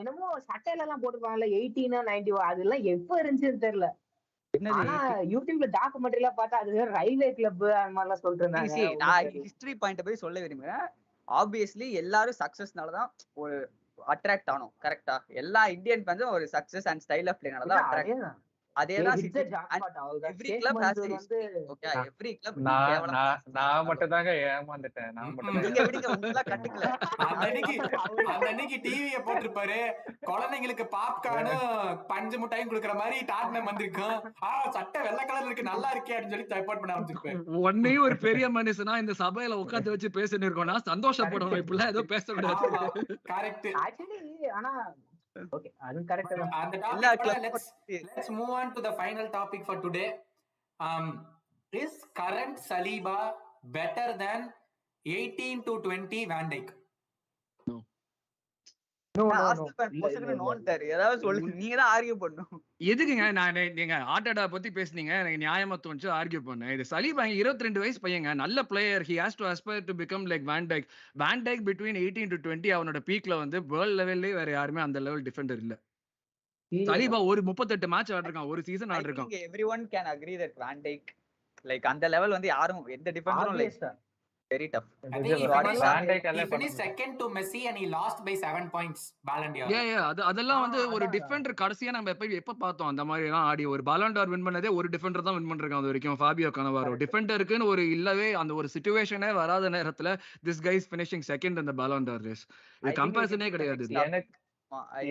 என்னமோ சட்டையில எல்லாம் போட்டுருப்பாங்கல்ல 18 90 அதெல்லாம் எப்ப இருந்துச்சுன்னு தெரியல. ஆனா யூடியூப்ல டாக்குமெண்ட்ரி எல்லாம் பார்த்தா அது ரயில்வே கிளப் அந்த மாதிரி எல்லாம் சொல்லிட்டு இருந்தாங்க. நான் ஹிஸ்டரி பாயிண்ட் போய் சொல்ல விரும்புறேன். ஆப்வியஸ்லி எல்லாரும் சக்சஸ்னாலதான் ஒரு அட்ராக்ட் ஆனோம். கரெக்டா? எல்லா இந்தியன் ஃபேன்ஸும் ஒரு சக்சஸ் அண்ட் ஸ்டைல் ஆஃப் பிளேனால தான் அட்ராக்ட். அதேதான் every club has okay every club. நான் மட்டும் தாங்க ஏமாந்துட்டேன். நான் மட்டும் நீங்க விடுங்க, உங்கள கட்டுக்கல. அன்னைக்கு டிவியை போட்டுருப்பாரு, குழந்தைங்களுக்கு பாப்கார்னு பஞ்சு முட்டையும் குடுக்குற மாதிரி டாட்னம் வந்திருக்கும். சட்டை வெள்ளை கலர் இருக்கு நல்லா இருக்கே அப்படின்னு சொல்லி சப்போர்ட் பண்ண ஆரம்பிச்சிருப்பேன். உடனே ஒரு பெரிய மனுஷனா இந்த சபையில உட்காந்து வச்சு பேசிட்டு இருக்கோம்னா சந்தோஷப்படணும். இப்படிலாம் ஏதோ பேசக்கூடாது. கரெக்ட். ஆக்சுவலி ஆனா okay, அது கரெக்ட் தான். அந்த let's move on to the final topic for today. Is current Saliba better than 18 to 20 Van Dijk? எதுக்குங்க நீங்க ஆர்டெட்டா பத்தி பேசுனீங்க, எனக்கு நியாயமா தோணுச்சு ஆர்கியூ பண்ணேன். இது சலீபா 22 வயசு பையங்க, நல்ல player. he has to aspire to become like Van Dijk between 18 to 20 அவனோட பீக்ல வந்து வேர்ல்ட் லெவல்லே வேற யாருமே அந்த லெவல் டிஃபெண்டர் இல்ல. சலீபா ஒரு 38 மேட்ச் ஆடிருக்கான், ஒரு சீசன் ஆடிருக்கான். everyone can agree that Van Dijk like அந்த லெவல் வந்து யாரும் எந்த டிஃபெண்டரும் like very tough. I think he finished second to Messi and he lost by 7 points Ballon d'Or. Yeah அதெல்லாம் வந்து ஒரு டிஃபெண்டர் கடைசியா நம்ம எப்ப பார்த்தோம் அந்த மாதிரி எல்லாம் ஆடி ஒரு Ballon d'Or வின் பண்ணதே ஒரு டிஃபெண்டர் தான் வின் பண்ணிருக்கான் அது வரைக்கும், ஃபாபியோ கனவாரோ. டிஃபெண்டருக்குன்னு ஒரு இல்லவே அந்த ஒரு சிச்சுவேஷனே வராத நேரத்துல this guy is finishing second in the Ballon d'Or race. இது கம்பேரிசனே கிடையாது.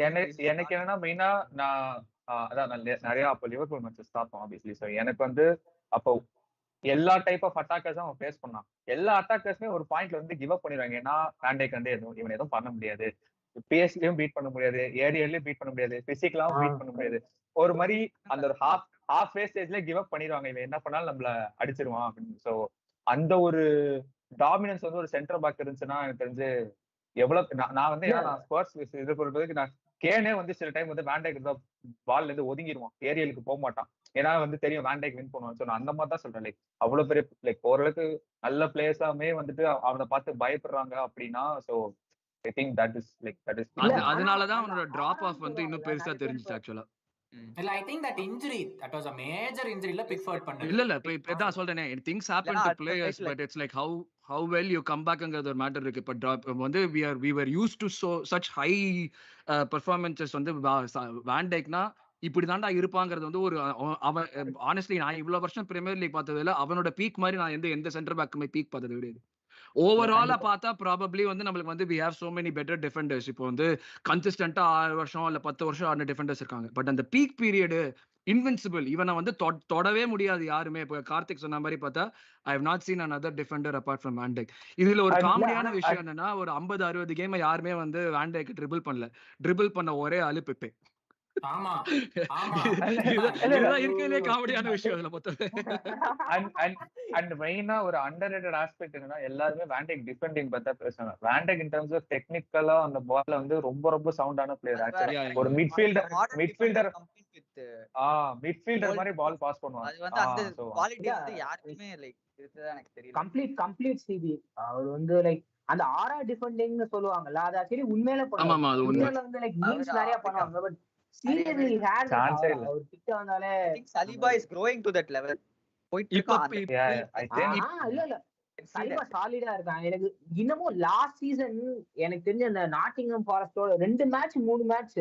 எனக்கு என்னன்னா மெயினா நான் அதான் நிறைய அப்போ லிவர்பூல் மேட்சஸ் பார்த்தோம் ஆப்வியஸ்லி. ஸோ எனக்கு வந்து அப்போ எல்லா டைப் ஆஃப் அட்டாக்கர்ஸும் அவன் ஃபேஸ் பண்ணான். எல்லா அட்டாக்கர்ஸுமே ஒரு பாயிண்ட்ல வந்து கிவ் அப் பண்ணிடுவாங்க. ஏன்னா வேண்டேக் வந்து இவன் எதுவும் பண்ண முடியாது, பிஎஸ்லியும் பீட் பண்ண முடியாது, ஏரியர்லயும் பீட் பண்ண முடியாது, பிசிக்கலாவும் பீட் பண்ண முடியாது. ஒரு மாதிரி அந்த ஒரு ஹாஃப் ஃபேஸ் ஸ்டேஜ்ல கிவ் அப் பண்ணிடுவாங்க, இவன் என்ன பண்ணாலும் நம்மள அடிச்சிருவான் அப்படின்னு. ஸோ அந்த ஒரு டாமினன்ஸ் வந்து ஒரு சென்டர் பேக் இருந்துச்சுன்னா எனக்கு தெரிஞ்சு எவ்வளவு நான் வந்து நான் ஸ்போர்ட்ஸ் இது பொறுத்தவரைக்கும் நான் கேனே வந்து சில டைம் வந்து வேண்டேக் பால்ல இருந்து ஒதுங்கிடுவான், ஏரியலுக்கு போக மாட்டான். ஏன்னா வந்து தெரியும் வேண்டேக் வின் பண்ணுவான். ஸோ நான் அந்த மாதிரி தான் சொல்றேன். லைக் அவ்வளவு பெரிய லைக் ஓரளவுக்கு நல்ல பிளேயர்ஸாமே வந்துட்டு அவனை பார்த்து பயப்படுறாங்க அப்படின்னா. So I think that is அதனாலதான் அவனோட டிராப் ஆஃப் வந்து இன்னும் பெருசா தெரிஞ்சுச்சு ஆக்சுவலா. இல்ல I think that injury that was a major injury இல்ல பிக்ஃபோர்ட் பண்ணது. இல்ல இப்ப இதான் சொல்றேனே, things happen to players but it's like how well you come back ங்கறது ஒரு மேட்டர் இருக்கு. இப்ப வந்து we were used to such high performances வந்து வான் டைக்னா இப்படிதான்டா இருப்பாங்கிறது வந்து ஒரு அவன் honestly நான் இவ்வளவு வருஷம் பிரீமியர் லீக் பார்த்ததுல அவனோட பீக் மாதிரி நான் எந்த சென்டர் பேக்குமே பீக் பார்த்தது கிடையாது. ஓவராலா பார்த்தா ப்ராபப்ளி வந்து நம்மளுக்கு வந்து we have so many better defenders. இப்போ வந்து கன்சிஸ்டன்ட்டா 6 வருஷம் இல்ல 10 வருஷம் ஆன டிஃபெண்டர்ஸ் இருக்காங்க. பட் அந்த பீக் பீரியட் இன்வின்சிபிள் இவனை வந்து தொடவே முடியாது யாருமே. இப்போ கார்த்திக் சொன்ன மாதிரி பார்த்தா I have not seen another defender apart from Van Dijk. இதுல ஒரு காமெடியான விஷயம் என்னன்னா, ஒரு 50-60 கேம் யாருமே வந்து Van Dijk ட்ரிபிள் பண்ண ஒரே ஆளு பெப்பே. ஆமா ஆமா இதுதான் இருக்கறதுலே காமெடியான விஷயம் அதுல மொத்தம். அண்ட் மெயினா ஒரு அண்டர்ரேட்டட் ஆஸ்பெக்ட் என்னன்னா, எல்லாருமே வேண்டேக் டிஃபெண்டிங் பார்த்தா பேசுவாங்க. வேண்டேக் இன் டர்ம்ஸ் ஆஃப் டெக்னிக்கலா அந்த பால்ல வந்து ரொம்ப சவுண்டான பிளேயர். ஆக்சுவலி ஒரு மிட்ஃபீல்டர் மாதிரி பால் பாஸ் பண்ணுவாங்க. அது வந்து அந்த குவாலிட்டி வந்து யாருக்குமே லைக் இருக்குதா எனக்கு தெரியல. கம்ப்ளீட் சிபி அவர் வந்து லைக் அந்த ஆரா டிஃபெண்டிங்னு சொல்லுவாங்கல்ல, அது ஆக்சுவலி உண்மையில ஆமா அது உண்மை. வந்து லைக் மீம்ஸ் நிறைய பண்ணுவாங்க. பட் seriously had அவர் கிட்ட வந்தாலே I think Saliba is growing to that level. இல்ல சலிபா சாலிடா இருக்கான். எனக்கு இன்னமும் லாஸ்ட் சீசன் எனக்கு தெரிஞ்ச அந்த நாட்டிங்ஹாம் ஃபாரஸ்டோட 2 மேட்ச் 3 மேட்ச்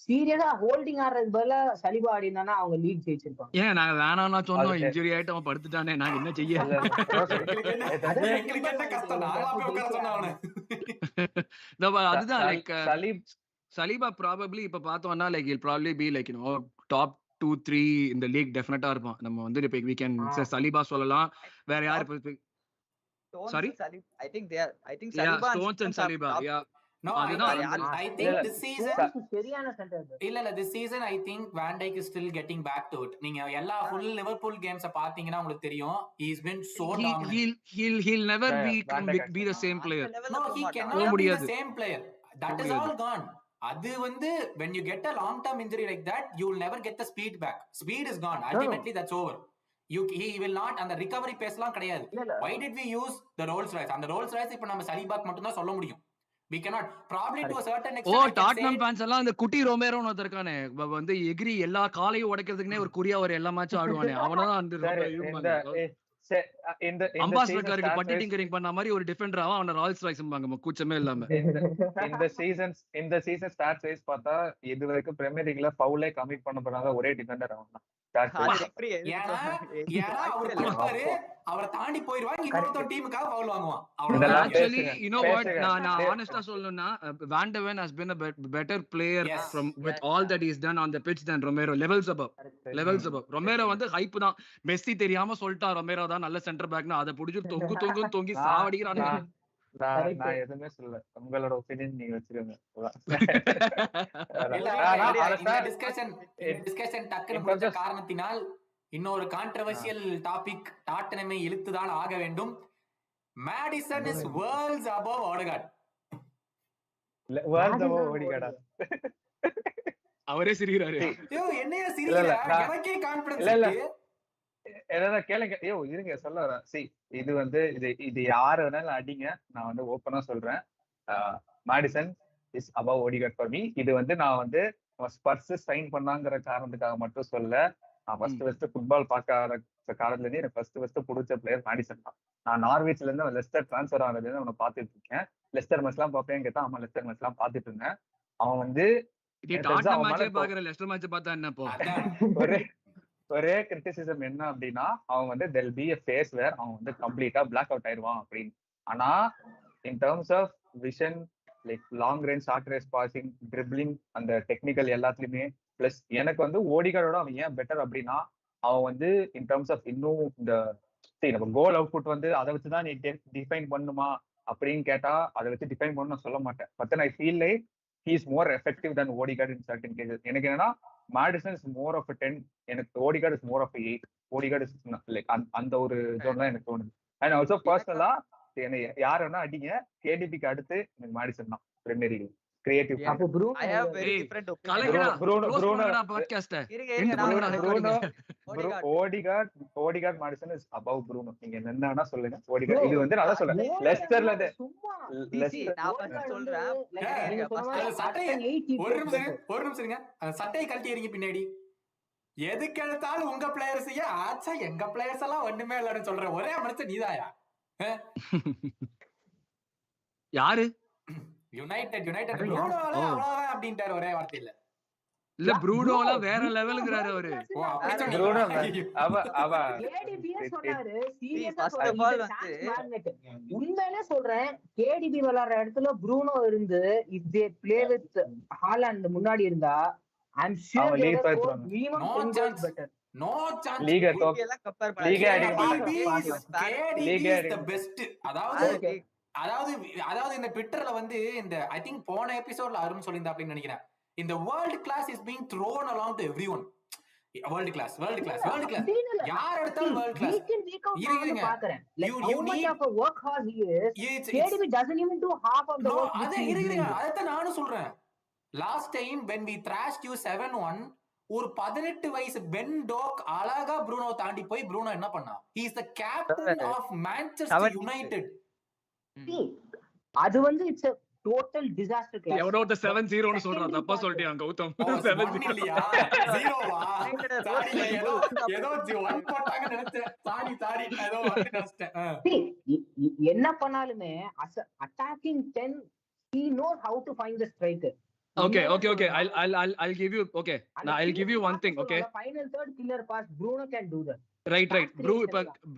சீரியஸா ஹோல்டிங் ஆடுறது பதிலா சலிபா ஆடினானா அவங்க லீக் ஜெயிச்சிருப்பாங்க. ஏன் நாங்க வேணாம்னா சொன்னோம், இன்ஜுரி ஆயிட்டு அவன் படுத்துட்டானே, நாங்க என்ன செய்ய? அதுதான் லைக் சலீபா ப்ராபப்ளி இப்ப பார்த்தோம்னா like he'll probably be like top 2-3 இந்த லீக் டெஃபினட்டா இருப்பான். நம்ம வந்து இப்ப we can say சலீபா சொல்லலாம். வேற யாரு இப்ப sorry I think Saliba Stones and Saliba no I think this season சரியான சென்டர் இல்ல this season I think Van Dijk is still getting back to it. நீங்க எல்லா full Liverpool games பாத்தீங்கன்னா உங்களுக்கு தெரியும், he's been so dominant. he'll never be the same player. No, he cannot be the same player. That is all gone. அது வந்து when you get a long term injury like that, you will never get the speed back. Speed is gone. Ultimately that's over. He will not, and the recovery pace லாம் கிடையாது. Why did we use the Rolls Royce? அந்த Rolls Royce இப்ப நம்ம சலிபாக் மட்டும் தான் சொல்ல முடியும். We cannot probably to a certain extent. Tottenham fans எல்லாம் அந்த குட்டி ரொமேரோன்னு ஒருத்தர்கானே வந்து எகிரி எல்லா காலையும் உடைக்கிறதுக்குனே ஒரு குறியா ஒரு எல்லா மேட்சும் ஆடுவானே, அவனதான் அந்த அம்பாஸ்டருக்கு பட்டி டிங்கரிங் பண்ண மாதிரி ஒரு டிஃபெண்டர் அவன் ராயல்ஸ் ராய்ஸ்ம்பாங்க கூச்சமே இல்லாம. இந்த சீசன் ஸ்டாட்ஸ் வைஸ் பார்த்தா இது வரைக்கும் பிரீமியர் லீக்ல ஃபவுலே கமிட் பண்ணப்படாத ஒரே டிஃபெண்டர் அவன் தான். அவரை தாண்டி போயிடுவாங்க, இன்னொரு டீமுக்காக ஃபவுல் வாங்குவான். Actually, you know what, நான் honestly சொல்லணும்னா Van de Ven has been a better player from with all that he's done on the pitch than Romero. levels above. Romero வந்து ஹைப் தான். மெஸ்ஸி தெரியாம சொல்லிட்டா ரொமேரோ தான் நல்ல centre பேக்னா அதை புடிச்சு தொங்கி சாவடிக்கிறானுங்க. நான் எதுவுமே சொல்லல, உங்களோட ஒபினியன் நீங்க வச்சிருங்க. டிஸ்கஷன் டக்குனு முடிஞ்ச காரணத்தினால் இன்னொரு கான்ட்ரோவர்சியல் டாபிக் டாட்டனமை இழுத்துதான் ஆக வேண்டும். Maddison is worlds above Odegaard. worlds above Odegaard. அவரே சிரிக்கிறாரு. ஐயோ என்னைய சிரிக்கிறா, எனக்கே கான்ஃபிடன்ஸ் இருக்கு. என்னடா கேளுங்க, ஐயோ இருங்க சொல்ல வரேன். இது வந்து இது யாரு வேணாலும் அடிங்க, நான் வந்து ஓப்பனா சொல்றேன். Maddison is above Odegaard for me. இது வந்து நான் வந்து ஸ்பர்ஸ் சைன் பண்ணாங்கிற காரணத்துக்காக மட்டும் சொல்ல. நான் ஃபர்ஸ்ட் ஃபுட்பால் பார்க்க காலத்துல இருந்து எனக்கு ஃபர்ஸ்ட் பிடிச்ச பிளேயர் Maddison தான். நான் நார்வேஜ்ல இருந்து லெஸ்டர் டிரான்ஸ்ஃபர் ஆனதுன்னு அவனை பார்த்துட்டு இருக்கேன். லெஸ்டர் மேட்ச் எல்லாம் பார்ப்பேன் கேட்டா, ஆமா லெஸ்டர் மேட்ச் எல்லாம் பார்த்துட்டு இருந்தேன். அவன் வந்து ஒரே கிரிட்டிசிசம் என்ன அப்படின்னா, அவன் வந்து there'll be a phase where அவன் வந்து கம்ப்ளீட்டா பிளாக் அவுட் ஆயிடுவான் அப்படின்னு. ஆனா in terms of vision, like long range short range passing, dribbling, அந்த டெக்னிக்கல் எல்லாத்துலயுமே பிளஸ் எனக்கு வந்து ஓடிகார்டோட அவன் ஏன் பெட்டர் அப்படின்னா, அவன் வந்து இன் டர்ம்ஸ் ஆஃப் இன்னும் இந்த நம்ம கோல் அவுட்புட் வந்து அதை வச்சுதான் நீ டிஃபைன் பண்ணுமா அப்படின்னு கேட்டா அதை வச்சு டிஃபைன் பண்ணு நான் சொல்ல மாட்டேன். But I feel like he is more effective than Odegaard in certain cases. எனக்கு என்னன்னா மேடிசன் இஸ் மோர் ஆஃப் 10, எனக்கு Odegaard is more of 8. Odegaard is like அந்த ஒரு ஜோன் தான் எனக்கு தோணுது. அண்ட் ஆல்சோ பர்சனலா என்ன யார் வேணா அடிங்க, கேடிபிக்கு அடுத்து எனக்கு மேடிசன் தான் Premier League creative. I have very different opinion. Odegaard Maddison is above Bruno. நீங்க என்னன்னா சொல்லுங்க. ஓடிகார்ட் இது வந்து நான் சொல்றேன் லெஸ்டர்ல நான் first சொல்றேன். ஒரு நிமிஷம் இருங்க. சட்டையை கழட்டி எறிங்க பின்னாடி. எதுக்கு எடுத்தாலும் உங்க பிளேயர்ஸ் ஆச்சா எங்க பிளேயர்ஸ் எல்லாம் ஒண்ணுமே இல்லன்னு சொல்ற ஒரே மனுஷன் நீதாயா? யாரு? யுனைடெட் ப்ரூனோல அவ்வளவுதான் அப்படின்ட்டாரு ஒரே வார்த்தையில. இல்ல ப்ரூனோல வேற லெவலுக்குறாரு அவரு. ஓ அப்படி ப்ரூனோ அவ சொன்னாரு சீரியஸா உண்மையிலே சொல்றேன். கேடிபி விளையாடுற இடத்துல ப்ரூனோ இருந்து if they play with Haaland முன்னாடி இருந்தா I am sure they will score minimum 10 goals better. No chance. League top எல்லாம் கம்பேர் பண்ண league KDB is the best. அதாவது இந்த ட்விட்டர்ல வந்து இந்த ஐ திங்க் போன எபிசோட்ல அருண் சொல்லியிருந்தா அப்படின்னு நினைக்கிறேன். இந்த world class is being thrown along to everyone. World class யார் எடுத்தாலும் வேர்ல்ட் கிளாஸ் இருக்குங்க. you need of a work hard is KDB doesn't even do half of the work. அத இருக்குங்க. அத நானும் சொல்றேன். Last time when we thrashed you 7-1 ஒரு 18 வயசு பென் டோக் அழகா ப்ரூனோ தாண்டி போய் ப்ரூனோ என்ன பண்ணா? he is the captain of Manchester United. அது வந்து it's a total disaster class. எவனோ the 7-0 னு சொல்றான். தப்பா சொல்லிட்டான் கௌதம். 7-0 இல்லையா? 0வா? சாரி ஏதோ 1 போட்டாங்க நினைச்சேன். சாரி ஏதோ நினைச்சேன். என்ன பண்ணாலுமே as a attacking 10 he knows how to find the striker. Okay. I'll give you I'll give you one thing. Okay. Final third killer pass Bruno can do that. Right.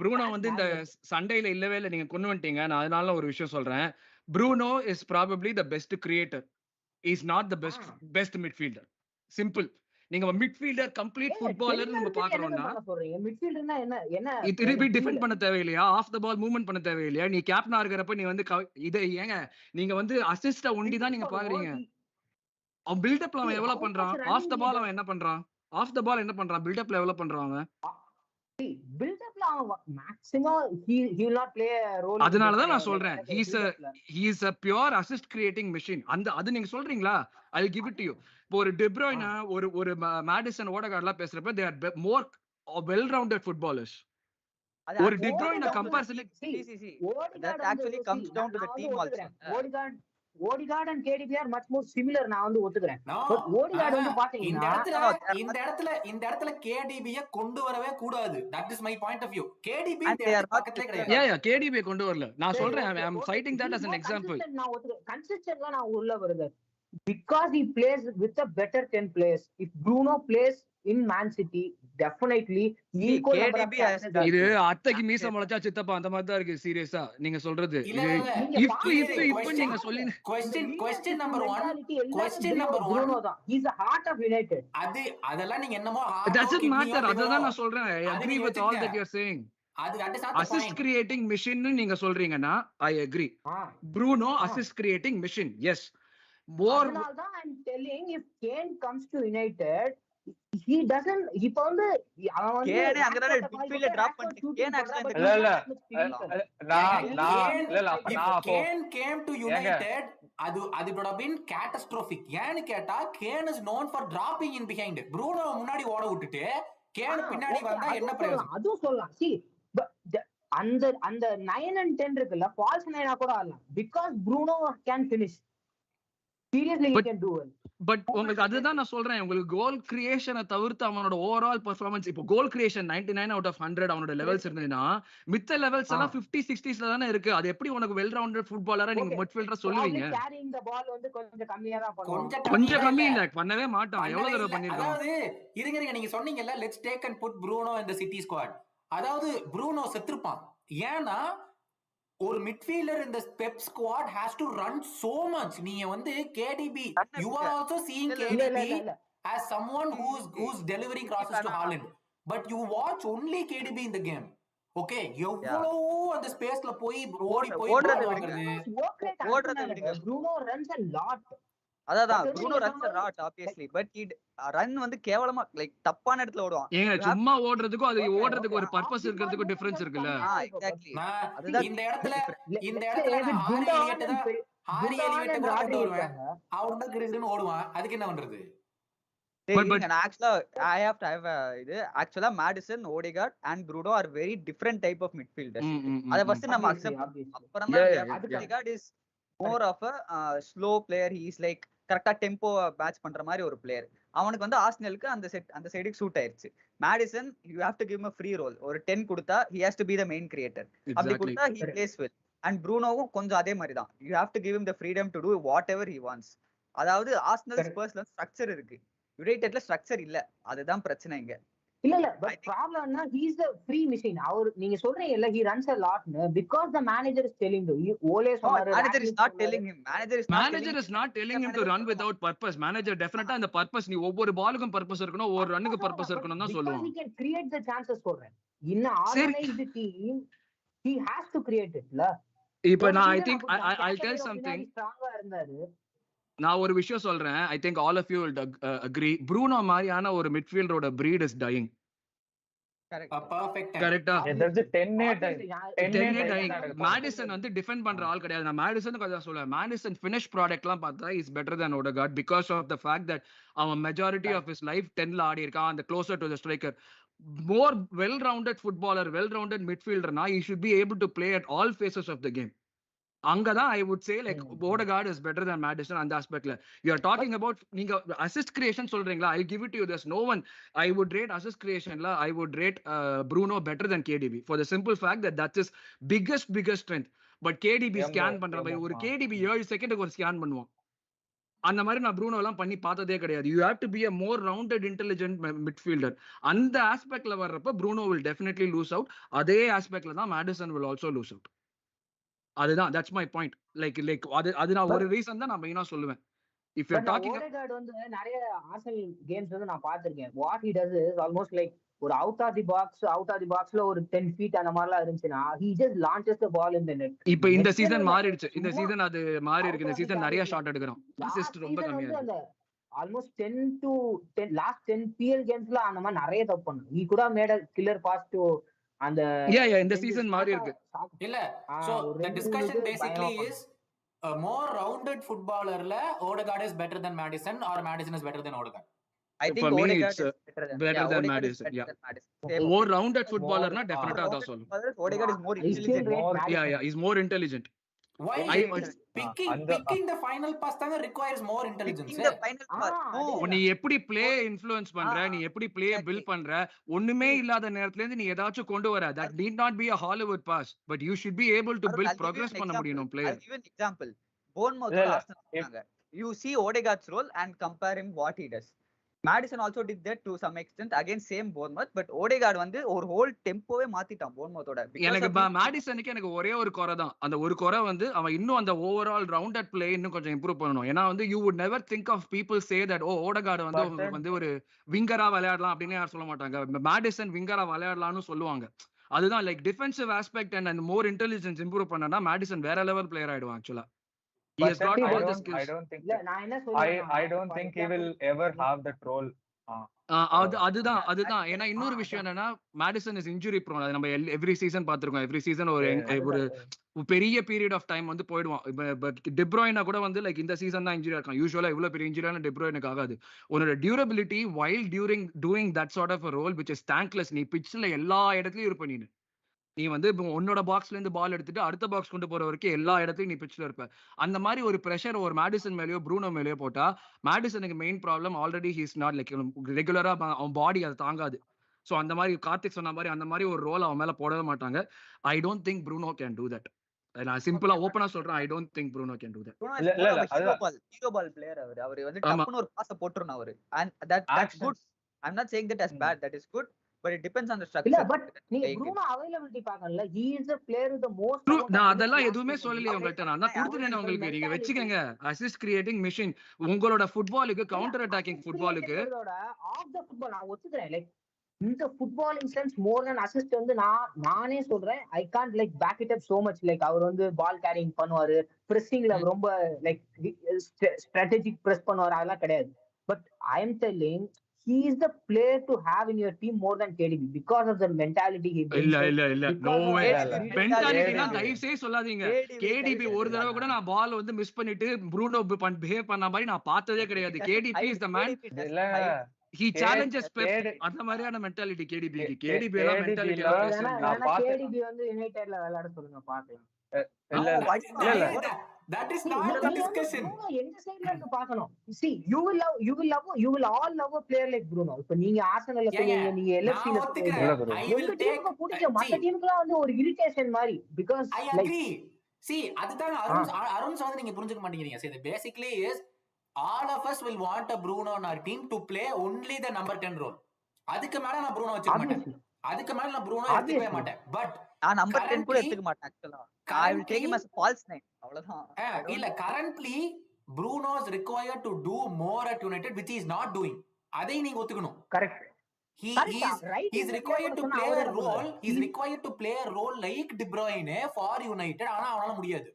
Bruno வந்து இந்த சண்டையில இல்லவே இல்ல. நீங்க கொண்டு வந்துட்டீங்க. நான் அதனால ஒரு விஷயம் சொல்றேன். Bruno is probably the best creator. He's not the best midfielder. Simple. நீங்க மிட்ஃபீல்டர் கம்ப்ளீட் ஃபுட்பாலர் நம்ம பாக்குறோம்னா மிட்ஃபீல்டர்னா என்ன திருப்பி டிஃபெண்ட் பண்ண தேவையில்லையா? ஆஃப் த பால் மூவ்மெண்ட் பண்ண தேவையில்லையா? நீ கேப்டனா இருக்கிறப்ப நீ வந்து இதை ஏங்க நீங்க வந்து அசிஸ்ட ஒண்டி தான் நீங்க பாக்குறீங்க. அவன் பில்டப்ல அவன் எவ்வளவு பண்றான்? ஆஃப் த பால் அவன் என்ன பண்றான்? பில்டப்ல எவ்வளவு பண்றான் அவன்? பில்டப்ல அவன் maximum he will not play a role. அதனால தான் நான் சொல்றேன் he is a pure assist creating machine. அது நீங்க சொல்றீங்களா? I'll give it to you. இப்போ ஒரு De Bruyne ஒரு Maddison ஓடகார்ட்லாம் பேசுறப்ப they are more well rounded footballers. ஒரு De Bruyne comparison that actually comes down to the team also. Odegaard and KDB are much more similar. நான் வந்து ஒத்துக்கிறேன். But Odegaard வந்து பாத்தீங்கன்னா இந்த இடத்துல KDB கொண்டு வரவே கூடாது. that is my point of view. KDB பக்கத்துல கிடையாது. yeah KDB கொண்டு வரல. நான் சொல்றேன் I am citing that as an example. நான் ஒத்துக்கிறேன். கன்சிஸ்டன்ட்டா நான் உள்ள வருது. Because he plays with a better 10 players. If Bruno plays in Man City, definitely இது அத்தைக்கு மீச முளைச்சா சித்தப்பா அந்த மாதிரி தான் இருக்கு. சீரியஸா நீங்க சொல்றது இப்ப நீங்க சொல்லி question number 1 Bruno தான். He is the heart of United. அதெல்லாம் நீங்க என்னமோ doesn't matter. அததான் நான் சொல்றேன். I agree with all that you are saying. assist creating machine நீங்க சொல்றீங்கன்னா I agree. Bruno assist creating machine. Yes. More I'm telling if Kane comes to United he doesn't இப்ப வந்து Kane அங்கதானே midfield drop பண்ணிட்டு Kane actually Kane came to United அது would have been catastrophic. ஏன்னு கேட்டா Kane is known for dropping in behind. Bruno முன்னாடி ஓட விட்டுட்டு Kane பின்னாடி வந்தா என்ன பிரயோஜனம்? அதுவும் சொல்லலாம். see அந்த 9 and 10 இருக்குல்ல false 9 கூட ஆடலாம் because Bruno can finish. Seriously he can do it. But உங்களுக்கு அதுதான் நான் சொல்றேன். உங்களுக்கு கோல் கிரியேஷனை தவிர்த்து அவனோட ஓவரால் பெர்ஃபார்மன்ஸ் இப்போ கோல் கிரியேஷன் 99 out of 100 அவனோட லெவல்ஸ் இருந்ததுன்னா மித்த லெவல்ஸ் எல்லாம் 50 60ஸ்ல தானே இருக்கு. அது எப்படி உனக்கு வெல் ரவுண்டட் ஃபுட்பாலரா நீங்க மிட்ஃபீல்டரா சொல்லுவீங்க? கேரிங் தி பால் வந்து கொஞ்சம் கம்மியா தான் பண்ணுவான். கொஞ்சம் கம்மி இல்ல பண்ணவே மாட்டான். எவ்வளவு தடவை பண்ணிருக்கான்? அதாவது இருங்க நீங்க சொன்னீங்கல்ல let's take and put Bruno in the city squad. அதாவது ப்ரூனோ செத்துருப்பான். ஏன்னா ஒரு மிட்ஃபீல்டர் இந்த Pep squad has to run so much. நீங்க வந்து KDB you are also seeing KDB as someone who's delivering crosses to Haaland, but you watch only KDB in the game. Okay, எவ்வளவு அந்த ஸ்பேஸ்ல போய் ஓடி போய் பால் வாங்குறது. Bruno runs a lot. அதான் Bruno runs a lot obviously, but he run வந்து கேவலமா லைக் தப்பான இடத்துல ஓடுவான். ஏங்க சும்மா ஓடுறதுக்கும் அது ஓடுறதுக்கு ஒரு பர்பஸ் இருக்கிறதுக்கு டிஃபரன்ஸ் இருக்குல்ல. எக்ஸாக்ட்லி இந்த இடத்துல நான் ஹாரி எலியட் கூட கொண்டு வருவேன். அவன் தான் கிரின்னு ஓடுவான். அதுக்கு என்ன பண்றது? I have to have இது ஆக்சுவலா Maddison, Odegaard and Bruno are very different type of midfielders. அத ஃபர்ஸ்ட் நம்ம அக்செப்ட் அப்புறம் தான் Odegaard is more of a slow player. He is like கரெக்டா டெம்போ பேட்ச் பண்ற மாதிரி ஒரு பிளேயர். அவனுக்கு வந்து ஆர்சனலுக்கு அந்த சைடுக்கு சூட் ஆயிருச்சு. Maddison, you have to give him a free role. ஒரு 10 கொடுத்தா he has to be the main creator. அப்படி கொடுத்தா he plays well. And Brunoவும் கொஞ்சம் அதே மாதிரி தான். You have to give him the freedom to do whatever he wants. அதாவது Arsenal ஸ்பர்ஸ்ல structure இருக்கு, யுனைட்டட்ல ஸ்ட்ரக்சர் இல்ல. அதுதான் பிரச்சனை இங்க. இல்ல பட் ப்ராப்ளம்னா he is the free machine. அவர் நீங்க சொல்றீங்கல்ல he runs a lot because the manager is telling you. Ole சொன்னாரு manager is not telling him. Manager is not telling him to run without purpose. Manager definitely அந்த purpose நீ ஒவ்வொரு பாலுக்கும் purpose இருக்கணும், ஒவ்வொரு ரன்னுக்கு purpose இருக்கணும் தான் சொல்லுவாங்க. He can create the chances சொல்றேன். In an organized team he has to create it la. இப்போ நான் I think I'll tell something. ஸ்ட்ராங்கா இருந்தாரு. நான் ஒரு விஷயம் சொல்றேன். I think all of you will agree. Bruno மாதிரியான ஒரு மிட்ஃபீல்டரோட breed is dying. கரெக்ட்டா? there's a 10 dying. Maddison வந்து டிஃபெண்ட் பண்ற ஆள் கிடையாது. நான் Maddison கொஞ்சம் சொல்றேன். Maddison finish ப்ராடக்ட்லாம் பார்த்தா is better than Odegaard because of the fact that அவன் majority of his life 10ல ஆடி இருக்கான். அந்த closer to the striker. More well-rounded footballer, well-rounded midfielder na he should be able to play at all phases of the game. Angada I would say like Odegaard is better than Maddison on the aspect la. You are talking about neenga assist creation solringla. I'll give it to you. There's no one I would rate assist creation la. I would rate Bruno better than KDB for the simple fact that that's his biggest strength. But KDB scan பண்ற மாதிரி ஒரு KDB 7 செகண்டுக்கு ஒரு scan பண்ணுவான். அந்த மாதிரி நான் Bruno எல்லாம் பண்ணி பார்த்ததே கிடையாது. You have to be a more rounded intelligent midfielder. அந்த ஆஸ்பெக்ட்ல வர்றப்ப Bruno will definitely lose out. அதே ஆஸ்பெக்ட்ல தான் Maddison will also lose out. அதுதான் that's my point. like அது நான் ஒரு ரீசன் தான் நான் மெயினா சொல்லுவேன். if you're talking Odegaard வந்து நிறைய ஆர்சனல் கேம்ஸ் வந்து நான் பார்த்திருக்கேன். what he does is almost like ஒரு அவுட் ஆஃப் தி பாக்ஸ்ல ஒரு 10 feet அந்த மாதிரிலாம் இருந்துச்சுன்னா he just launches the ball in the net. இப்போ இந்த சீசன் மாறிடுச்சு. இந்த சீசன் அது மாறி இருக்கு. இந்த சீசன் நிறைய ஷாட் எடுக்கறான். அசிஸ்ட் ரொம்ப கம்மியா இருக்கு. almost 10 to 10 last 10 PL gamesல அந்த மாதிரி நிறைய தப்பு பண்ணு. he could have made a killer pass to அந்த இந்த சீசன் மாறி இருக்கு. இல்ல so the discussion basically is a more rounded footballer la Odegaard is better than Maddison or Maddison is better than Odegaard. I think Odegaard is better than Maddison. More rounded footballer na definitely adha sollu. Odegaard is more intelligent. He's more intelligent. Why picking the final pass than requires more intelligence. The final pass நீ எப்படி play influence பண்ற, நீ எப்படி play build பண்ற, ஒண்ணுமே இல்லாத நேரத்துல இருந்து நீ ஏதாச்சும் கொண்டு வர. that need not be a Hollywood pass but you should be able to build progress பண்ண முடியும் player. I'll give an example. Bournemouth Arsenal. You see Odegaard's role and compare him what he does. Maddison also did that to some extent against same Bournemouth, but Odegaard வந்து ஒரு whole டெம்போவே மாத்திட்டான் Bournemouthோட. எனக்கு Maddisonக்கு எனக்கு ஒரே ஒரு குறை தான். அந்த ஒரு குறை வந்து அவன் இன்னும் அந்த ஓவரால் ரவுண்டட் பிளே இன்னும் கொஞ்சம் இம்ப்ரூவ் பண்ணணும். ஏன்னா வந்து you would never think of people say that Odegaard வந்து ஒரு விங்கரா விளையாடலாம் அப்படின்னு யாரும் சொல்ல மாட்டாங்க. Maddison விங்கரா விளையாடலாம்னு சொல்லுவாங்க. அதுதான் like defensive aspect and more intelligence improve பண்ணனா Maddison வேற லெவல் பிளேயர் ஆயிடுவான் ஆக்சுவலா. He has got all the skills. I don't think he will ever have that role. அதுதான் ஏன்னா இன்னொரு விஷயம் என்னன்னா Maddison is injury prone. அது நம்ம எவ்ரி சீசன் பாத்துருக்கோம். எவ்ரி சீசன் ஒரு பெரிய பீரியட் ஆஃப் டைம் வந்து போயிடுவான். பட் De Bruyne கூட வந்து லைக் இந்த சீசன் தான் இன்ஜுரி இருக்கான். யூசுவலா இவ்வளவு பெரிய இன்ஜுரியான De Bruyneக்கு ஆகாது. உன்னோட durability while doing that sort of a role which is thankless. நீ பிட்ச்ல எல்லா இடத்துலயும் இருப்ப. நீ வந்து உன்னோட பாக்ஸ்ல இருந்து பால் எடுத்துட்டு அடுத்த பாக்ஸ் கொண்டு போற வரைக்கும் எல்லா இடத்துலயும் நீ பிட்ச்ல இருப்ப. அந்த மாதிரி ஒரு பிரஷர் ஒரு Maddison மேலயோ ப்ரூனோ மேலயோ போட்டா Maddisonக்கு main problem already he is not like ரெகுலரா அவன் பாடி அதை தாங்காது. சோ அந்த மாதிரி கார்த்திக் சொன்ன மாதிரி அந்த மாதிரி ஒரு ரோல் அவன் மேல போடவே மாட்டாங்க. I don't think Bruno can do that. நான் சிம்பிளா ஓபனா சொல்றேன். I don't think Bruno can do that. Hero ball player அவர் வந்து டப்புன்னு ஒரு பாஸ் போட்டுறணும் அவரு. and that's good. I'm not saying that as bad. That is good. but it depends on the இல்ல structure. பட் நீங்க ப்ரூனோ அவைலபிலிட்டி பாக்கல. he is the player with the most True. amount நான் of அதெல்லாம் minutes எதுவுமே last season. சொல்லலையே உங்கள்ட்ட. நான் தான் கொடுத்துட்டேன் உங்களுக்கு. நீங்க mentality வச்சுக்கங்க. அசிஸ்ட் கிரியேட்டிங் மிஷின் உங்களோட ஃபுட்பாலுக்கு, கவுண்டர் அட்டாக்கிங் ஃபுட்பாலுக்கு. ஆஃப் த ஃபுட்பால் நான் ஒத்துக்கிறேன். லைக் இந்த footballing sense more then assist வந்து நானே சொல்றேன். I can't like back it up so much. Like அவர் வந்து பால் கேரிங் பண்ணுவாரு, பிரஸ்ஸிங்ல ரொம்ப லைக் ஸ்ட்ராட்டஜிக் பிரஸ் பண்ணுவாரு, அதெல்லாம் கிடையாது. But I am telling he is the player to have in your team more than KDB because of the mentality he brings. இல்ல no வே. மென்டாலிட்டினா தயவு செய்து சொல்லாதீங்க. KDB ஒரு தடவை கூட நான் பால் வந்து மிஸ் பண்ணிட்டு ப்ரூனோ பிஹேவ் பண்ண மாதிரி நான் பார்த்ததே கிடையாது. KDB is the man. he challenges Pep. அந்த மாதிரியான மென்டாலிட்டி KDB-க்கு. KDB எல்லாம் மென்டாலிட்டி எல்லாம் பேசுறீங்க. KDB வந்து யுனைட்டட்ல விளையாட சொல்லுங்க பார்க்கலாம். That is not the discussion. Bruno எந்த சைடுல இருந்து பார்க்கணும். see you will all love a player like Bruno. இப்ப நீங்க ஆர்சனல்ல சொல்லுங்க, நீங்க LFC ல சொல்லுங்க, I will take மத்த டீமுக்குலாம் வந்து ஒரு இரிட்டேஷன் மாதிரி because I agree. see அதுதான் அருண் வந்து நீங்க புரிஞ்சுக்க மாட்டீங்க. see the basically is all of us will want a Bruno on our team to play only the number 10 role. அதுக்கு மேல நான் Bruno வச்சுக்க மாட்டேன். அதுக்கு மேல நான் Bruno எடுத்துக்கவே மாட்டேன். பட் நான் நம்பர் 10 கூட எடுத்துக்க மாட்டேன் actually. I will take him as a false nine. அவ்வளவுதான். இல்ல currently Bruno is required to do more at United which he is not doing. அதை நீங்க ஒத்துக்கணும். correct. He is required to play a role. He is required to play a role like De Bruyne for United. ஆனா அவனால முடியாது.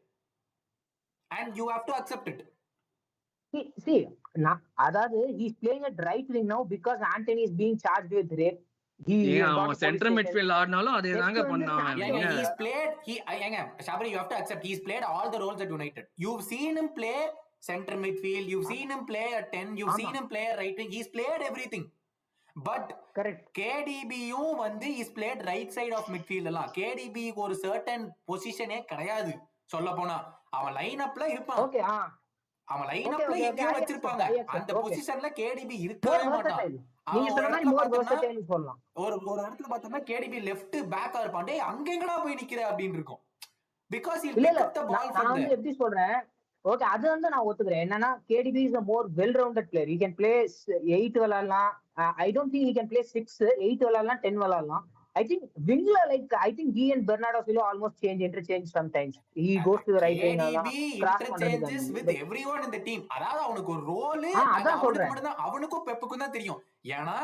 And you have to accept it. see அதாவது he is playing at right wing now because Anthony is being charged with rape. Centre midfield ஆடினாலும் அதே தாங்க பண்ணான். He's played Shabri, you have to accept he's played all the roles at United. You've seen him play center midfield, you've seen him play at 10, you've seen him play right wing. He's played everything. But correct. KDB-யும் வந்து he's played right side of midfield எல்லாம். KDB ஒரு certain position-ஏ கிடையாது. சொல்லப் போனா அவன் line அப்ல இருப்பான். Okay அவன் லைன் அப்ல எங்கேயோ வச்சிருப்பாங்க. அந்த பொசிஷன்ல KDB இருக்கவே மாட்டான். நீங்க சொல்ற மாதிரி மோர் வெர்சடைல் சொல்லலாம். ஒரு இடத்துல பார்த்தோம்னா KDB லெஃப்ட் பேக்கா இருப்பான். டேய் அங்க எங்கடா போய் நிக்கிற அப்படினு இருக்கும். because he pick up the ball from there. எப்படி சொல்றேன், ஓகே அது வந்து நான் ஒத்துக்கிறேன். என்னன்னா KDB is a more well rounded player. He can play 8 விளையாடலாம். I don't think he can play 6, 8 விளையாடலாம், 10 விளையாடலாம். I think wingla I think he and Bernardo Silva almost interchange sometimes. He goes to the right wing. KDB interchanges with everyone in the team. அதாவது அவனுக்கு ஒரு role அவனுக்கும் பெப்புக்கும் தான் தெரியும். ஏன்னா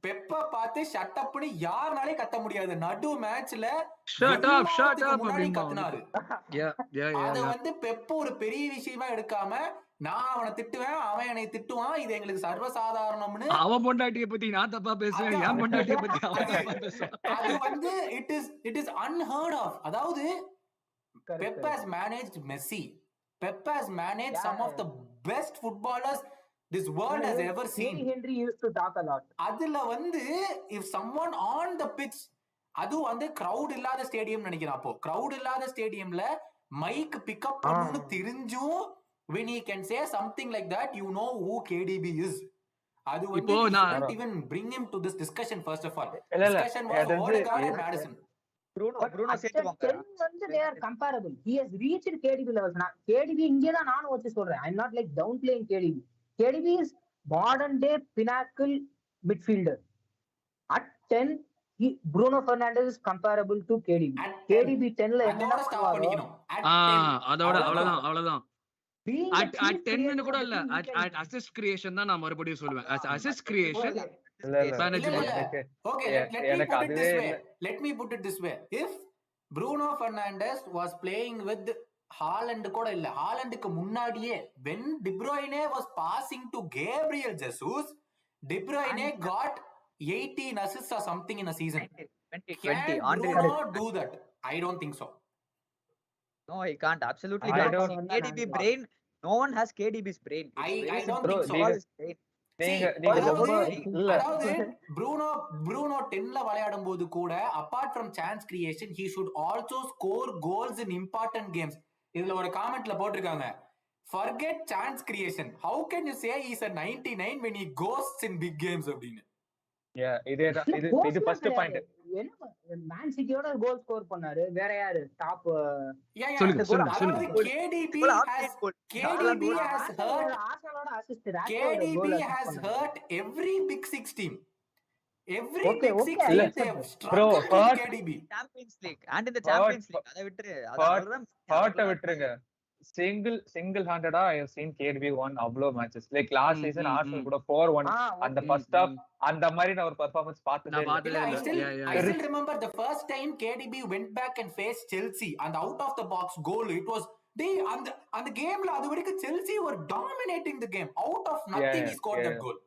பெப்ப பார்த்து ஷட் அப்னு யாருனாலே கத்த முடியாது. நடு மேட்ச்ல ஷட் அப் முன்னாடி கத்துனாரு. அது வந்து பெப்ப ஒரு பெரிய விஷயமா எடுக்காம நான் அவனை திட்டுவேன், அவன் என்னை திட்டுவான், இது எங்களுக்கு சர்வசாதாரணம்னு. அவன் பொண்டாட்டியை பத்தி நான் தப்பா பேசுவேன், என் பொண்டாட்டியை பத்தி அவன் தப்பா பேசுவான். அது வந்து it is unheard of. அதாவது Pep has managed Messi. Pep has managed some of the best footballers this world has ever seen. Henry used to talk a lot. அதுல வந்து if someone on the pitch, அது வந்து crowd இல்லாத stadium நினைக்கிறேன். அப்போ crowd இல்லாத ஸ்டேடியம்ல mic pickup பண்ணனும்னு தெரிஞ்சும் when he can say something like that, you know who KDB is. அது வந்து not even bring him to this discussion first of all. Discussion was Odegaard and Maddison. Bruno சேர்த்துவாங்க. வந்து they are comparable. He has reached KDB levels. KDB இங்க தான் நானும் வச்சு சொல்றேன். I'm not like downplaying KDB. KDB is modern day pinnacle midfielder. At 10 Bruno Fernandes is comparable to KDB. KDB 10 ல என்ன stop பண்ணிக்கணும். அதோட அவ்வளவுதான். at 10 கூட இல்ல, at assist creation தான் நான் மறுபடியும் சொல்லுவேன். assist creation okay, let me put it this way. If Bruno Fernandes was playing with Haaland கூட இல்ல, ஹாலண்டுக்கு முன்னாடியே when De Bruyne was passing to Gabriel Jesus, De Bruyne got 18 assists or something in a season. 20 Bruno do that? I don't think so. No, he can't. Absolutely can't. KDB brain. No one has KDB's brain. I don't think so. Bruno 10ல விளையாடும் போது கூட apart from chance creation, he should also score goals in important games. இதுல ஒரு காமெண்ட்ல போட்டிருக்காங்க, forget chance creation. How can you say he's a 99 when he ghosts in big games அப்படின்னு? இது first point. Man சிட்டியோட goal score பண்ணாரு, வேற யாரு top? சொல்லுங்க. KDB has hurt every big 6 team. Every Okay, big okay, six I teams accept they have that. struggled with Hurt- KDB. Champions league and இந்த champions league அதை விட்டுரு அவ்வளவுதான் ஹார்ட்ட விட்டுருங்க. சிங்கிள் ஹேண்டடா I have seen KDB won அவ்வளோ matches. Like last season Arsenal கூட 4-1 அந்த ஃபர்ஸ்ட் ஹாஃப் அந்த மாதிரி நான் ஒரு பெர்ஃபார்மன்ஸ் பார்த்ததே இல்ல. I still remember the first time KDB went back and faced Chelsea and out of the box goal. It was they and the game la adu varaikku Chelsea were dominating the game. Out of nothing he scored that goal.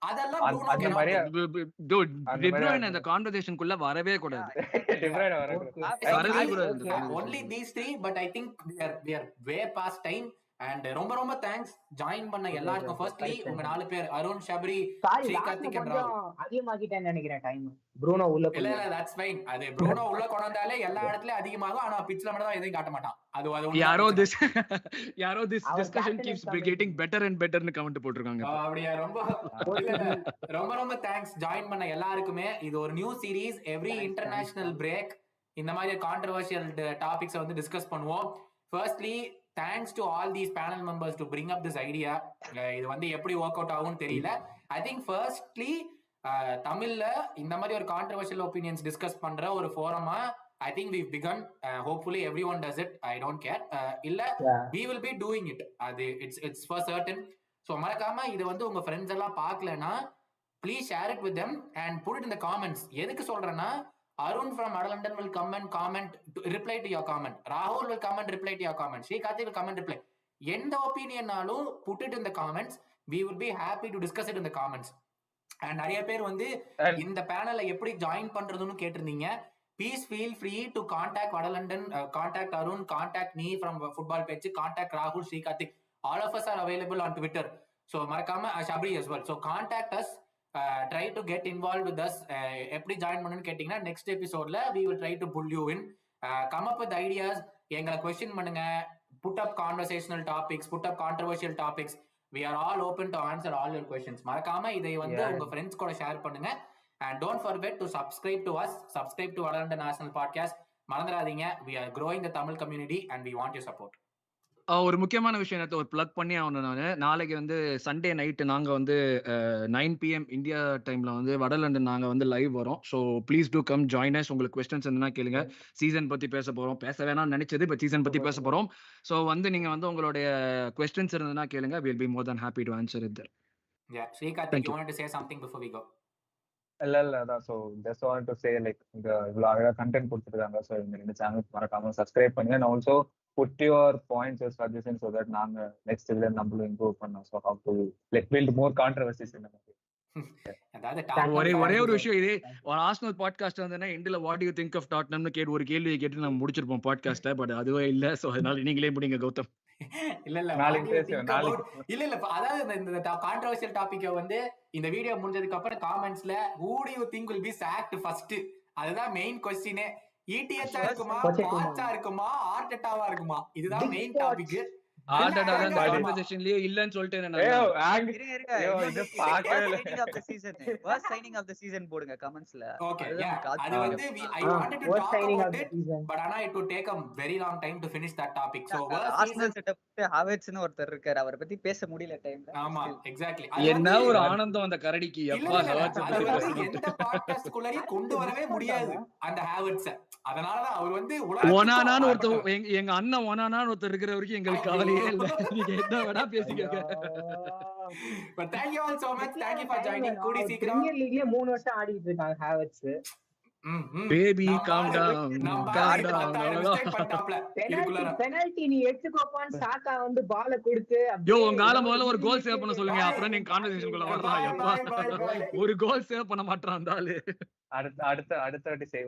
அதெல்லாம் Bruno அந்த cannot மாதிரியா do. dude De Bruyne அந்த conversation குள்ள வரவே கூடாது. De Bruyne வரவே கூடாது. Only these three, but I think we are way past time. And ரொம்ப தேங்க்ஸ் ஜாயின் பண்ண எல்லாருக்கும். ஃபர்ஸ்ட்லி உங்க 4 பேர் அருண், ஷபரி, ஸ்ரீகார்த்திக் and ராவ். அதிகமாகிட்டேன்னு நினைக்கிறேன் டைம். ப்ரூனோ உள்ள இல்ல that's fine. அது ப்ரூனோ உள்ள கொண்டாந்தாலே எல்லா இடத்துலயும் அதிகமாகும். ஆனா பிட்ச்ல மட்டும் தான் எதையும் காட்ட மாட்டான். அது யாரோ this discussion keeps getting better and better னு கமெண்ட் போட்டுருக்காங்க. அப்படியே ரொம்ப தேங்க்ஸ் ஜாயின் பண்ண எல்லாருக்குமே. இது ஒரு new series. Every international break இந்த மாதிரி கான்ட்ரோவர்ஷியல் டாபிக்ஸ் வந்து டிஸ்கஸ் பண்ணுவோம். Firstly thanks to all these panel members to bring up this idea. இது வந்து எப்படி ஒர்க் அவுட் ஆகும்னு தெரியல. I think firstly தமிழ்ல இந்த மாதிரி ஒரு கான்ட்ரோவர்ஷியல் ஒபினியன்ஸ் டிஸ்கஸ் பண்ற ஒரு ஃபோரமா I think we've begun. Hopefully everyone does it. I don't care. இல்ல we will be doing it. அது it's for certain. So மறக்காம இது வந்து உங்க ஃப்ரெண்ட்ஸ் எல்லாம் பார்க்கலனா please share it with them and put it in the comments. எதுக்கு சொல்றேன்னா Arun from London will come and comment to reply to your comment. Rahul will come and reply to your comment. Srikarthi will come and reply. எந்த ஒப்பீனியன்னாலும் put it in the comments. We will be happy to discuss it in the comments. And நிறைய பேர் வந்து இந்த பேனலை எப்படி join பண்றதுன்னு கேட்டிருந்தீங்க. Please feel free to contact London, contact Arun, contact me from Football Pechu, contact Rahul, Srikarthi. All of us are available on Twitter. So மறக்காம Shabri as well. So contact us. Try to get involved with us. எப்படி join பண்ணணும்னு கேட்டீங்கன்னா next எபிசோட்ல we will try to pull you in. Come up with ideas. எங்களை question பண்ணுங்க. Put up conversational topics, put up controversial topics. We are all open to answer all your questions. மறக்காம இதை வந்து உங்க friends கூட share பண்ணுங்க. And don't forget to subscribe to us. Subscribe to London National Podcast. மறந்துடாதீங்க. We are growing the Tamil community and we want your support. ஒரு முக்கியமான விஷயம் நேத்து ஒரு பிளக் பண்ணி ஆகணும். நாளைக்கு வந்து சண்டே நைட்டு நாங்க வந்து 9 PM இந்தியா டைம்ல வந்து வடலண்டன் நாங்க வந்து லைவ் வரோம். So please do come join us. உங்களுக்கு கொஸ்டின்ஸ் இருந்தா கேளுங்க. சீசன் பத்தி பேச போறோம். பேச வேணாம்னு நினைச்சது இப்போ சீசன் பத்தி பேச போறோம். ஸோ வந்து நீங்க வந்து உங்களுடைய கொஸ்டின்ஸ் இருந்ததுன்னா கேளுங்க. We'll be more than happy to answer it there. Yeah, Srikarthi, you wanted to say something before we go? இல்ல அதான். So just want to say like இந்த இவ்வளோ அழகாக கண்டென்ட் கொடுத்துருக்காங்க. ஸோ இந்த சேனல் மறக்காம சப்ஸ்கிரைப் பண்ணுங்க. And also put your points or suggestions so that நாங்க நெக்ஸ்ட் இதுல நம்மளும் இம்ப்ரூவ் பண்ணோம். So how to like build more controversies in the movie. ஒரே ஒரு விஷயம், இது ஒரு ஆர்சனல் பாட்காஸ்ட் வந்தேன்னா எண்டில் வாட் யூ திங்க் ஆஃப் டாட்னம்னு கேட்டு ஒரு கேள்வியை கேட்டு நம்ம முடிச்சிருப்போம் பாட்காஸ்ட்டை. பட் அதுவே இல்ல. ஸோ அதனால நீங்களே முடிங்க கௌதம். இல்ல அதாவது இந்த கான்ட்ரோவர்ஷியல் டாபிக்க வந்து இந்த வீடியோ முடிஞ்சதுக்கு அப்புறம் காமெண்ட்ஸ்ல who do you think will be sacked first, அதுதான் மெயின் क्वेश्चन. ETH இருக்குமா, பாச்சா இருக்குமா, ஆர்டெட்டாவா இருக்குமா, இதுதான் மெயின் டாபிக். ஆர்டெட்டா தான் கான்வர்சேஷன்லயே இல்லன்னு சொல்லிட்டேன் நான். இது பாக்கவே இல்ல. First signing of the season போடுங்க கமெண்ட்ஸ்ல. ஓகே, அது வந்து I wanted to talk about it, but ஆனா it would take a very long time to finish that topic. So Arsenal setup ஹாவர்ட்ஸ்னு ஒருத்தர் இருக்காரு, அவரை பத்தி பேச முடியல டைம்ல. ஆமா, எக்ஸாக்ட்லி. என்ன ஒரு ஆனந்தம் அந்த கரடிக்கு. எப்பா ஹாவர்ட்ஸ் அது வந்து எந்த பாட்காஸ்ட் குள்ளேயும் கொண்டு வரவே முடியாது அந்த ஹாவர்ட்ஸ். அதனால தான் அவர் வந்து ஒனானான்னு ஒருத்தர், எங்க அண்ணன் ஒனானான்னு ஒருத்தர் இருக்கிற வரைக்கும் எங்களுக்கு கவலையே இல்ல. நீங்க என்ன வேணா பேசிக்கங்க. But thank you all so much. Thank you for joining. கூடி சீக்கிரம் பிரீமியர் லீக்லயே 3 வருஷம் ஆடிட்டு இருக்காங்க Havertz. Baby calm down calm down. Penalty நீ எடுத்துக்கோப்பான்னு சாக்கா வந்து பால கொடுத்து யோ உங்க ஆள முதல்ல ஒரு கோல் சேவ் பண்ண சொல்லுங்க. அப்புறம் நீங்க கான்வர்சேஷனுக்குள்ள வரலாம். எப்பா ஒரு கோல் சேவ் பண்ண மாட்டான் அந்த ஆளு. அடுத்த வாட்டி செய்வோம்.